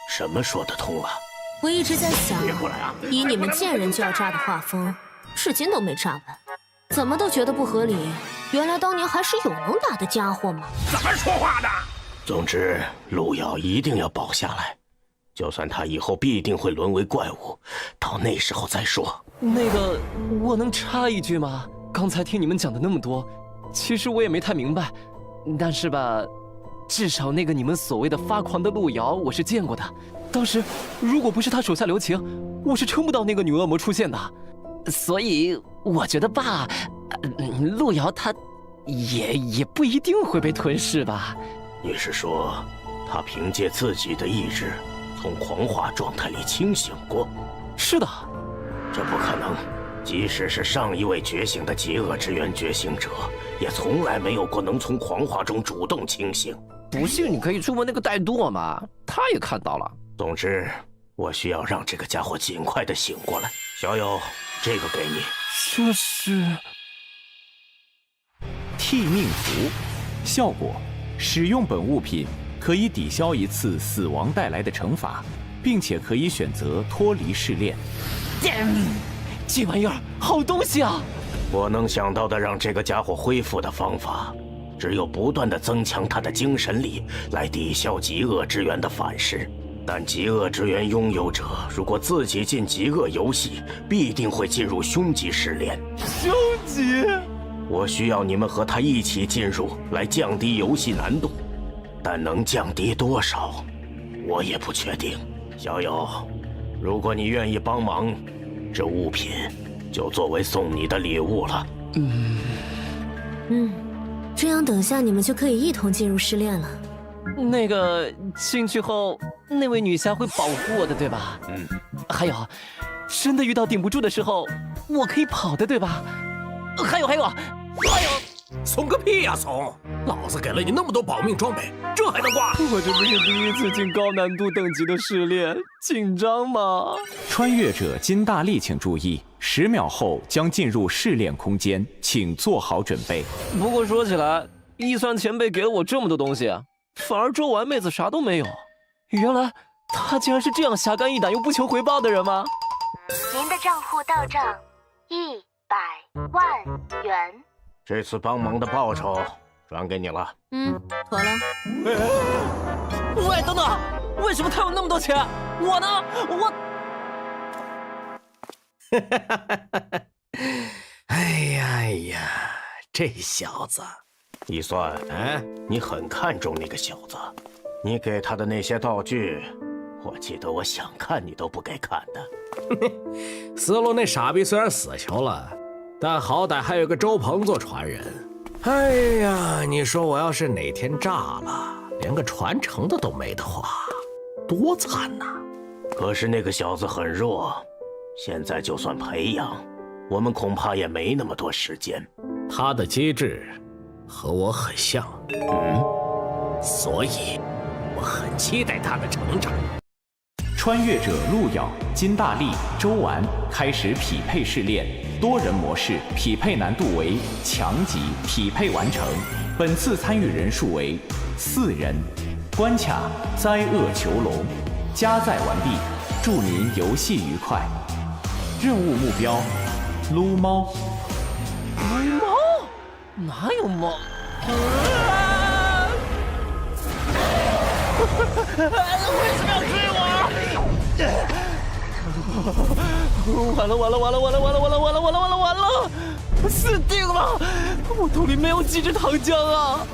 什么说得通了？我一直在想，别过来啊！以你们见人就要炸的画风，至今都没炸完，怎么都觉得不合理。原来当年还是有能打的家伙嘛！怎么说话的？总之，路遥一定要保下来，就算他以后必定会沦为怪物，到那时候再说。那个，我能插一句吗？刚才听你们讲的那么多，其实我也没太明白，但是吧，至少那个你们所谓的发狂的路遥，我是见过的。当时如果不是他手下留情，我是撑不到那个女恶魔出现的。所以我觉得吧，路遥他也不一定会被吞噬吧。你是说，他凭借自己的意志从狂化状态里清醒过？是的。这不可能，即使是上一位觉醒的极恶之源觉醒者，也从来没有过能从狂化中主动清醒。不信你可以去问那个戴舵嘛，他也看到了。总之，我需要让这个家伙尽快的醒过来。小友，这个给你。这是替命符，效果：使用本物品可以抵消一次死亡带来的惩罚，并且可以选择脱离试炼。这玩意儿好东西啊！我能想到的让这个家伙恢复的方法，只有不断的增强他的精神力，来抵消极恶之源的反噬。但极恶之源拥有者如果自己进极恶游戏，必定会进入凶级试炼。凶级？我需要你们和他一起进入，来降低游戏难度，但能降低多少，我也不确定。小友，如果你愿意帮忙，这物品就作为送你的礼物了。这样等下你们就可以一同进入试炼了。那个进去后，那位女侠会保护我的，对吧？还有，真的遇到顶不住的时候，我可以跑的，对吧？还有，怂个屁呀怂！老子给了你那么多保命装备，这还能挂？我这不是第一次进高难度等级的试炼，紧张吗？穿越者金大力请注意，10秒后将进入试炼空间，请做好准备。不过说起来，一酸前辈给了我这么多东西，反而周丸妹子啥都没有。原来她竟然是这样侠肝义胆又不求回报的人吗？您的账户到账100万元。这次帮忙的报酬转给你了。妥了。喂，等等，为什么他有那么多钱？我呢？哎呀，这小子，一算，你很看重那个小子，你给他的那些道具，我记得我想看你都不给看的。思路那傻逼虽然死球了，但好歹还有个周鹏做传人。哎呀，你说我要是哪天炸了，连个传承的都没的话，多惨呐！可是那个小子很弱，现在就算培养，我们恐怕也没那么多时间。他的机制和我很像，所以我很期待他的成长。穿越者路遥、金大力、周丸开始匹配试炼，多人模式，匹配难度为强级，匹配完成。本次参与人数为4人。关卡灾厄囚笼，加载完毕，祝您游戏愉快。任务目标：撸猫。撸猫？哪有猫？为什么要追我？完了！死定了！我肚里没有几只糖浆啊！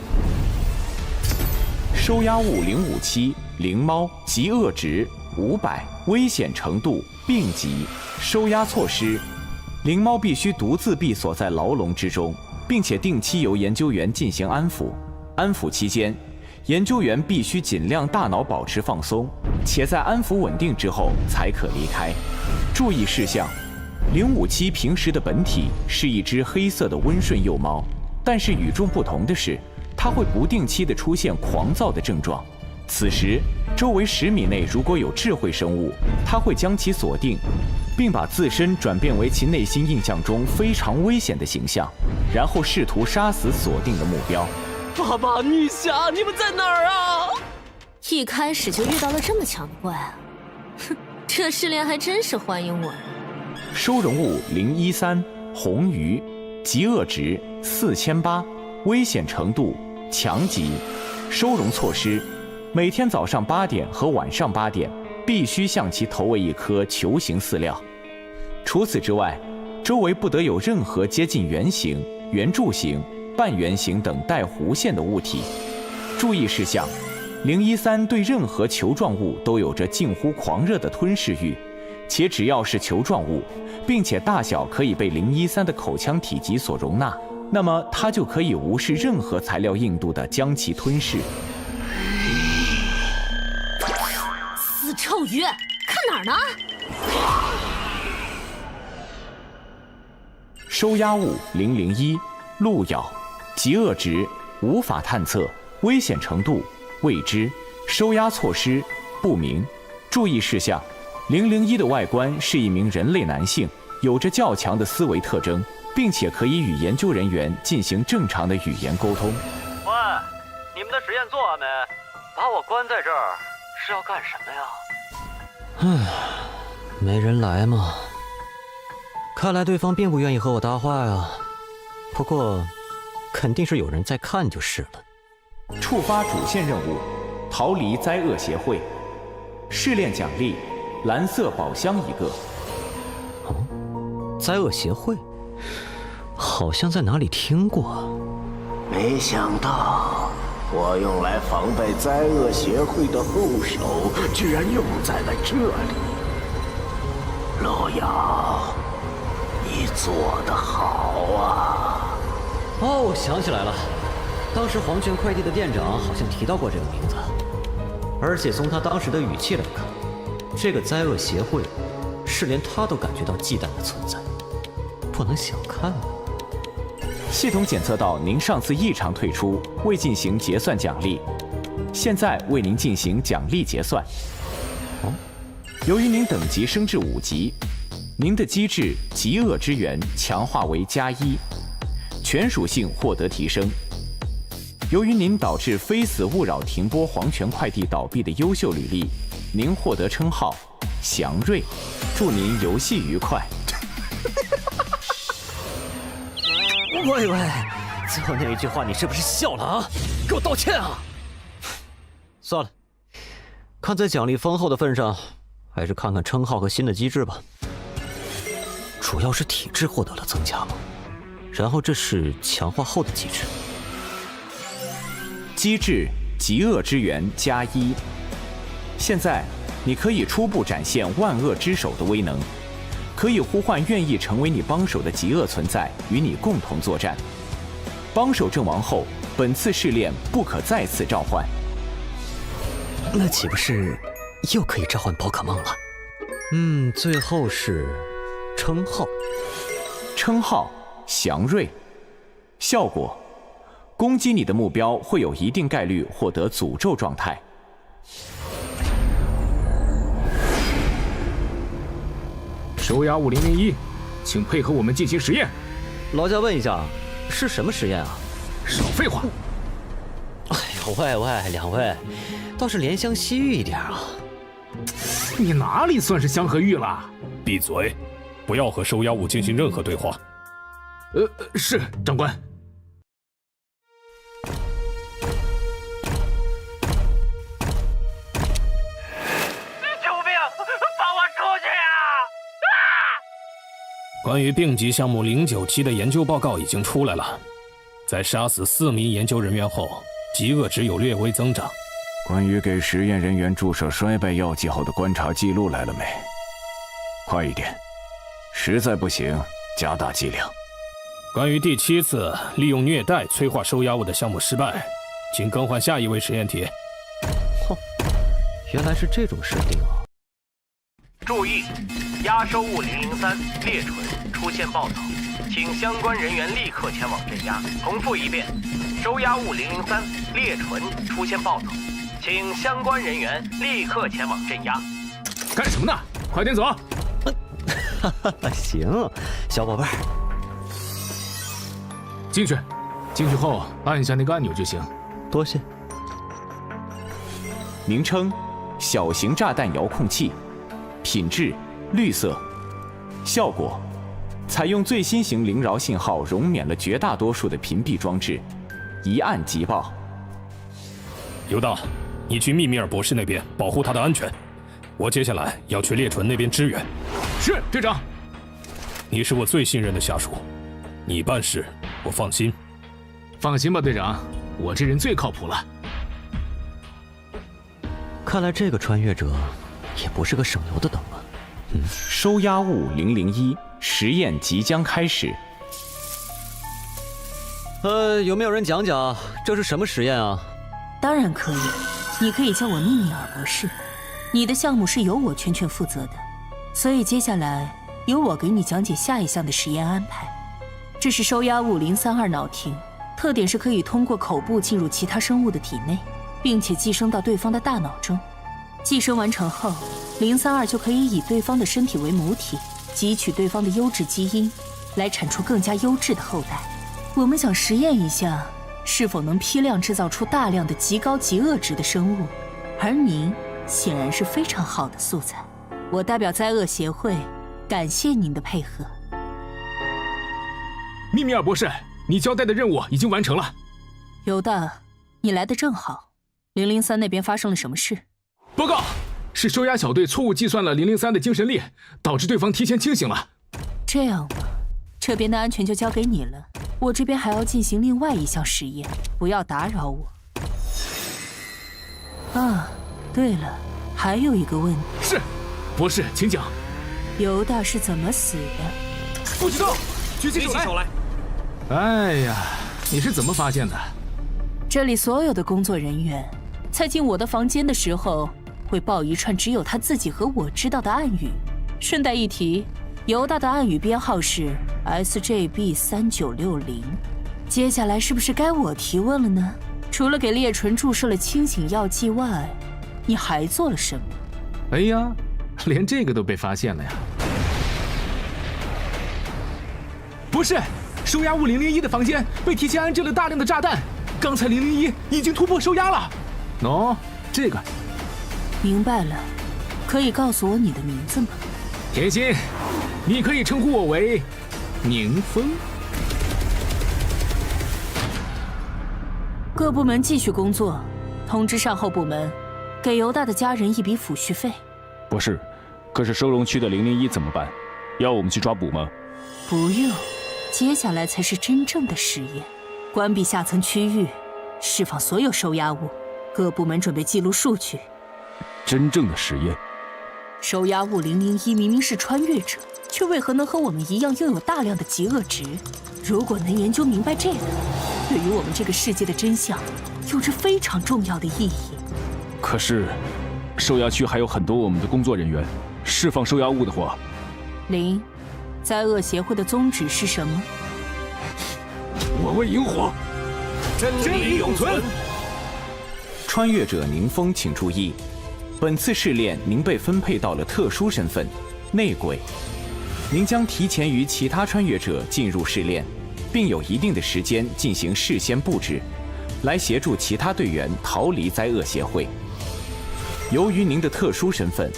收押物057，灵猫，极恶值500，危险程度并级。收押措施：灵猫必须独自闭锁在牢笼之中，并且定期由研究员进行安抚。安抚期间，研究员必须尽量大脑保持放松，且在安抚稳定之后才可离开。注意事项：057平时的本体是一只黑色的温顺幼猫，但是与众不同的是，它会不定期地出现狂躁的症状。此时，周围10米内如果有智慧生物，它会将其锁定，并把自身转变为其内心印象中非常危险的形象，然后试图杀死锁定的目标。爸爸、女侠，你们在哪儿啊？一开始就遇到了这么强的怪啊！哼，这试炼还真是欢迎我。收容物013红鱼，极恶值4800，危险程度强级。收容措施：每天早上8点和晚上8点必须向其投喂一颗球形饲料。除此之外，周围不得有任何接近圆形、圆柱形、半圆形等带弧线的物体。注意事项：013对任何球状物都有着近乎狂热的吞噬欲，且只要是球状物，并且大小可以被013的口腔体积所容纳，那么它就可以无视任何材料硬度的将其吞噬。死臭鱼，看哪儿呢？收押物001路咬，极恶值无法探测，危险程度未知，收押措施不明。注意事项：001的外观是一名人类男性，有着较强的思维特征，并且可以与研究人员进行正常的语言沟通。喂，你们的实验做完没？把我关在这儿是要干什么呀？没人来吗？看来对方并不愿意和我搭话呀。不过，肯定是有人在看就是了。触发主线任务，逃离灾厄协会。试炼奖励：蓝色宝箱1个。灾厄协会，好像在哪里听过。没想到，我用来防备灾厄协会的后手，居然用在了这里。老杨，你做得好啊！哦，我想起来了，当时黄泉快递的店长好像提到过这个名字，而且从他当时的语气来看，这个灾厄协会是连他都感觉到忌惮的存在，不能小看啊。系统检测到您上次异常退出，未进行结算奖励，现在为您进行奖励结算。由于您等级升至5级，您的机制极恶之源强化为+1，全属性获得提升。由于您导致非死勿扰停播黄泉快递倒闭的优秀履历，您获得称号祥瑞，祝您游戏愉快。喂，最后那一句话你是不是笑了啊？给我道歉啊！算了，看在奖励丰厚的份上，还是看看称号和新的机制吧。主要是体质获得了增加嘛，然后这是强化后的机制。机制极恶之源+1，现在你可以初步展现万恶之手的威能，可以呼唤愿意成为你帮手的极恶存在与你共同作战。帮手阵亡后，本次试炼不可再次召唤。那岂不是又可以召唤宝可梦了？最后是称号，称号祥瑞，效果。攻击你的目标会有一定概率获得诅咒状态。收押物001，请配合我们进行实验。劳驾问一下，是什么实验啊？少废话！哎呦喂，两位，倒是怜香惜玉一点啊！你哪里算是香和玉了？闭嘴，不要和收押物进行任何对话。是长官。关于病级项目097的研究报告已经出来了，在杀死4名研究人员后，极恶值有略微增长。关于给实验人员注射衰败药剂后的观察记录来了没？快一点，实在不行加大剂量。关于第7次利用虐待催化收押物的项目失败，请更换下一位实验体。哼，原来是这种设定啊！注意，压收物003猎蠢出现暴走，请相关人员立刻前往镇压。重复一遍，收押物003猎蠢出现暴走，请相关人员立刻前往镇压。干什么呢？快点走！行，小宝贝儿，进去。进去后按下那个按钮就行。多谢。名称：小型炸弹遥控器，品质：绿色，效果：采用最新型灵饶信号，容免了绝大多数的屏蔽装置，一按即爆。犹大，你去密米尔博士那边保护他的安全，我接下来要去猎纯那边支援。是，队长。你是我最信任的下属，你办事我放心。放心吧，队长，我这人最靠谱了。看来这个穿越者也不是个省油的灯啊。收押物001，实验即将开始。有没有人讲讲这是什么实验啊？当然可以，你可以叫我密米尔博士。你的项目是由我全权负责的，所以接下来由我给你讲解下一项的实验安排。这是收押物032脑庭，特点是可以通过口部进入其他生物的体内，并且寄生到对方的大脑中。寄生完成后，032就可以以对方的身体为母体，汲取对方的优质基因，来产出更加优质的后代。我们想实验一下，是否能批量制造出大量的极高极恶质的生物，而您显然是非常好的素材。我代表灾厄协会，感谢您的配合。密米尔博士，你交代的任务已经完成了。犹大，你来的正好。003那边发生了什么事？报告，是收押小队错误计算了003的精神力，导致对方提前清醒了。这样吧，这边的安全就交给你了，我这边还要进行另外一项实验，不要打扰我。啊，对了，还有一个问题。是，博士，请讲。犹大是怎么死的？不知道，举起手来。哎呀，你是怎么发现的？这里所有的工作人员在进我的房间的时候，会报一串只有他自己和我知道的暗语。顺带一提，犹大的暗语编号是 SJB3960。接下来是不是该我提问了呢？除了给烈纯注射了清醒药剂外，你还做了什么？哎呀，连这个都被发现了呀！不是，收押物001的房间被提前安置了大量的炸弹，刚才001已经突破收押了。喏，这个。明白了，可以告诉我你的名字吗？甜心，你可以称呼我为宁风。各部门继续工作，通知善后部门，给犹大的家人一笔抚恤费。博士，可是收容区的001怎么办？要我们去抓捕吗？不用，接下来才是真正的实验。关闭下层区域，释放所有收押物，各部门准备记录数据。真正的实验。收押物001明明是穿越者，却为何能和我们一样拥有大量的极恶值？如果能研究明白这个，对于我们这个世界的真相有着非常重要的意义。可是，收押区还有很多我们的工作人员，释放收押物的话，灾厄协会的宗旨是什么？我为萤火，真理永存。穿越者宁风，请注意，本次试炼您被分配到了特殊身份——内鬼。您将提前于其他穿越者进入试炼，并有一定的时间进行事先布置，来协助其他队员逃离灾厄协会。由于您的特殊身份，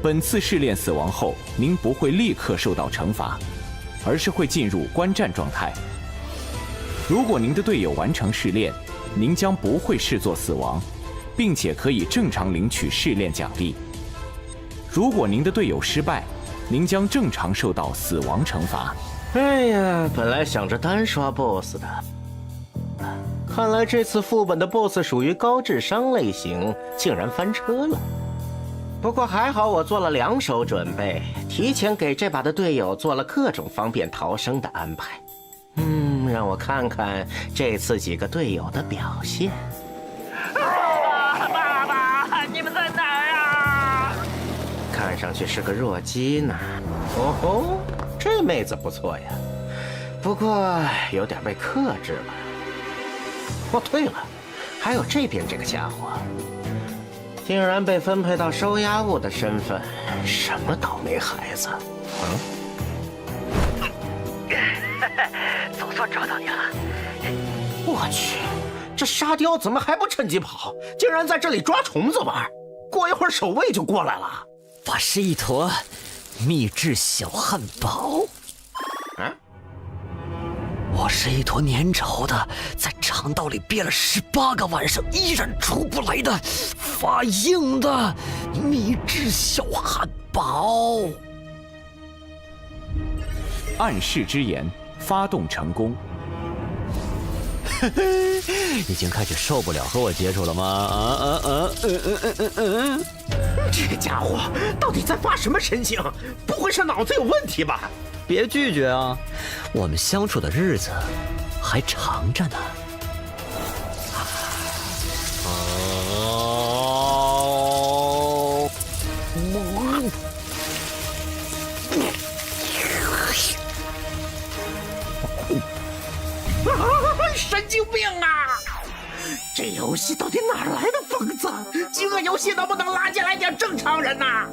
本次试炼死亡后，您不会立刻受到惩罚，而是会进入观战状态。如果您的队友完成试炼，您将不会视作死亡，并且可以正常领取试炼奖励。如果您的队友失败，您将正常受到死亡惩罚。哎呀，本来想着单刷 BOSS 的，看来这次副本的 BOSS 属于高智商类型，竟然翻车了。不过还好我做了2手准备，提前给这把的队友做了各种方便逃生的安排。让我看看这次几个队友的表现。看上去是个弱鸡呢。哦吼，这妹子不错呀，不过有点被克制了。哦，对了，还有这边这个家伙，竟然被分配到收押物的身份，什么倒霉孩子？总算抓到你了！我去，这沙雕怎么还不趁机跑？竟然在这里抓虫子玩！过一会儿守卫就过来了。我是一坨秘制小汉堡。我是一坨粘稠的，在肠道里憋了18个晚上依然出不来的发硬的秘制小汉堡。暗示之言发动成功。已经开始受不了和我接触了吗？这家伙到底在发什么神经？不会是脑子有问题吧？别拒绝啊，我们相处的日子还长着呢。神经病啊！这游戏到底哪来的疯子？饥饿游戏能不能拉进来点正常人呐？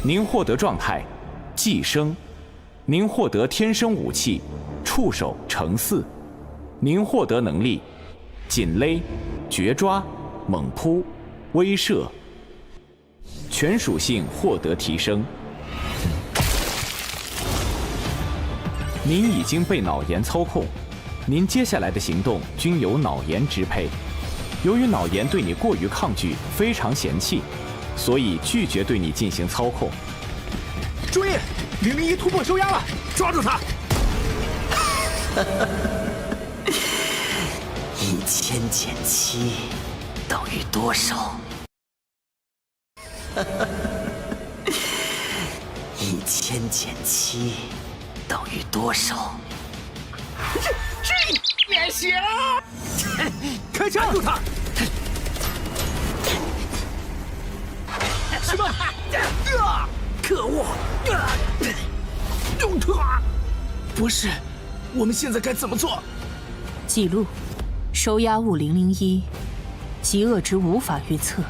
您获得状态寄生，您获得天生武器触手乘4，您获得能力紧勒、绝抓、猛扑、威慑，全属性获得提升。您已经被脑炎操控，您接下来的行动均由脑炎支配。由于脑炎对你过于抗拒，非常嫌弃，所以拒绝对你进行操控。注意，001突破收押了，抓住他！1000减7等于多少？1000减7等于多少？这也行！开枪！住他！什么？可恶！用他！博士，我们现在该怎么做？记录：收押物001，极恶值无法预测，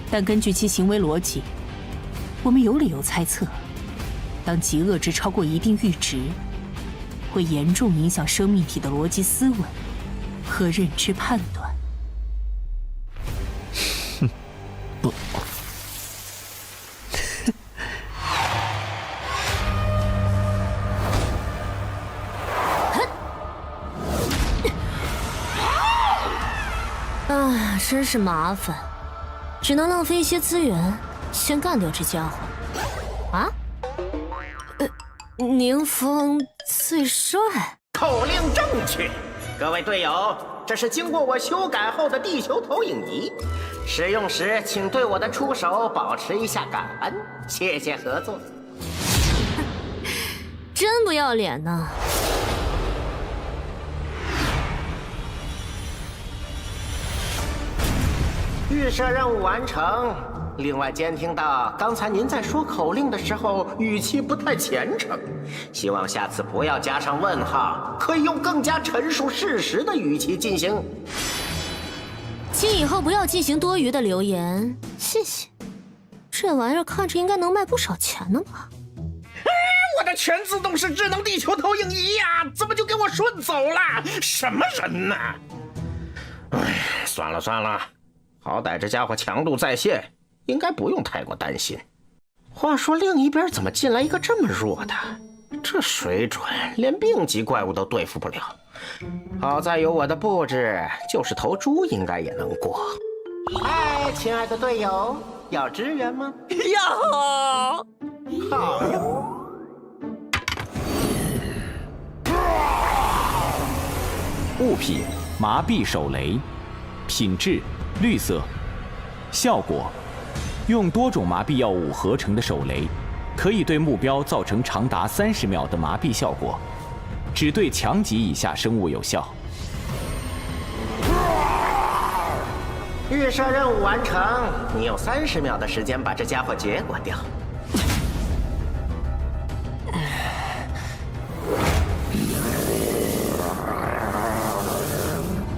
但根据其行为逻辑，我们有理由猜测。当极恶值超过一定阈值，会严重影响生命体的逻辑思维和认知判断。不，啊，真是麻烦，只能浪费一些资源，先干掉这家伙。啊？宁风最帅，口令正确。各位队友，这是经过我修改后的地球投影仪，使用时请对我的出手保持一下感恩，谢谢合作。真不要脸呢！预设任务完成。另外，监听到刚才您在说口令的时候语气不太虔诚，希望下次不要加上问号，可以用更加陈述事实的语气进行。请以后不要进行多余的留言，谢谢。这玩意儿看着应该能卖不少钱呢吧？我的全自动式智能地球投影仪呀，怎么就给我顺走了？什么人呢？哎，算了算了，好歹这家伙强度在线，应该不用太过担心。话说另一边怎么进来一个这么弱的？这水准连病级怪物都对付不了。好在有我的布置，就是头猪应该也能过。嗨，亲爱的队友，要支援吗？要！好呀。物品麻痹手雷，品质绿色，效果用多种麻痹药物合成的手雷，可以对目标造成长达30秒的麻痹效果，只对强级以下生物有效。预设任务完成，你有30秒的时间把这家伙结果掉。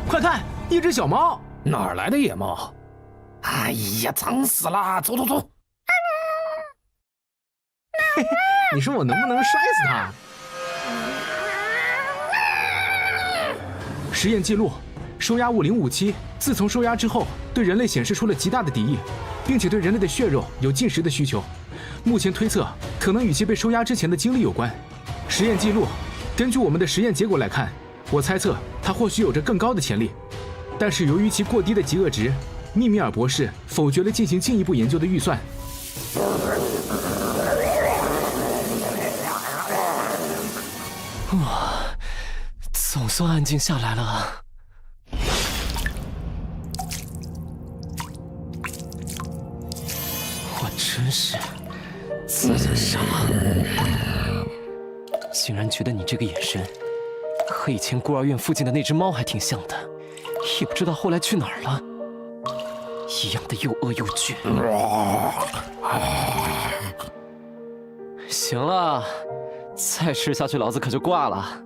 快看，一只小猫！哪儿来的野猫？哎呀，脏死了！走走走！你说我能不能摔死它？实验记录：收押物057自从收押之后，对人类显示出了极大的敌意，并且对人类的血肉有进食的需求。目前推测，可能与其被收押之前的经历有关。实验记录：根据我们的实验结果来看，我猜测它或许有着更高的潜力，但是由于其过低的极恶值，密米尔博士否决了进行进一步研究的预算。哇，总算安静下来了。我真是自己傻，竟然觉得你这个眼神和以前孤儿院附近的那只猫还挺像的，也不知道后来去哪儿了，一样的又恶又倔。行了，再吃下去老子可就挂了。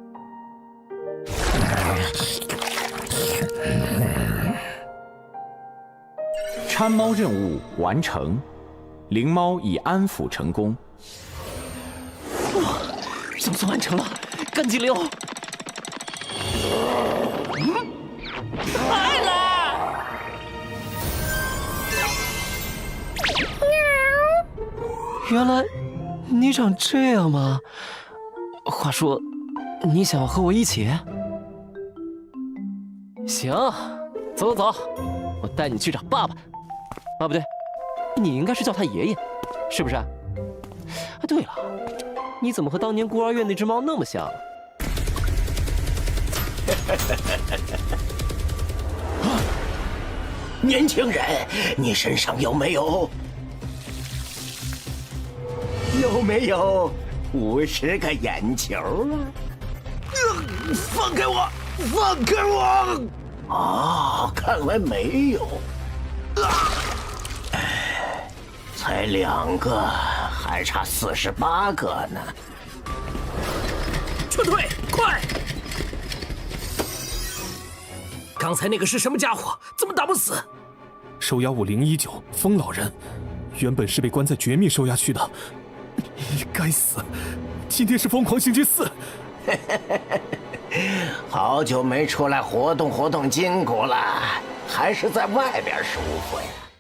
搀猫任务完成，灵猫已安抚成功。哇，总算完成了，赶紧溜！来了！原来你长这样吗？话说，你想和我一起？行，走走走，我带你去找爸爸。啊，不对，你应该是叫他爷爷，是不是？啊，对了，你怎么和当年孤儿院那只猫那么像？年轻人，你身上有没有50个眼球啊？放开我！放开我！哦，看来没有。才2个，还差48个呢。撤退，快！刚才那个是什么家伙？怎么打不死？收押物019，风老人，原本是被关在绝密收押区的。该死！今天是疯狂星期4。好久没出来活动活动筋骨了，还是在外边舒服呀。